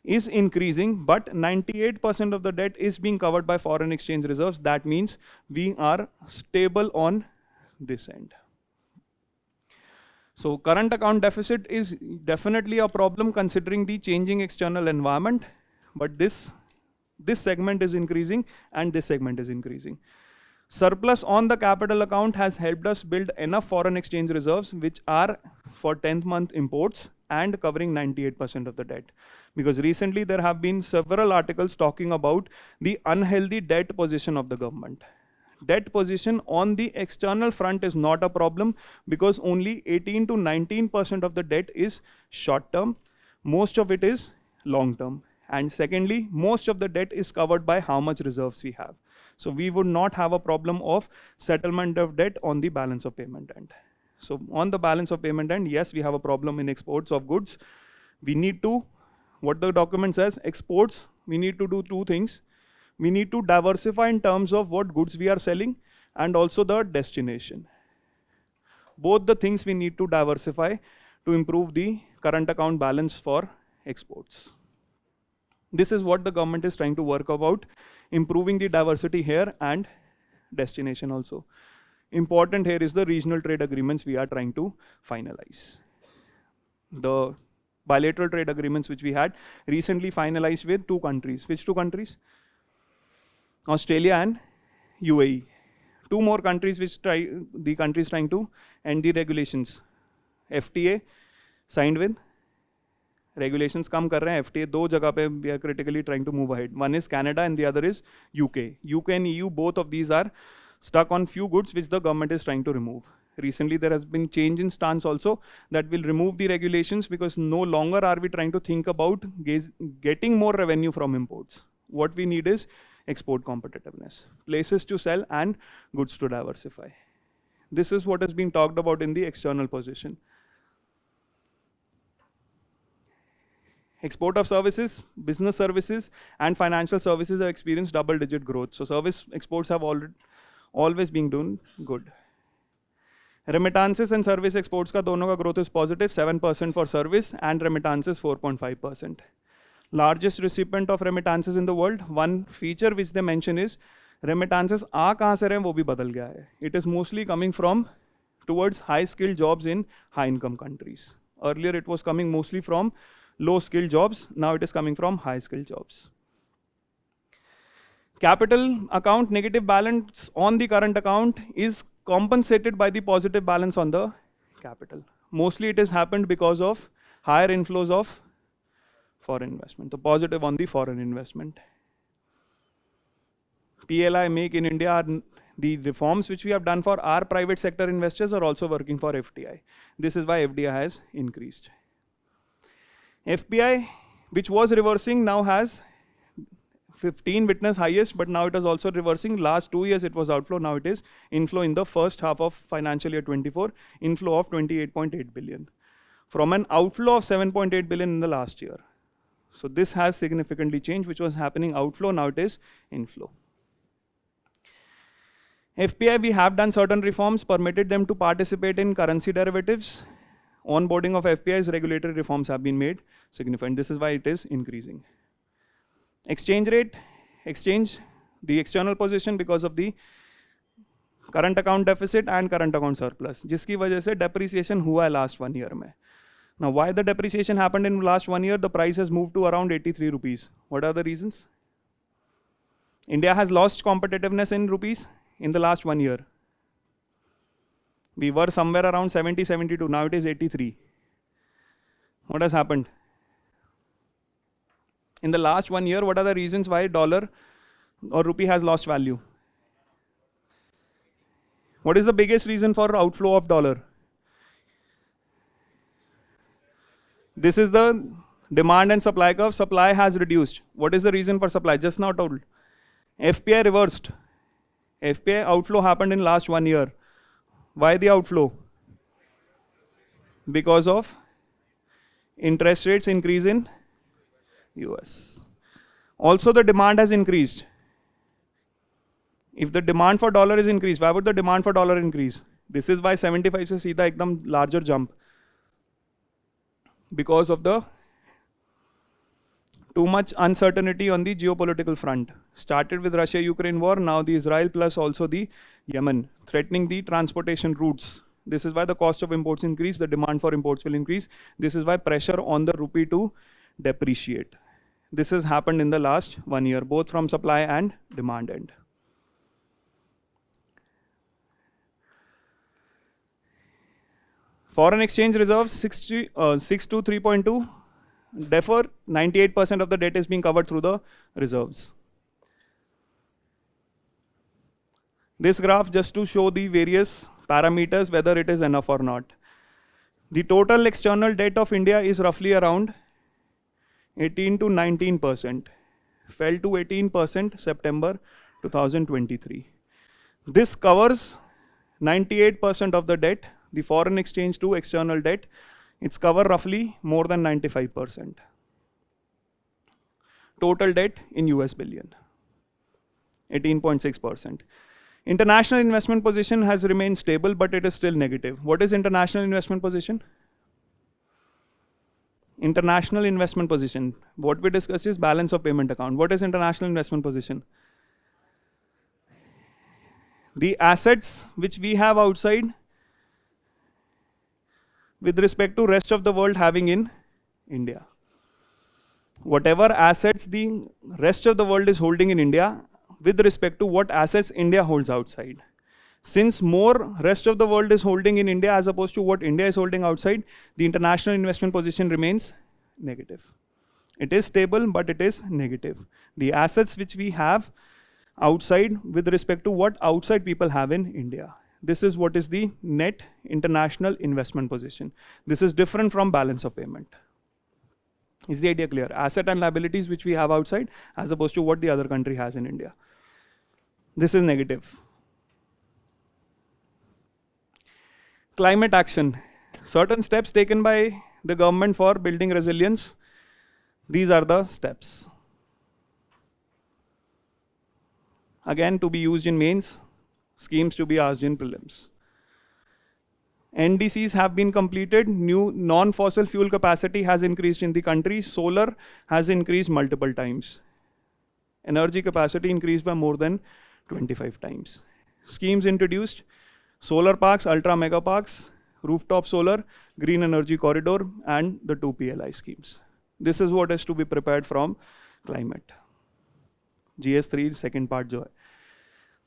is increasing, but 98% of the debt is being covered by foreign exchange reserves. That means we are stable on this end. So current account deficit is definitely a problem considering the changing external environment, but this segment is increasing and this segment is increasing. Surplus on the capital account has helped us build enough foreign exchange reserves which are for 10th month imports and covering 98% of the debt. Because recently there have been several articles talking about the unhealthy debt position of the government. Debt position on the external front is not a problem because only 18 to 19% of the debt is short term. Most of it is long term. And secondly, most of the debt is covered by how much reserves we have. So we would not have a problem of settlement of debt on the balance of payment end. So on the balance of payment end, yes, we have a problem in exports of goods. We need to, what the document says, exports, we need to do two things. We need to diversify in terms of what goods we are selling and also the destination. Both the things we need to diversify to improve the current account balance for exports. This is what the government is trying to work about, improving the diversity here and destination also. Important here is the regional trade agreements we are trying to finalize. The bilateral trade agreements which we had recently finalized with two countries. Which two countries? Australia and UAE. Two more countries which the countries trying to end the regulations. FTA signed with, regulations come kar rahe hain, FTA दो जगह पे we are critically trying to move ahead. One is Canada and the other is UK. UK and EU, both of these are stuck on few goods which the government is trying to remove. Recently there has been change in stance also that will remove the regulations because no longer are we trying to think about getting more revenue from imports. What we need is export competitiveness, places to sell and goods to diversify. This is what has been talked about in the external position. Export of services, business services and financial services have experienced double-digit growth. So service exports have always been doing good. Remittances and service exports ka dono ka growth is positive, 7% for service and remittances 4.5%. Largest recipient of remittances in the world, one feature which they mention is remittances aa kahan se rahe hain wo bhi badal gaya hai. It is mostly coming from towards high skilled jobs in high income countries. Earlier it was coming mostly from low skilled jobs, now it is coming from high skilled jobs. Capital account negative balance on the current account is compensated by the positive balance on the capital. Mostly it has happened because of higher inflows of foreign investment, the positive on the foreign investment. PLI, Make in India, are the reforms which we have done for our private sector investors are also working for FDI. This is why FDI has increased. FPI, which was reversing, now has 15 witness highest, but now it is also reversing. Last 2 years it was outflow, now it is inflow in the first half of financial year 24, inflow of 28.8 billion. From an outflow of 7.8 billion in the last year. So this has significantly changed, which was happening outflow, now it is inflow. FPI, we have done certain reforms, permitted them to participate in currency derivatives. Onboarding of FPIs, regulatory reforms have been made significant. This is why it is increasing. Exchange rate, the external position because of the current account deficit and current account surplus, जिसकी वजह से depreciation हुआ है last 1 year में. Now, why the depreciation happened in last 1 year? The price has moved to around 83 rupees. What are the reasons? India has lost competitiveness in rupees in the last 1 year. We were somewhere around 70, 72. Now it is 83. What has happened? In the last 1 year, what are the reasons why dollar or rupee has lost value? What is the biggest reason for outflow of dollar? This is the demand and supply curve. Supply has reduced. What is the reason for supply? Just now told. FPI reversed. FPI outflow happened in last 1 year. Why the outflow? Because of interest rates increase in US. Also the demand has increased. If the demand for dollar is increased, why would the demand for dollar increase? This is why 75 se seedha ekdam larger jump. Because of the too much uncertainty on the geopolitical front. Started with Russia-Ukraine war, now the Israel plus also the Yemen, threatening the transportation routes. This is why the cost of imports increase, the demand for imports will increase. This is why pressure on the rupee to depreciate. This has happened in the last 1 year, both from supply and demand end. Foreign exchange reserves 623.2. Therefore, 98% of the debt is being covered through the reserves. This graph just to show the various parameters, whether it is enough or not. The total external debt of India is roughly around 18 to 19%. Fell to 18% September 2023. This covers 98% of the debt. The foreign exchange to external debt, it's cover roughly more than 95%. Total debt in US billion, 18.6%. International investment position has remained stable, but it is still negative. What is international investment position? International investment position. What we discussed is balance of payment account. What is international investment position? The assets which we have outside with respect to rest of the world having in India. Whatever assets the rest of the world is holding in India with respect to what assets India holds outside. Since more rest of the world is holding in India as opposed to what India is holding outside, the international investment position remains negative. It is stable, but it is negative. The assets which we have outside with respect to what outside people have in India. This is what is the net international investment position. This is different from balance of payment. Is the idea clear? Asset and liabilities which we have outside as opposed to what the other country has in India. This is negative. Climate action. Certain steps taken by the government for building resilience. These are the steps. Again, to be used in mains. Schemes to be asked in prelims. NDCs have been completed. New non-fossil fuel capacity has increased in the country. Solar has increased multiple times. Energy capacity increased by more than 25 times. Schemes introduced. Solar parks, ultra mega parks, rooftop solar, green energy corridor, and the 2 PLI schemes. This is what is to be prepared from climate. GS3 second part jo hai.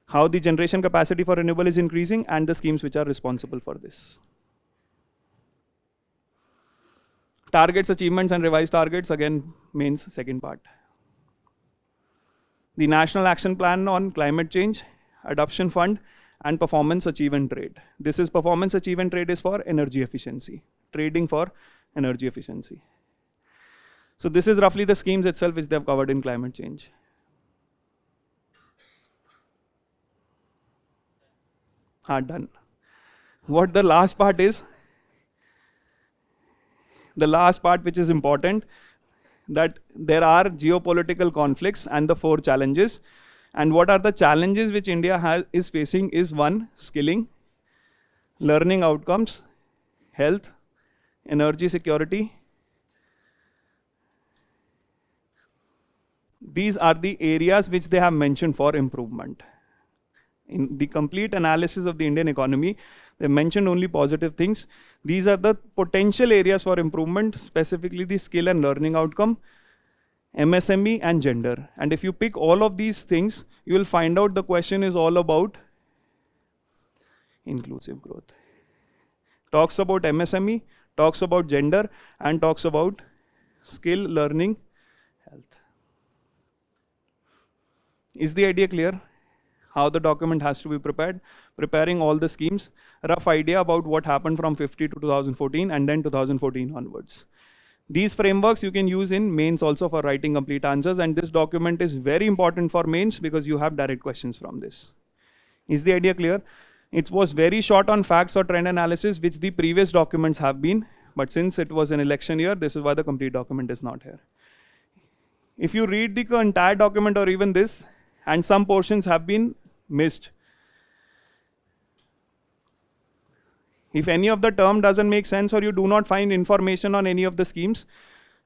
How the generation capacity for renewable is increasing and the schemes which are responsible for this. Targets, achievements and revised targets, again mains second part. The National Action Plan on Climate Change, Adoption Fund and Performance Achievement Trade. This is Performance Achievement Trade is for energy efficiency, trading for energy efficiency. So this is roughly the schemes itself which they have covered in climate change. Done. What the last part is, the last part which is important, that there are geopolitical conflicts and the 4 challenges. And what are the challenges which India is facing is 1, skilling, learning outcomes, health, energy security. These are the areas which they have mentioned for improvement. In the complete analysis of the Indian economy, they mentioned only positive things. These are the potential areas for improvement, specifically the skill and learning outcome, MSME and gender. And if you pick all of these things, you will find out the question is all about inclusive growth. Talks about MSME, talks about gender, and talks about skill, learning, health. Is the idea clear? How the document has to be prepared, preparing all the schemes, rough idea about what happened from 50 to 2014 and then 2014 onwards. These frameworks you can use in mains also for writing complete answers, and this document is very important for mains because you have direct questions from this. Is the idea clear? It was very short on facts or trend analysis which the previous documents have been But since it was an election year, this is why the complete document is not here. If you read the entire document or even this, and some portions have been missed. If any of the term doesn't make sense or you do not find information on any of the schemes,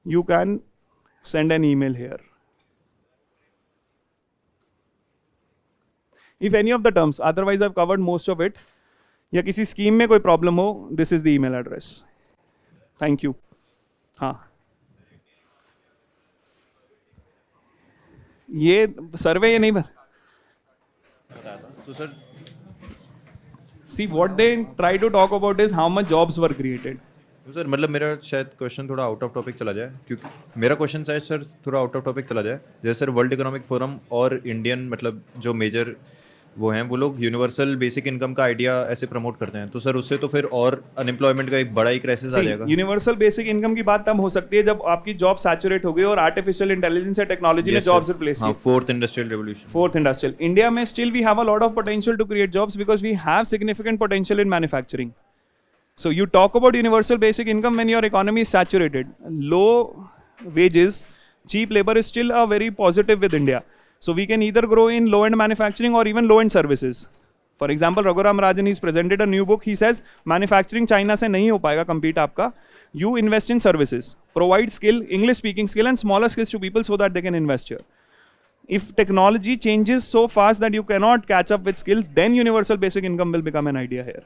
you can send an email here. If any of the terms, otherwise I've covered most of it, या किसी scheme में कोई problem हो, this is the email address. Thank you. हाँ. ये survey ये नहीं बस. तो sir See, what they try to talk about is how much jobs were created. तो सर मतलब मेरा शायद क्वेश्चन थोड़ा आउट ऑफ टॉपिक चला जाए, क्योंकि मेरा क्वेश्चन शायद सर थोड़ा आउट ऑफ टॉपिक चला जाए. जैसे सर वर्ल्ड इकोनॉमिक फोरम और इंडियन मतलब जो मेजर वो हैं, वो लोग यूनिवर्सल बेसिक इनकम का आइडिया ऐसे प्रमोट करते हैं, तो सर उससे तो फिर और अनएम्प्लॉयमेंट का एक बड़ा ही क्राइसिस आ जाएगा. यूनिवर्सल बेसिक इनकम की बात तब हो सकती है जब आपकी जॉब सैचुरेट हो गई और आर्टिफिशियल इंटेलिजेंस या टेक्नोलॉजी ने जॉब्स रिप्लेस की. Fourth industrial revolution. Fourth industrial. India may still we have a lot of potential to create jobs because we have significant potential in manufacturing. So you talk about universal basic income when your economy is saturated. Low wages, cheap labor is still a very positive with India. So we can either grow in low-end manufacturing or even low-end services. For example, Raghuram Rajan, he's presented a new book. He says, manufacturing China से नहीं हो पाएगा compete आपका. You invest in services, provide skill, English-speaking skill and smaller skills to people so that they can invest here. If technology changes so fast that you cannot catch up with skill, then universal basic income will become an idea here.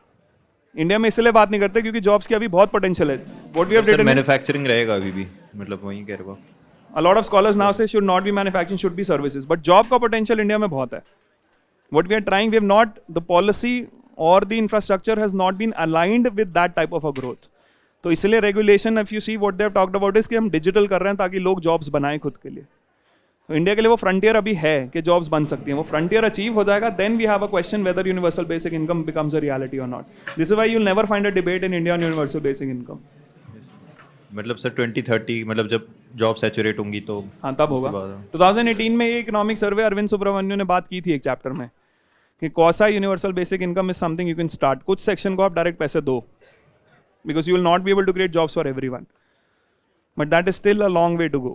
India में इसलिए बात नहीं करते क्योंकि jobs की अभी बहुत potential है. What we have written, manufacturing रहेगा अभी भी, मतलब वही कह रहे हो. A lot of scholars now say should not be manufacturing, should be services. But job का potential इंडिया में बहुत है. What we are trying, we have not, the policy or the infrastructure has not been aligned with that type of a growth. तो इसलिए regulation, if you see what they have talked about is कि हम digital कर रहे हैं ताकि लोग jobs बनाएं खुद के लिए. तो इंडिया के लिए वो frontier अभी है कि jobs बन सकती हैं. वो frontier achieve हो जाएगा, then we have a question whether universal basic income becomes a reality or not. This is why you'll never find a debate in India on universal basic income. मतलब sir 2030 मतलब जब job saturate होंगी तो हाँ तब होगा. 2018 में ये इकोनॉमिक सर्वे अरविंद सुब्रमण्यम ने बात की थी एक चैप्टर में कि कौसा universal basic income is something you can start. कुछ सेक्शन को आप डायरेक्ट पैसे दो because you will not be able to create jobs for everyone, but that is still a long way to go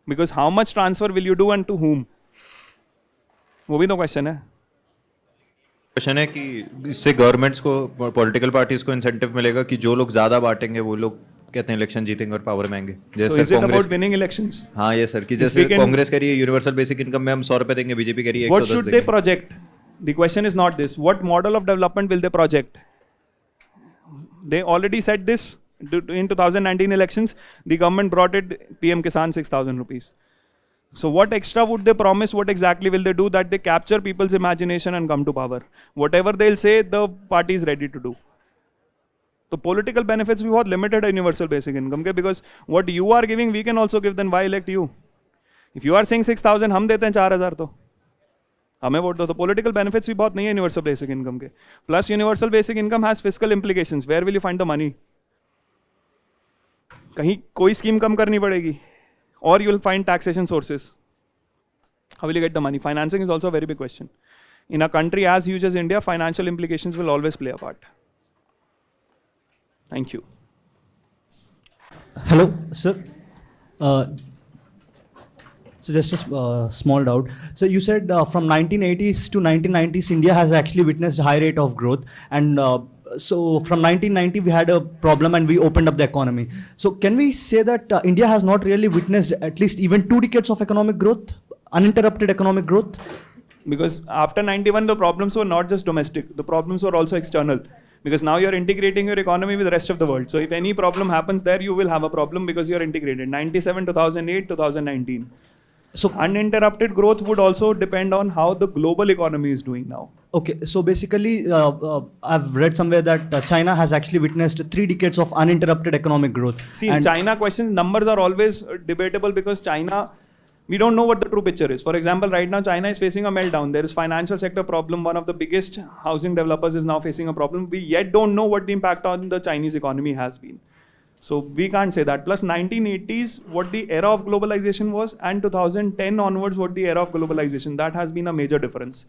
because how much transfer will you do and to whom, वो भी तो question है. Question है कि इससे governments को, political parties को incentive मिलेगा कि जो लोग ज्यादा बांटेंगे वो लोग कहते हैं इलेक्शन जीतेंगे और पावर में आएंगे. जैसे कांग्रेस विनिंग इलेक्शंस. हाँ ये सर कि जैसे कांग्रेस कह रही है यूनिवर्सल बेसिक इनकम में हम 100 रुपए देंगे, बीजेपी कह रही है 110 देंगे. What should they project? The question is not this, what model of development will they project? They already said this in 2019 elections. The government brought it PM Kisan 6,000 rupees. So what extra would they promise? What exactly will they do that they capture people's imagination and come to power? Whatever they'll say, the party is ready to do. तो political benefits भी बहुत limited है universal basic income के, because what you are giving we can also give, then why elect you? If you are saying 6,000 हम देते हैं 4,000 तो हमें वोट दो. तो political benefits भी बहुत नहीं है universal basic income के. Plus universal basic income has fiscal implications. Where will you find the money? कहीं कोई स्कीम कम करनी पड़ेगी or you will find taxation sources. How will you get the money? Financing is also a very big question. In a country as huge as India, financial implications will always play a part. Thank you. Hello, sir. So just a small doubt. So you said from 1980s to 1990s, India has actually witnessed a high rate of growth, and so from 1990 we had a problem and we opened up the economy. So can we say that India has not really witnessed at least even 2 decades of economic growth, uninterrupted economic growth? Because after 91, the problems were not just domestic. The problems were also external. Because now you're integrating your economy with the rest of the world. So if any problem happens there, you will have a problem because you're integrated. 97, 2008, 2019. So uninterrupted growth would also depend on how the global economy is doing now. Okay, so basically I've read somewhere that China has actually witnessed 3 decades of uninterrupted economic growth. See, in China questions, numbers are always debatable because China, we don't know what the true picture is. For example, right now China is facing a meltdown. There is financial sector problem. One of the biggest housing developers is now facing a problem. We yet don't know what the impact on the Chinese economy has been. So we can't say that. Plus 1980s, what the era of globalization was, and 2010 onwards, what the era of globalization, that has been a major difference.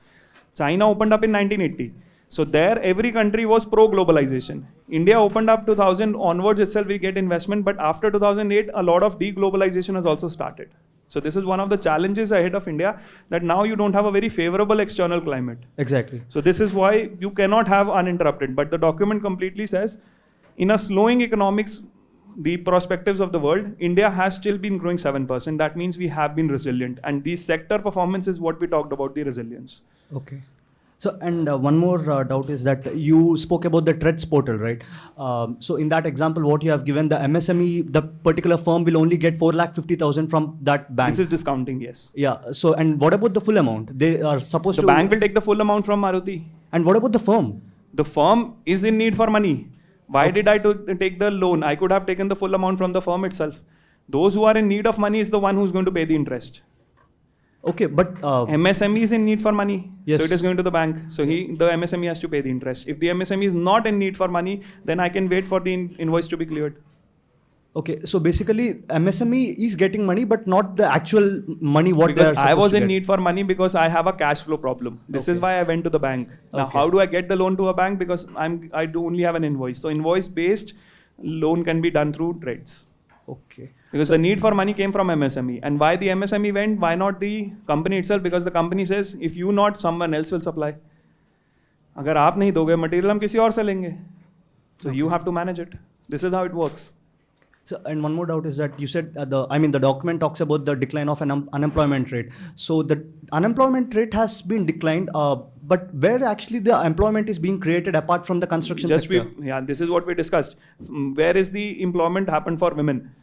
China opened up in 1980. So there, every country was pro-globalization. India opened up 2000 onwards itself, we get investment, but after 2008, a lot of deglobalization has also started. So this is one of the challenges ahead of India, that now you don't have a very favorable external climate. Exactly. So this is why you cannot have uninterrupted. But the document completely says, in a slowing economics, the perspectives of the world, India has still been growing 7%. That means we have been resilient. And the sector performance is what we talked about, the resilience. Okay. So, and one more doubt is that you spoke about the TREADS portal, right? So in that example, what you have given, the MSME, the particular firm will only get 4,50,000 from that bank. This is discounting, yes. Yeah. So, and what about the full amount? They are supposed The to... bank will take the full amount from Maruti. And what about the firm? The firm is in need for money. Why did I take the loan? I could have taken the full amount from the firm itself. Those who are in need of money is the one who's going to pay the interest. Okay, but... MSME is in need for money. Yes. So it is going to the bank. So the MSME has to pay the interest. If the MSME is not in need for money, then I can wait for the invoice to be cleared. Okay, so basically MSME is getting money, but not the actual money what they are supposed to get. I was in need for money because I have a cash flow problem. This is why I went to the bank. Now, how do I get the loan to a bank? Because I do only have an invoice. So invoice-based loan can be done through TREADS. Okay. Because the need for money came from MSME. And why the MSME went? Why not the company itself? Because the company says, if you not, someone else will supply. अगर आप नहीं दोगे material हम किसी और से लेंगे. So you have to manage it. This is how it works. So, and one more doubt is that you said the document talks about the decline of an unemployment rate. So the unemployment rate has been declined, but where actually the employment is being created apart from the construction sector? This is what we discussed. Where is the employment happened for women?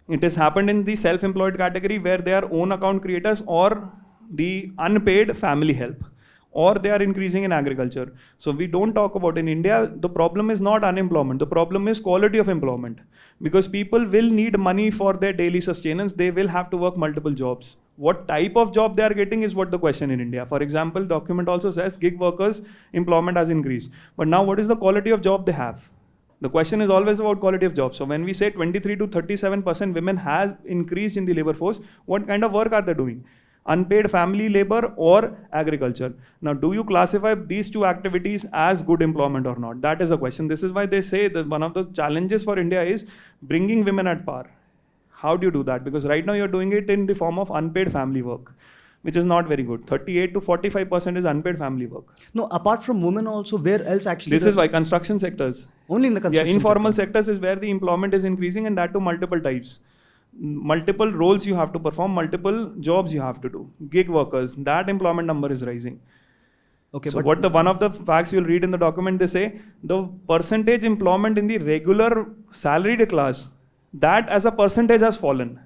It has happened in the self-employed category where they are own account creators or the unpaid family help, or they are increasing in agriculture. So we don't talk about in India, the problem is not unemployment. The problem is quality of employment. Because people will need money for their daily sustenance. They will have to work multiple jobs. What type of job they are getting is what the question in India. For example, document also says gig workers employment has increased. But now what is the quality of job they have? The question is always about quality of job. So when we say 23 to 37% women have increased in the labor force, what kind of work are they doing? Unpaid family labor or agriculture. Now, do you classify these two activities as good employment or not? That is a question. This is why they say that one of the challenges for India is bringing women at par. How do you do that? Because right now you're doing it in the form of unpaid family work, which is not very good. 38 to 45% is unpaid family work. No, apart from women also, where else actually? This is why construction sectors. Only in the construction Yeah, informal sectors is where the employment is increasing, and that to multiple types. Multiple roles you have to perform, multiple jobs you have to do. Gig workers, that employment number is rising. Okay, so but one of the facts you'll read in the document, they say the percentage employment in the regular salaried class, that as a percentage has fallen.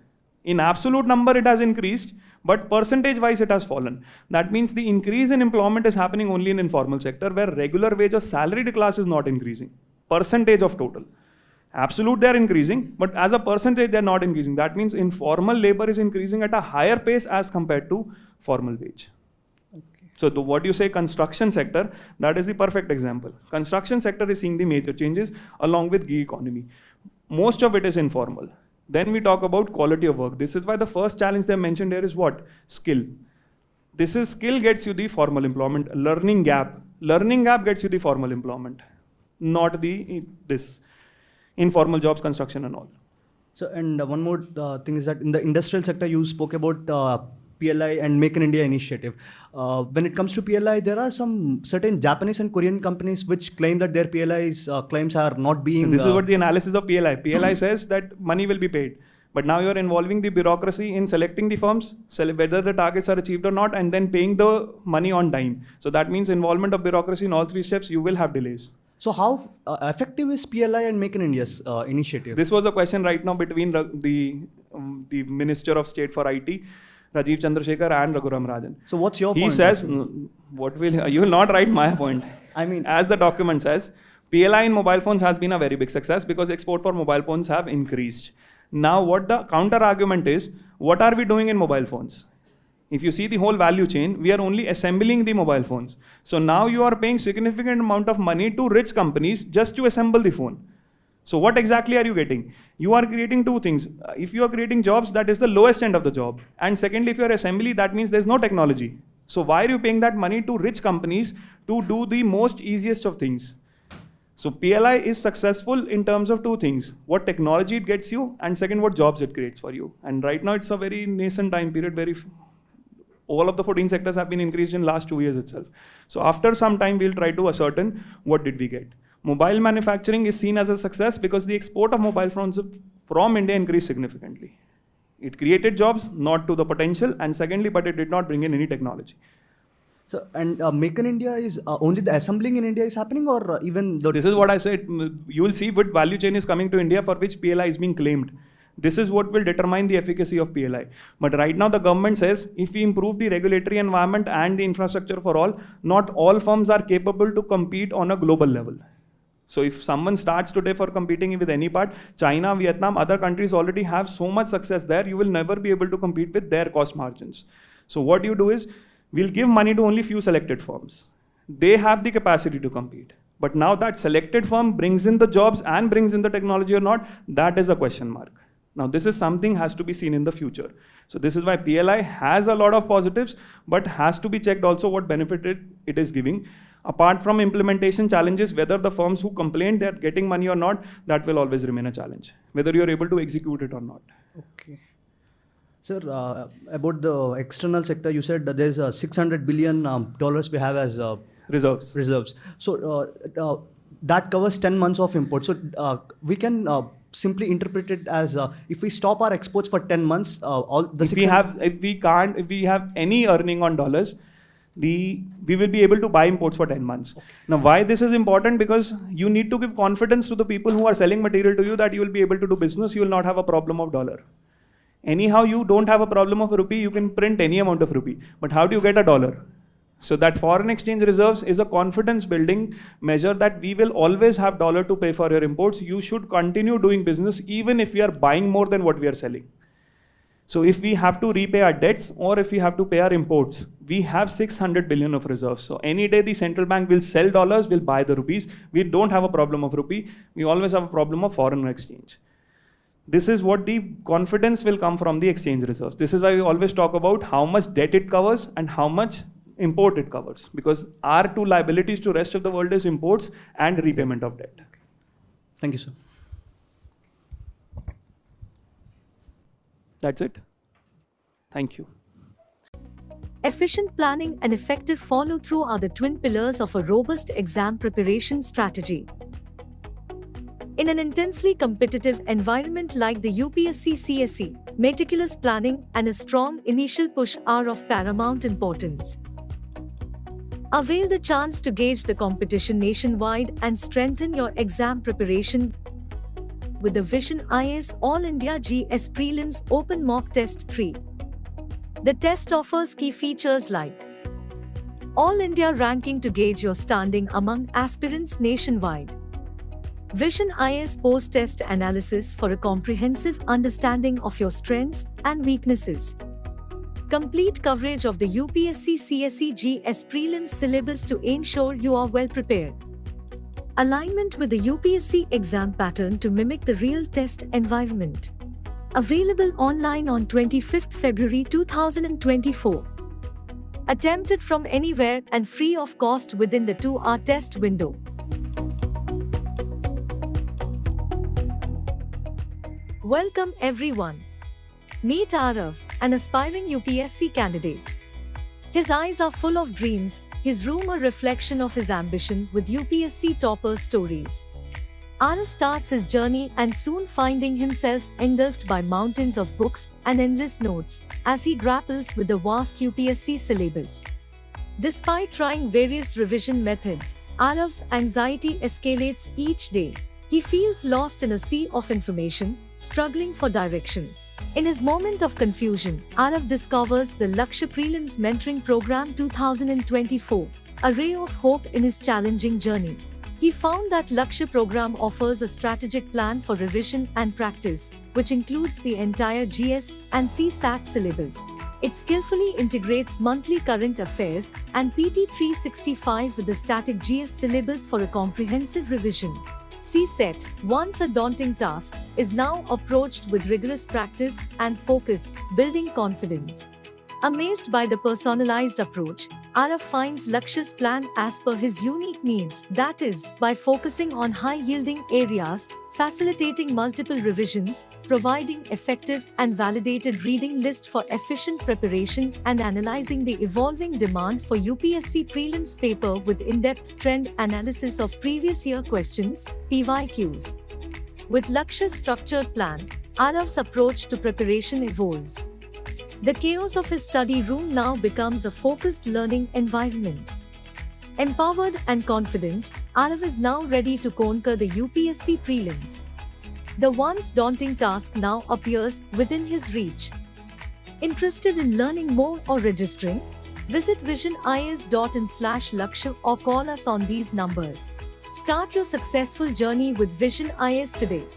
In absolute number it has increased, but percentage wise it has fallen. That means the increase in employment is happening only in informal sector where regular wage or salaried class is not increasing. Percentage of total. Absolute they are increasing, but as a percentage they are not increasing. That means informal labor is increasing at a higher pace as compared to formal wage. Okay. So what you say construction sector, that is the perfect example. Construction sector is seeing the major changes along with gig economy. Most of it is informal. Then we talk about quality of work. This is why the first challenge they mentioned here is what? Skill. This is skill gets you the formal employment. Learning gap. Learning gap gets you the formal employment. Not this informal jobs, construction and all. So, and one more thing is that in the industrial sector, you spoke about PLI and Make in India initiative. When it comes to PLI, there are some certain Japanese and Korean companies which claim that their PLI's claims are not being... This is what the analysis of PLI. PLI says that money will be paid. But now you're involving the bureaucracy in selecting the firms, whether the targets are achieved or not, and then paying the money on time. So that means involvement of bureaucracy in all three steps, you will have delays. So how effective is PLI and Make in India's initiative? This was a question right now between the Minister of State for IT, Rajiv Chandrasekhar and Raghuram Rajan. So what's your point? He says, you will not write my point. I mean, as the document says, PLI in mobile phones has been a very big success because export for mobile phones have increased. Now what the counter argument is, what are we doing in mobile phones? If you see the whole value chain, we are only assembling the mobile phones. So now you are paying significant amount of money to rich companies just to assemble the phone. So what exactly are you getting? You are creating two things. If you are creating jobs, that is the lowest end of the job. And secondly, if you are assembly, that means there's no technology. So why are you paying that money to rich companies to do the most easiest of things? So PLI is successful in terms of two things: what technology it gets you, and second, what jobs it creates for you. And right now it's a very nascent time period. All of the 14 sectors have been increased in last 2 years itself. So after some time, we'll try to ascertain what did we get. Mobile manufacturing is seen as a success because the export of mobile phones from India increased significantly. It created jobs, not to the potential, and secondly, but it did not bring in any technology. So, and Make in India is only the assembling in India is happening, or even the... This is what I said. You will see what value chain is coming to India for which PLI is being claimed. This is what will determine the efficacy of PLI. But right now the government says if we improve the regulatory environment and the infrastructure for all, not all firms are capable to compete on a global level. So if someone starts today for competing with any part, China, Vietnam, other countries already have so much success there, you will never be able to compete with their cost margins. So what you do is, we'll give money to only few selected firms. They have the capacity to compete. But now that selected firm brings in the jobs and brings in the technology or not, that is a question mark. Now this is something has to be seen in the future. So this is why PLI has a lot of positives, but has to be checked also what benefit it is giving. Apart from implementation challenges, whether the firms who complain they're getting money or not, that will always remain a challenge. Whether you're able to execute it or not. Okay. Sir, about the external sector, you said that there's $600 billion we have as reserves. So that covers 10 months of import. So we can simply interpret it as if we stop our exports for 10 months, all the if we have any earning on dollars, we will be able to buy imports for 10 months. Okay. Now, why this is important? Because you need to give confidence to the people who are selling material to you that you will be able to do business. You will not have a problem of dollar. Anyhow, you don't have a problem of a rupee. You can print any amount of rupee. But how do you get a dollar? So that foreign exchange reserves is a confidence building measure that we will always have dollar to pay for your imports. You should continue doing business even if we are buying more than what we are selling. So if we have to repay our debts or if we have to pay our imports, we have 600 billion of reserves. So any day the central bank will sell dollars, will buy the rupees. We don't have a problem of rupee. We always have a problem of foreign exchange. This is what the confidence will come from the exchange reserves. This is why we always talk about how much debt it covers and how much import it covers, because our two liabilities to rest of the world is imports and repayment of debt. Thank you, sir. That's it. Thank you. Efficient planning and effective follow-through are the twin pillars of a robust exam preparation strategy. In an intensely competitive environment like the UPSC CSE, meticulous planning and a strong initial push are of paramount importance. Avail the chance to gauge the competition nationwide and strengthen your exam preparation with the Vision IAS All India GS Prelims Open Mock Test 3. The test offers key features like All India ranking to gauge your standing among aspirants nationwide, Vision IAS post-test analysis for a comprehensive understanding of your strengths and weaknesses, complete coverage of the UPSC CSE GS Prelims syllabus to ensure you are well prepared, alignment with the UPSC exam pattern to mimic the real test environment. Available online on 25th February 2024. Attempted from anywhere and free of cost within the 2-hour test window. Welcome everyone. Meet Arav, an aspiring UPSC candidate. His eyes are full of dreams, his room a reflection of his ambition with UPSC topper stories. Arav starts his journey and soon finding himself engulfed by mountains of books and endless notes as he grapples with the vast UPSC syllabus. Despite trying various revision methods, Arav's anxiety escalates each day. He feels lost in a sea of information, struggling for direction. In his moment of confusion, Arav discovers the Lakshya Prelims Mentoring Program 2024, a ray of hope in his challenging journey. He found that Lakshya program offers a strategic plan for revision and practice, which includes the entire GS and CSAT syllabus. It skillfully integrates monthly current affairs and PT 365 with the static GS syllabus for a comprehensive revision. CSAT, once a daunting task, is now approached with rigorous practice and focus, building confidence. Amazed by the personalized approach, Arav finds Lakshya's plan as per his unique needs, that is, by focusing on high-yielding areas, facilitating multiple revisions, providing effective and validated reading list for efficient preparation, and analyzing the evolving demand for UPSC prelims paper with in-depth trend analysis of previous year questions, PYQs. With Lakshya's structured plan, Arav's approach to preparation evolves. The chaos of his study room now becomes a focused learning environment. Empowered and confident, Arav is now ready to conquer the UPSC prelims. The once daunting task now appears within his reach. Interested in learning more or registering? Visit visionias.in/Lakshya or call us on these numbers. Start your successful journey with Vision IAS today.